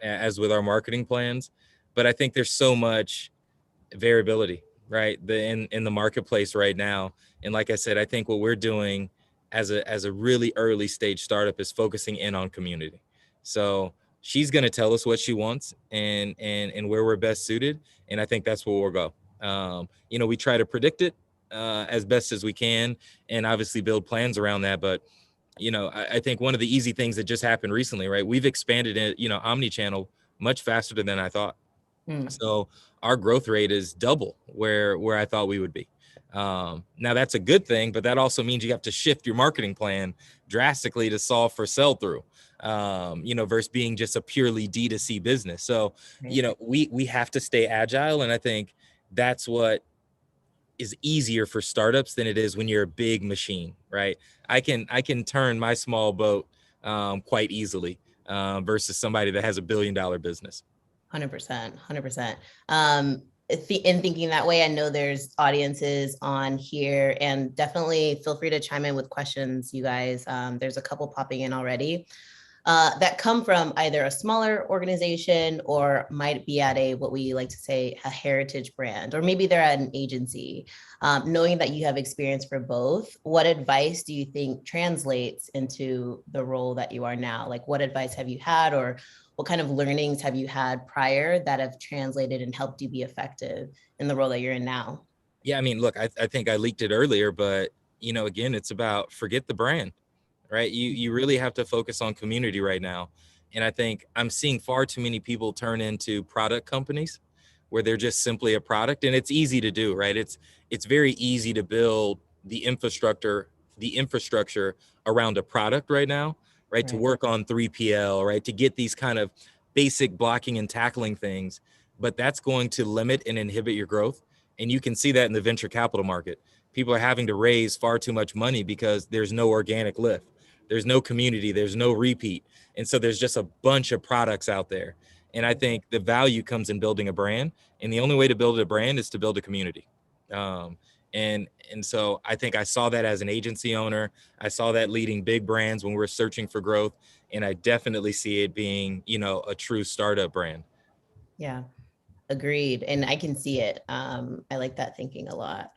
As with our marketing plans, but I think there's so much variability, right, in the marketplace right now. And like I said, I think what we're doing as a really early stage startup is focusing in on community. So she's going to tell us what she wants and where we're best suited, and I think that's where we'll go. We try to predict it as best as we can, and obviously build plans around that. But I think one of the easy things that just happened recently, right? We've expanded it, omni-channel much faster than I thought. Mm. So our growth rate is double where I thought we would be. Now that's a good thing, but that also means you have to shift your marketing plan drastically to solve for sell through, versus being just a purely D2C business. So, we have to stay agile. And I think that's what is easier for startups than it is when you're a big machine, right? I can turn my small boat quite easily versus somebody that has $1 billion business. 100%, 100%. In thinking that way, I know there's audiences on here, and definitely feel free to chime in with questions, you guys. There's a couple popping in already that come from either a smaller organization or might be at what we like to say, a heritage brand, or maybe they're at an agency. Knowing that you have experience for both, what advice do you think translates into the role that you are now? Like, what advice have you had, or what kind of learnings have you had prior that have translated and helped you be effective in the role that you're in now? Yeah, I mean, look, I think I leaked it earlier, but again, it's about forget the brand, right? You really have to focus on community right now. And I think I'm seeing far too many people turn into product companies where they're just simply a product, and it's easy to do, right? It's very easy to build the infrastructure around a product right now, right? To work on 3PL, right? To get these kind of basic blocking and tackling things, but that's going to limit and inhibit your growth. And you can see that in the venture capital market. People are having to raise far too much money because there's no organic lift. There's no community, there's no repeat. And so there's just a bunch of products out there. And I think the value comes in building a brand. And the only way to build a brand is to build a community. And so I think I saw that as an agency owner. I saw that leading big brands when we're searching for growth. And I definitely see it being, a true startup brand. Yeah, agreed. And I can see it. I like that thinking a lot.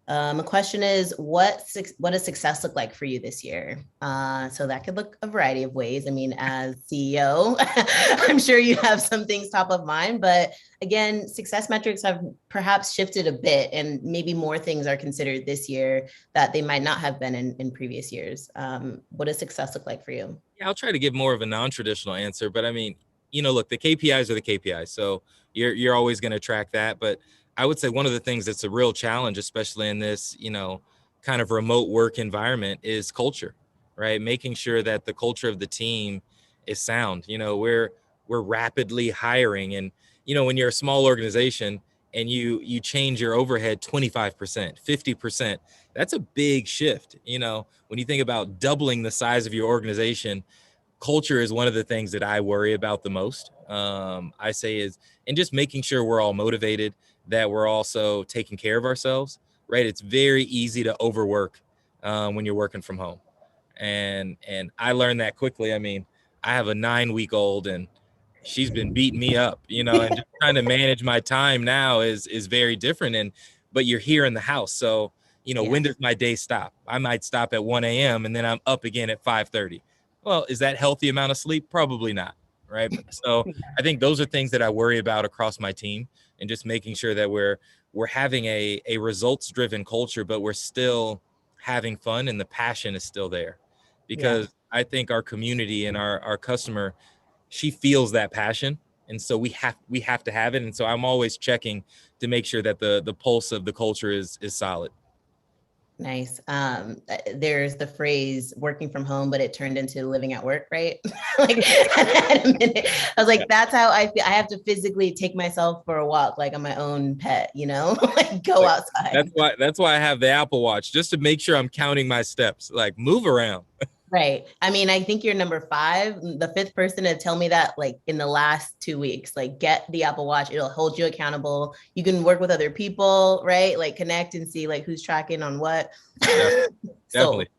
The question is, what does success look like for you this year? So that could look a variety of ways. I mean, as CEO, I'm sure you have some things top of mind, but again, success metrics have perhaps shifted a bit, and maybe more things are considered this year that they might not have been in previous years. What does success look like for you? Yeah, I'll try to give more of a non-traditional answer, but I mean, look, the KPIs are the KPIs. So you're always going to track that. But I would say one of the things that's a real challenge, especially in this, kind of remote work environment, is culture, right? Making sure that the culture of the team is sound. We're rapidly hiring, and when you're a small organization and you change your overhead 25%, 50%, that's a big shift. When you think about doubling the size of your organization, culture is one of the things that I worry about the most. I say and just making sure we're all motivated, that we're also taking care of ourselves, right? It's very easy to overwork when you're working from home. And I learned that quickly. I mean, I have a 9-week-old and she's been beating me up, and just trying to manage my time now is very different. But you're here in the house. So, when does my day stop? I might stop at 1 a.m. and then I'm up again at 5:30. Well, is that healthy amount of sleep? Probably not. Right. So I think those are things that I worry about across my team, and just making sure that we're having a results driven culture, but we're still having fun and the passion is still there, because I think our community and our customer, she feels that passion. And so we have to have it. And so I'm always checking to make sure that the pulse of the culture is solid. Nice. There's the phrase working from home, but it turned into living at work, right? Like at a minute, I was like, that's how I feel. I have to physically take myself for a walk, like I'm my own pet, like go outside. That's why I have the Apple Watch, just to make sure I'm counting my steps, like move around. Right. I mean, I think you're number 5, the 5th person to tell me that, like in the last 2 weeks. Like, get the Apple Watch. It'll hold you accountable. You can work with other people, right? Like connect and see like who's tracking on what. Definitely.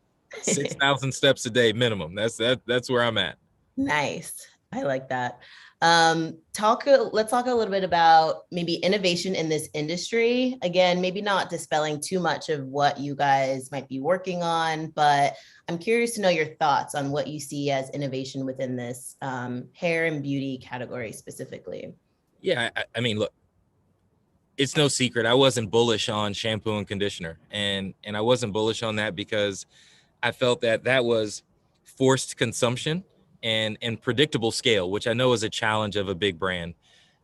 6,000 steps a day minimum. That's where I'm at. Nice. I like that. Let's talk a little bit about maybe innovation in this industry. Again, maybe not dispelling too much of what you guys might be working on, but I'm curious to know your thoughts on what you see as innovation within this hair and beauty category specifically. Yeah, I mean, look, it's no secret. I wasn't bullish on shampoo and conditioner, and I wasn't bullish on that because I felt that was forced consumption and predictable scale, which I know is a challenge of a big brand,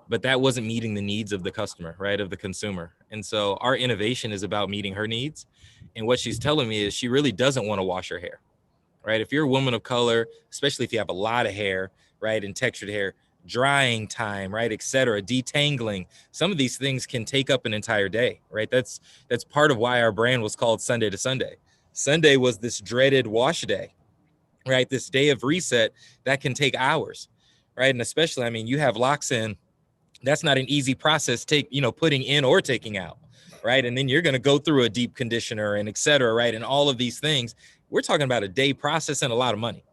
but that wasn't meeting the needs of the customer, right, of the consumer. And so our innovation is about meeting her needs. And what she's telling me is she really doesn't want to wash her hair, right? If you're a woman of color, especially if you have a lot of hair, right, and textured hair, drying time, right, et cetera, detangling, some of these things can take up an entire day, right? That's part of why our brand was called Sunday to Sunday. Sunday was this dreaded wash day, right? This day of reset that can take hours, right? And especially, I mean, you have locks in, that's not an easy process, putting in or taking out, right? And then you're going to go through a deep conditioner and et cetera, right? And all of these things, we're talking about a day process and a lot of money.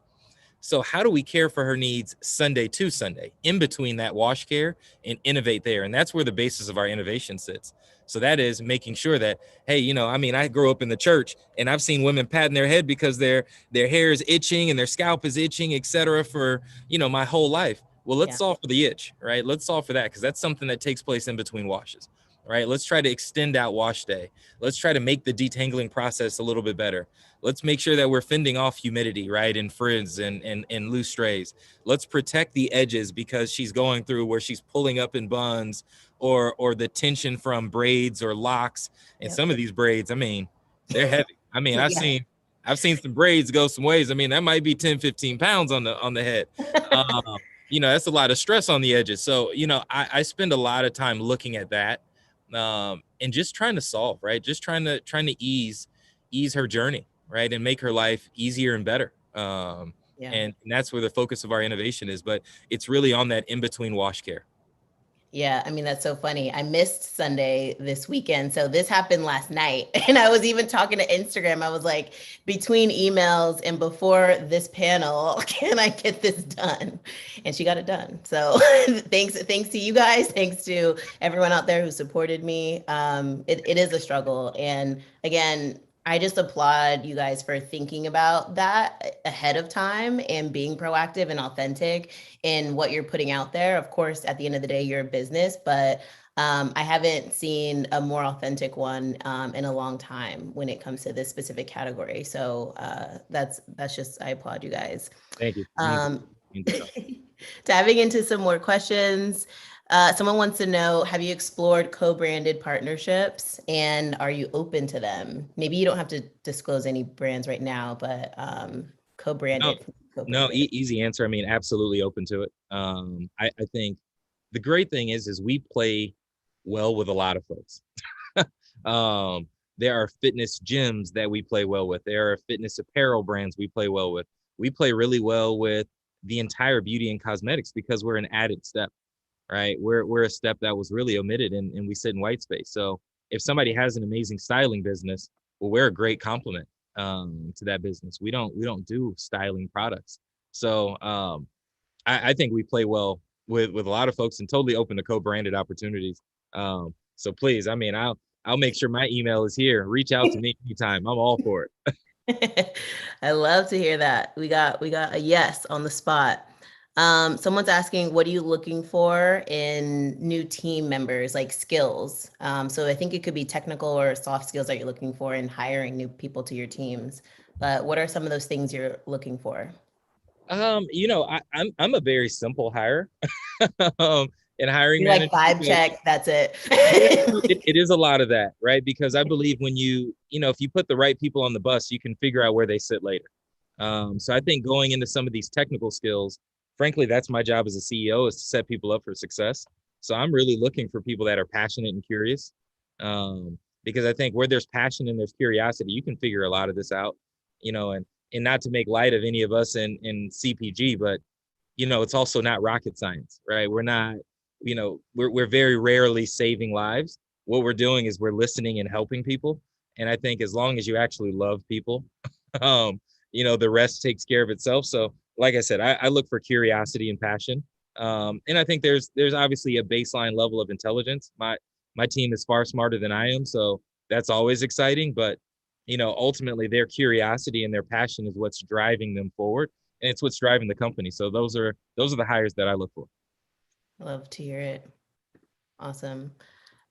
So how do we care for her needs Sunday to Sunday, in between that wash care, and innovate there? And that's where the basis of our innovation sits. So that is making sure that, hey, I grew up in the church and I've seen women patting their head because their hair is itching and their scalp is itching, et cetera, for, my whole life. Well, let's solve for the itch, right? Let's solve for that, because that's something that takes place in between washes, right? Let's try to extend out wash day. Let's try to make the detangling process a little bit better. Let's make sure that we're fending off humidity, right? And frizz and loose strays. Let's protect the edges, because she's going through where she's pulling up in buns, or the tension from braids or locks. And some of these braids, they're heavy. I've seen some braids go some ways. That might be 10, 15 pounds on the head. That's a lot of stress on the edges. So, I spend a lot of time looking at that, and just trying to solve, right? Just trying to ease her journey, right? And make her life easier and better. And that's where the focus of our innovation is, but it's really on that in-between wash care. Yeah, that's so funny. I missed Sunday this weekend. So this happened last night. And I was even talking to Instagram. I was like, between emails and before this panel, can I get this done? And she got it done. So thanks to you guys. Thanks to everyone out there who supported me. It is a struggle. And again, I just applaud you guys for thinking about that ahead of time and being proactive and authentic in what you're putting out there. Of course, at the end of the day, you're a business, but I haven't seen a more authentic one in a long time when it comes to this specific category. So that's just, I applaud you guys. Thank you. Diving into some more questions. Someone wants to know, have you explored co-branded partnerships, and are you open to them? Maybe you don't have to disclose any brands right now, but co-branded. No, easy answer. Absolutely open to it. I think the great thing is we play well with a lot of folks. There are fitness gyms that we play well with. There are fitness apparel brands we play well with. We play really well with the entire beauty and cosmetics, because we're an added step. Right, we're a step that was really omitted, and we sit in white space. So if somebody has an amazing styling business, well, we're a great complement to that business. We don't do styling products. So I think we play well with a lot of folks, and totally open to co-branded opportunities. So please, I'll make sure my email is here. Reach out to me anytime. I'm all for it. I love to hear that. We got a yes on the spot. Someone's asking, what are you looking for in new team members, like skills? So I think it could be technical or soft skills that you're looking for in hiring new people to your teams. But what are some of those things you're looking for? I'm a very simple hire. And hiring manager, like 5 check, that's it. It is a lot of that, right? Because I believe when if you put the right people on the bus, you can figure out where they sit later. So I think going into some of these technical skills, frankly, that's my job as a CEO, is to set people up for success. So I'm really looking for people that are passionate and curious, because I think where there's passion and there's curiosity, you can figure a lot of this out, and not to make light of any of us in CPG, but, it's also not rocket science, right? We're not, we're very rarely saving lives. What we're doing is we're listening and helping people. And I think as long as you actually love people, the rest takes care of itself. So like I said, I look for curiosity and passion. And I think there's obviously a baseline level of intelligence. My team is far smarter than I am, so that's always exciting. But, ultimately their curiosity and their passion is what's driving them forward, and it's what's driving the company. So those are the hires that I look for. Love to hear it. Awesome.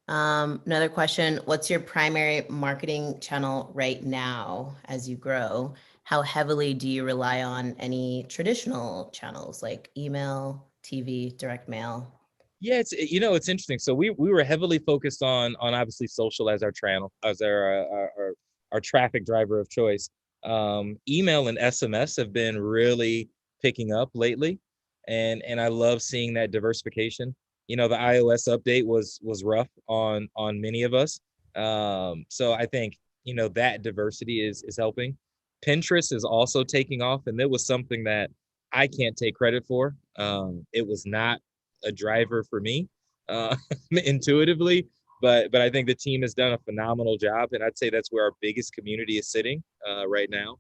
Another question, what's your primary marketing channel right now as you grow? how heavily do you rely on any traditional channels like email, TV, direct mail? Yeah, it's interesting. So we were heavily focused on obviously social as our channel, as our traffic driver of choice. Email and SMS have been really picking up lately, and I love seeing that diversification. The iOS update was rough on many of us. So I think that diversity is helping. Pinterest is also taking off, and that was something that I can't take credit for. It was not a driver for me uh, intuitively, but I think the team has done a phenomenal job, and I'd say that's where our biggest community is sitting right now.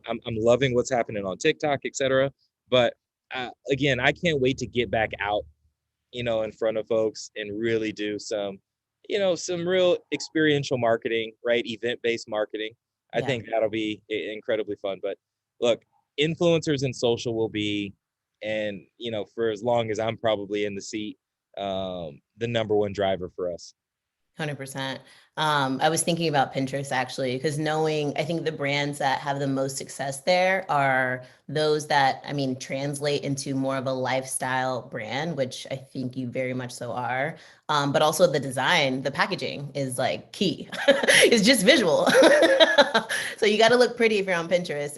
I'm loving what's happening on TikTok, etc. But again, I can't wait to get back out, in front of folks and really do some real experiential marketing, right? Event-based marketing. I think that'll be incredibly fun. But look, influencers in social will be, and for as long as I'm probably in the seat, the number one driver for us. 100%. I was thinking about Pinterest actually, because I think the brands that have the most success there are those that, translate into more of a lifestyle brand, which I think you very much so are. But also the design, the packaging is like key. It's just visual. So you got to look pretty if you're on Pinterest,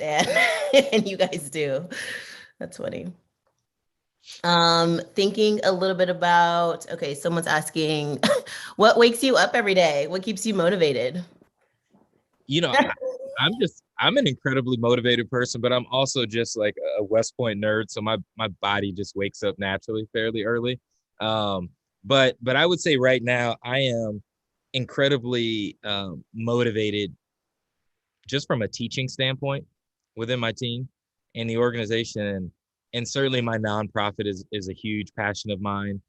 and you guys do. That's funny. Thinking a little bit about, okay, someone's asking, what wakes you up every day? What keeps you motivated? I'm an incredibly motivated person, but I'm also just like a West Point nerd. So my body just wakes up naturally fairly early. But I would say right now I am incredibly motivated just from a teaching standpoint within my team and the organization. And certainly my nonprofit is a huge passion of mine,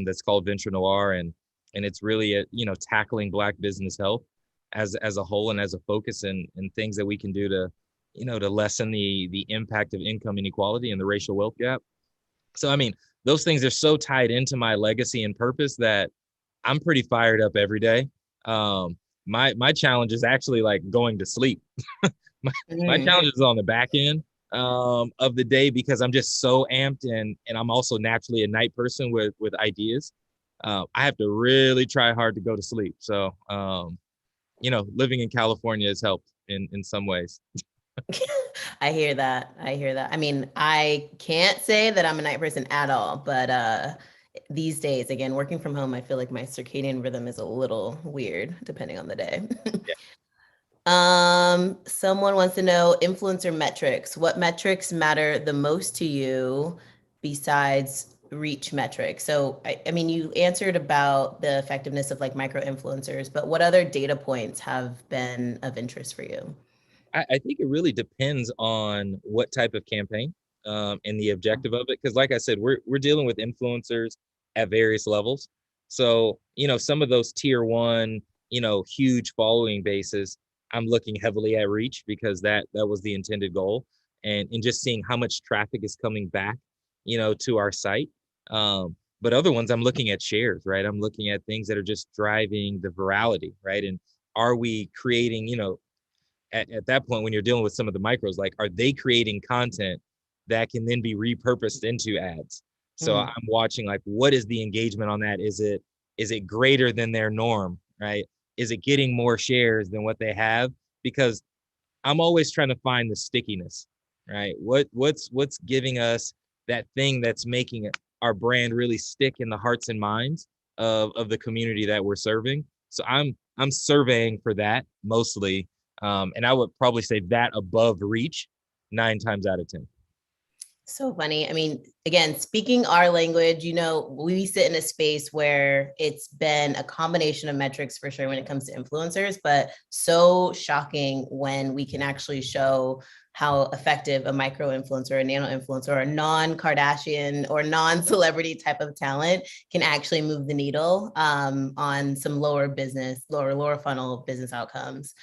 that's called Venture Noir. And it's really, tackling Black business health as a whole and as a focus and things that we can do to, to lessen the impact of income inequality and the racial wealth gap. So, those things are so tied into my legacy and purpose that I'm pretty fired up every day. My challenge is actually like going to sleep. my challenge is on the back end of the day, because I'm just so amped, and I'm also naturally a night person with ideas. I have to really try hard to go to sleep. So, living in California has helped in some ways. I hear that. I can't say that I'm a night person at all, but these days, again, working from home, I feel like my circadian rhythm is a little weird depending on the day. Someone wants to know influencer metrics. What metrics matter the most to you besides reach metrics? So, you answered about the effectiveness of like micro influencers, but what other data points have been of interest for you? I think it really depends on what type of campaign and the objective of it. Because like I said, we're dealing with influencers at various levels. So, some of those tier one, huge following bases, I'm looking heavily at reach because that was the intended goal, and just seeing how much traffic is coming back, to our site. But other ones, I'm looking at shares, right? I'm looking at things that are just driving the virality, right? And are we creating, at that point, when you're dealing with some of the micros, like, are they creating content that can then be repurposed into ads? So I'm watching, like, what is the engagement on that? Is it greater than their norm, right? Is it getting more shares than what they have? Because I'm always trying to find the stickiness, right? What's giving us that thing that's making our brand really stick in the hearts and minds of the community that we're serving. So I'm surveying for that mostly. And I would probably say that above reach 9 times out of 10. So funny. Again, speaking our language, we sit in a space where it's been a combination of metrics for sure when it comes to influencers, but so shocking when we can actually show how effective a micro influencer, a nano influencer, or a non-Kardashian or non-celebrity type of talent can actually move the needle on some lower funnel business outcomes.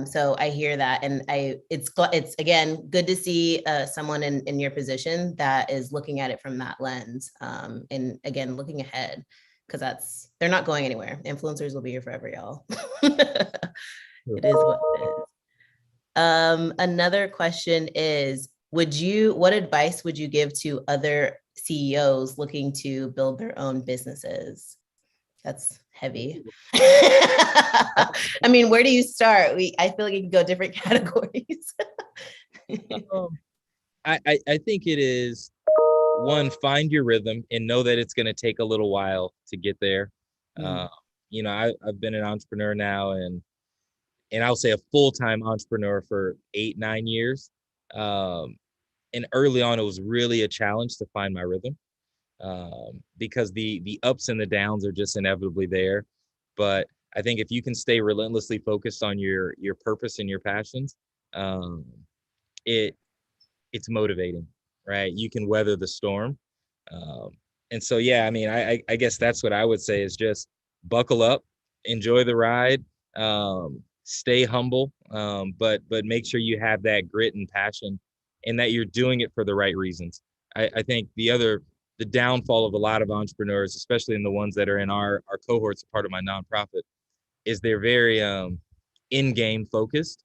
So I hear that, and it's again good to see someone in your position that is looking at it from that lens, and again looking ahead, because they're not going anywhere. Influencers will be here forever, y'all. It is what it is. Another question is, what advice would you give to other CEOs looking to build their own businesses? That's heavy. I mean, where do you start? I feel like you can go different categories. I think it is, one, find your rhythm and know that it's going to take a little while to get there. I've been an entrepreneur now, and I'll say a full-time entrepreneur for 8-9 years. And early on, it was really a challenge to find my rhythm, because the ups and the downs are just inevitably there. But I think if you can stay relentlessly focused on your purpose and your passions, it's motivating, right? You can weather the storm. And so, yeah, I mean, I guess that's what I would say is just buckle up, enjoy the ride, stay humble, but make sure you have that grit and passion, and that you're doing it for the right reasons. I think the downfall of a lot of entrepreneurs, especially in the ones that are in our cohorts, part of my nonprofit, is they're very in-game focused,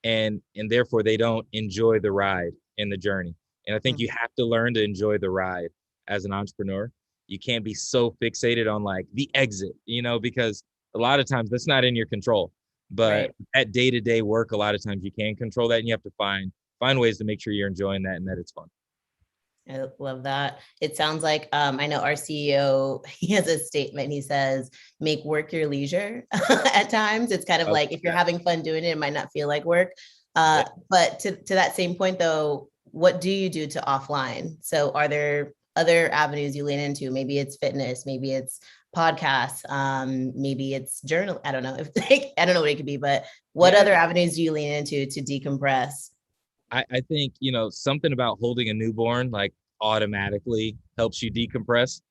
and therefore they don't enjoy the ride and the journey. And I think you have to learn to enjoy the ride as an entrepreneur. You can't be so fixated on like the exit, because a lot of times that's not in your control. But at day-to-day work, a lot of times you can control that, and you have to find ways to make sure you're enjoying that and that it's fun. I love that. It sounds like, I know our CEO, he has a statement. He says, make work your leisure. At times, it's kind of like, if you're having fun doing it, it might not feel like work. But to that same point though, what do you do to offline? So are there other avenues you lean into? Maybe it's fitness, maybe it's podcasts, maybe it's journal. I don't know I don't know what it could be, but what other avenues do you lean into to decompress? I think, something about holding a newborn like automatically helps you decompress,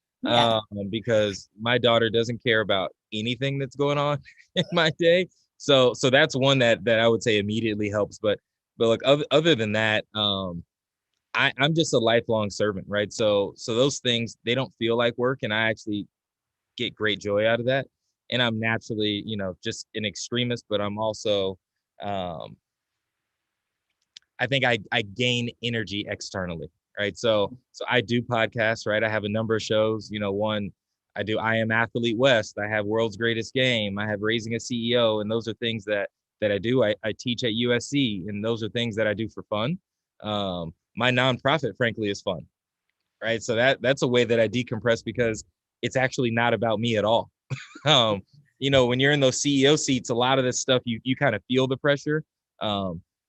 because my daughter doesn't care about anything that's going on in my day. So that's one that I would say immediately helps. But look, other than that, I'm just a lifelong servant, right? So those things, they don't feel like work, and I actually get great joy out of that. And I'm naturally, just an extremist, but I'm also, I think I gain energy externally, right? So I do podcasts, right? I have a number of shows. One, I do I Am Athlete West. I have World's Greatest Game. I have Raising a CEO, and those are things that I do. I teach at USC, and those are things that I do for fun. My nonprofit, frankly, is fun, right? So that's a way that I decompress, because it's actually not about me at all. When you're in those CEO seats, a lot of this stuff, you kind of feel the pressure.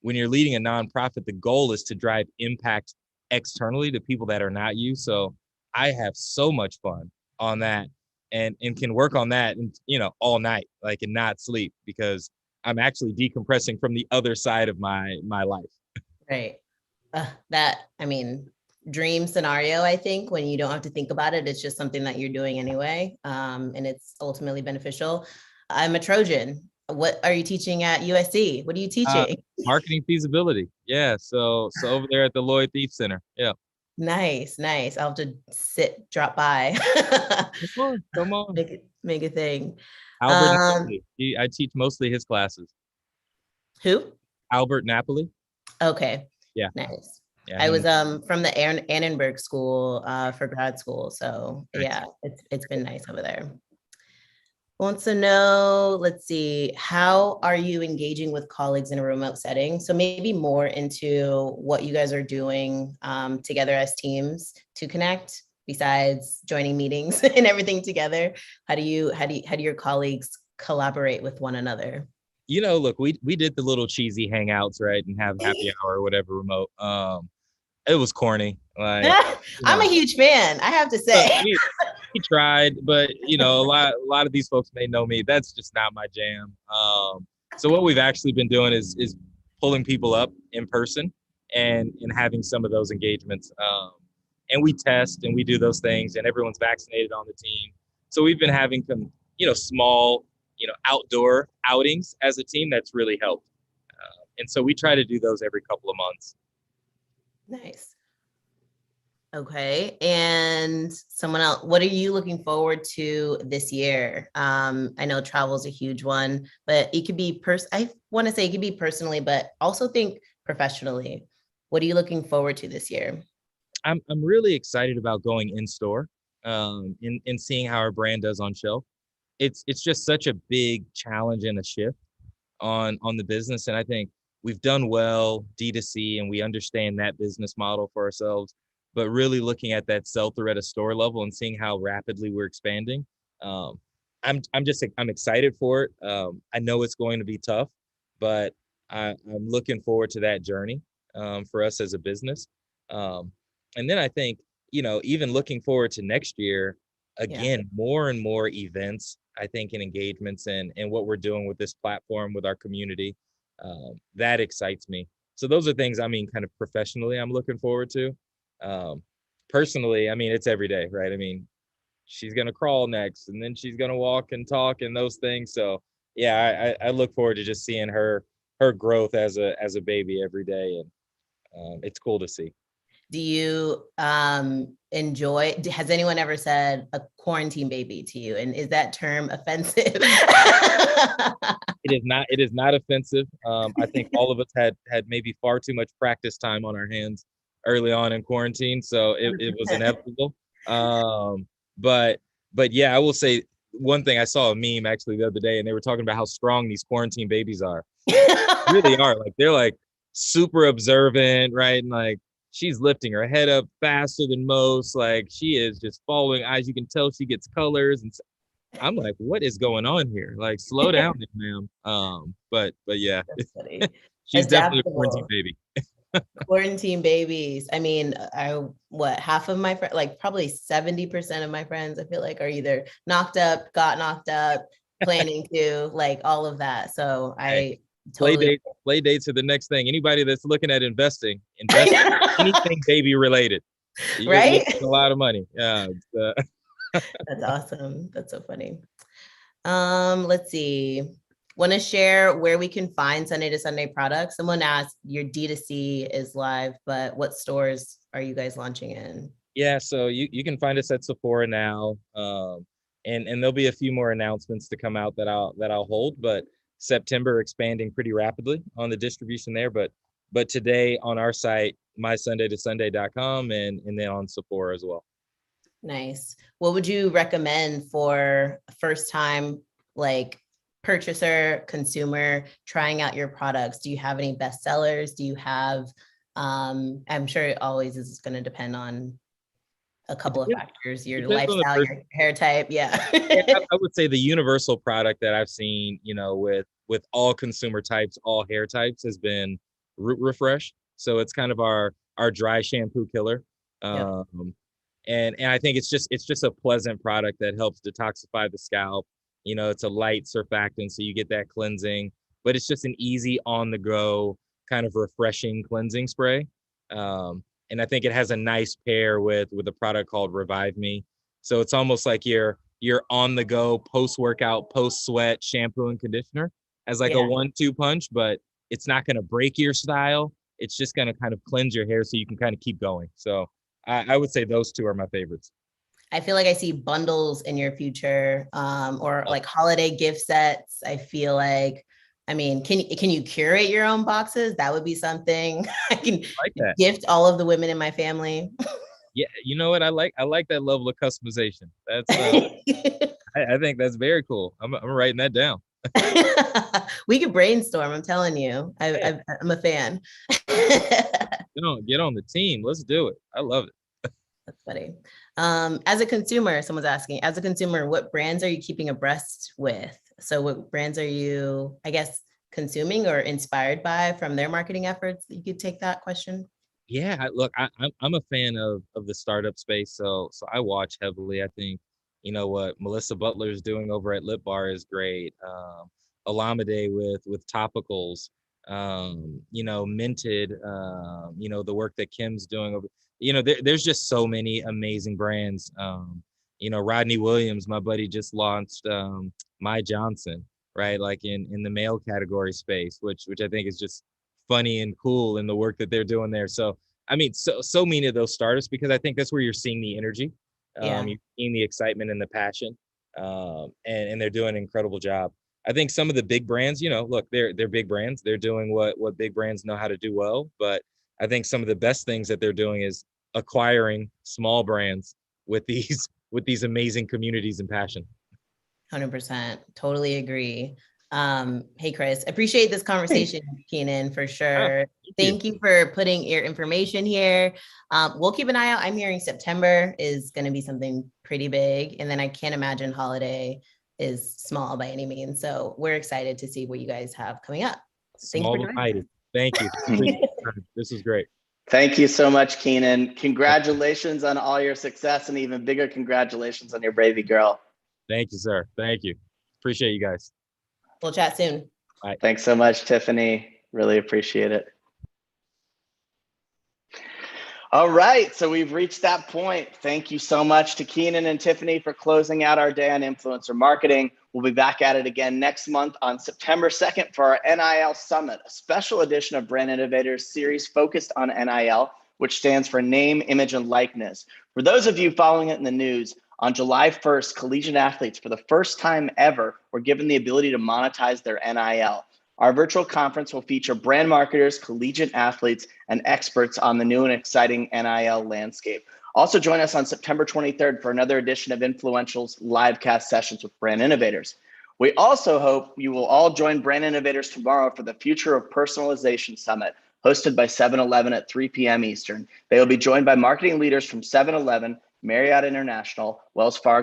When you're leading a nonprofit, the goal is to drive impact externally to people that are not you. So I have so much fun on that, and can work on that, and all night, like, and not sleep, because I'm actually decompressing from the other side of my life. Right. Dream scenario, I think, when you don't have to think about it, it's just something that you're doing anyway. And it's ultimately beneficial. I'm a Trojan. What are you teaching at USC? What are you teaching? Marketing feasibility. Yeah. So over there at the Lloyd Thief Center. Yeah. Nice. I'll have to drop by. Come on. Make a thing. Albert Napoli. I teach mostly his classes. Who? Albert Napoli. Okay. Yeah. Nice. Yeah, I was from the Annenberg School for grad school. So yeah, it's been nice over there. Wants to know, let's see, how are you engaging with colleagues in a remote setting? So maybe more into what you guys are doing together as teams to connect, besides joining meetings and everything together. How do your colleagues collaborate with one another? Look, we did the little cheesy hangouts, right, and have happy hour or whatever remote. It was corny. Like, I'm a huge fan, I have to say. He tried, but a lot of these folks may know me. That's just not my jam. So what we've actually been doing is pulling people up in person and having some of those engagements. And we test and we do those things, and everyone's vaccinated on the team. So we've been having some, small, outdoor outings as a team. That's really helped. And so we try to do those every couple of months. Nice. Okay. And someone else, what are you looking forward to this year? I know travel is a huge one, but it could be I want to say it could be personally, but also think professionally. What are you looking forward to this year? I'm really excited about going in store, and seeing how our brand does on shelf. It's just such a big challenge and a shift on the business, and I think we've done well D2C, and we understand that business model for ourselves. But really looking at that sell through at a store level and seeing how rapidly we're expanding, um, I'm excited for it. I know it's going to be tough, but I'm looking forward to that journey, for us as a business. Um, and then I think, even looking forward to next year, Yeah. again, more and more events, I think, and engagements, and what we're doing with this platform with our community, that excites me. So those are things, I mean, kind of professionally, I'm looking forward to. Um, Personally, I mean, it's every day, right? I mean, she's gonna crawl next, and then she's gonna walk and talk and those things. So yeah, I look forward to just seeing her growth as a baby every day, and it's cool to see. Do you enjoy, has anyone ever said a quarantine baby to you? And is that term offensive? It is not offensive. I think all of us had maybe far too much practice time on our hands early on in quarantine, so it was inevitable. Um, but yeah, I will say one thing. I saw a meme actually the other day, and they were talking about how strong these quarantine babies are. Really are. Like, they're like super observant, right? And like, she's lifting her head up faster than most. Like, she is just following eyes. You can tell she gets colors, and I'm like, what is going on here? Like, slow down, ma'am. But yeah, she's definitely a quarantine Adaptable. baby. Quarantine babies. I mean, half of my friends, like probably 70% of my friends, I feel like, are either knocked up, got knocked up, planning to, like, all of that. So I totally. Play dates are the next thing. Anybody that's looking at invest in anything baby related. You're Right? making a lot of money. Yeah. That's awesome. That's so funny. Let's see. Want to share where we can find Sunday to Sunday products? Someone asked, your D2C is live, but what stores are you guys launching in? Yeah, so you can find us at Sephora now, and there'll be a few more announcements to come out that I'll hold. But September expanding pretty rapidly on the distribution there. But today on our site, mysundaytosunday.com, and then on Sephora as well. Nice. What would you recommend for first time, like, purchaser, consumer trying out your products? Do you have any bestsellers? Do you have, I'm sure it always is going to depend on a couple of factors, your lifestyle, your hair type. Yeah. I would say the universal product that I've seen, with all consumer types, all hair types, has been Root Refresh. So it's kind of our dry shampoo killer. Yep. And I think it's just a pleasant product that helps detoxify the scalp. It's a light surfactant, so you get that cleansing, but it's just an easy on the go kind of refreshing cleansing spray. And I think it has a nice pair with a product called Revive Me. So it's almost like you're on the go post workout, post sweat shampoo and conditioner as like a 1-2 punch, but it's not going to break your style. It's just going to kind of cleanse your hair so you can kind of keep going. So I would say those two are my favorites. I feel like I see bundles in your future, or like holiday gift sets. I feel like, I mean, can you curate your own boxes? That would be something. I can gift all of the women in my family. Yeah, you know what? I like that level of customization. That's I think that's very cool. I'm writing that down. We could brainstorm. I'm telling you, I'm a fan. Get on the team. Let's do it. I love it. That's funny. As a consumer, someone's asking, as a consumer, what brands are you keeping abreast with? So what brands are you, I guess, consuming or inspired by from their marketing efforts? You could take that question. Yeah, look, I'm a fan of the startup space, so I watch heavily. I think, what Melissa Butler is doing over at Lip Bar is great. Alameda with topicals, Minted, the work that Kim's doing over, there's just so many amazing brands. Rodney Williams, my buddy, just launched My Johnson, right? Like in the male category space, which I think is just funny and cool in the work that they're doing there. So I mean, so many of those startups, because I think that's where you're seeing the energy. Yeah. You're seeing the excitement and the passion, and they're doing an incredible job. I think some of the big brands, look, they're big brands. They're doing what big brands know how to do well. But I think some of the best things that they're doing is acquiring small brands with these amazing communities and passion. 100%. Totally agree. Hey, Chris, appreciate this conversation, Keenan, for sure. Thank you for putting your information here. We'll keep an eye out. I'm hearing September is going to be something pretty big. And then I can't imagine holiday is small by any means. So we're excited to see what you guys have coming up. Thanks for joining us. Thank you. This is great. Thank you so much, Keenan. Congratulations on all your success, and even bigger congratulations on your baby girl. Thank you, sir. Thank you. Appreciate you guys. We'll chat soon. Bye. Thanks so much, Tiffany. Really appreciate it. All right, so we've reached that point. Thank you so much to Keenan and Tiffany for closing out our day on influencer marketing. We'll be back at it again next month on September 2nd for our NIL Summit, a special edition of Brand Innovators series focused on NIL, which stands for Name, Image, and Likeness. For those of you following it in the news, on July 1st, collegiate athletes, for the first time ever, were given the ability to monetize their NIL. Our virtual conference will feature brand marketers, collegiate athletes, and experts on the new and exciting NIL landscape. Also join us on September 23rd for another edition of Influential's livecast sessions with Brand Innovators. We also hope you will all join Brand Innovators tomorrow for the Future of Personalization Summit, hosted by 7-Eleven at 3 p.m. Eastern. They will be joined by marketing leaders from 7-Eleven, Marriott International, Wells Fargo,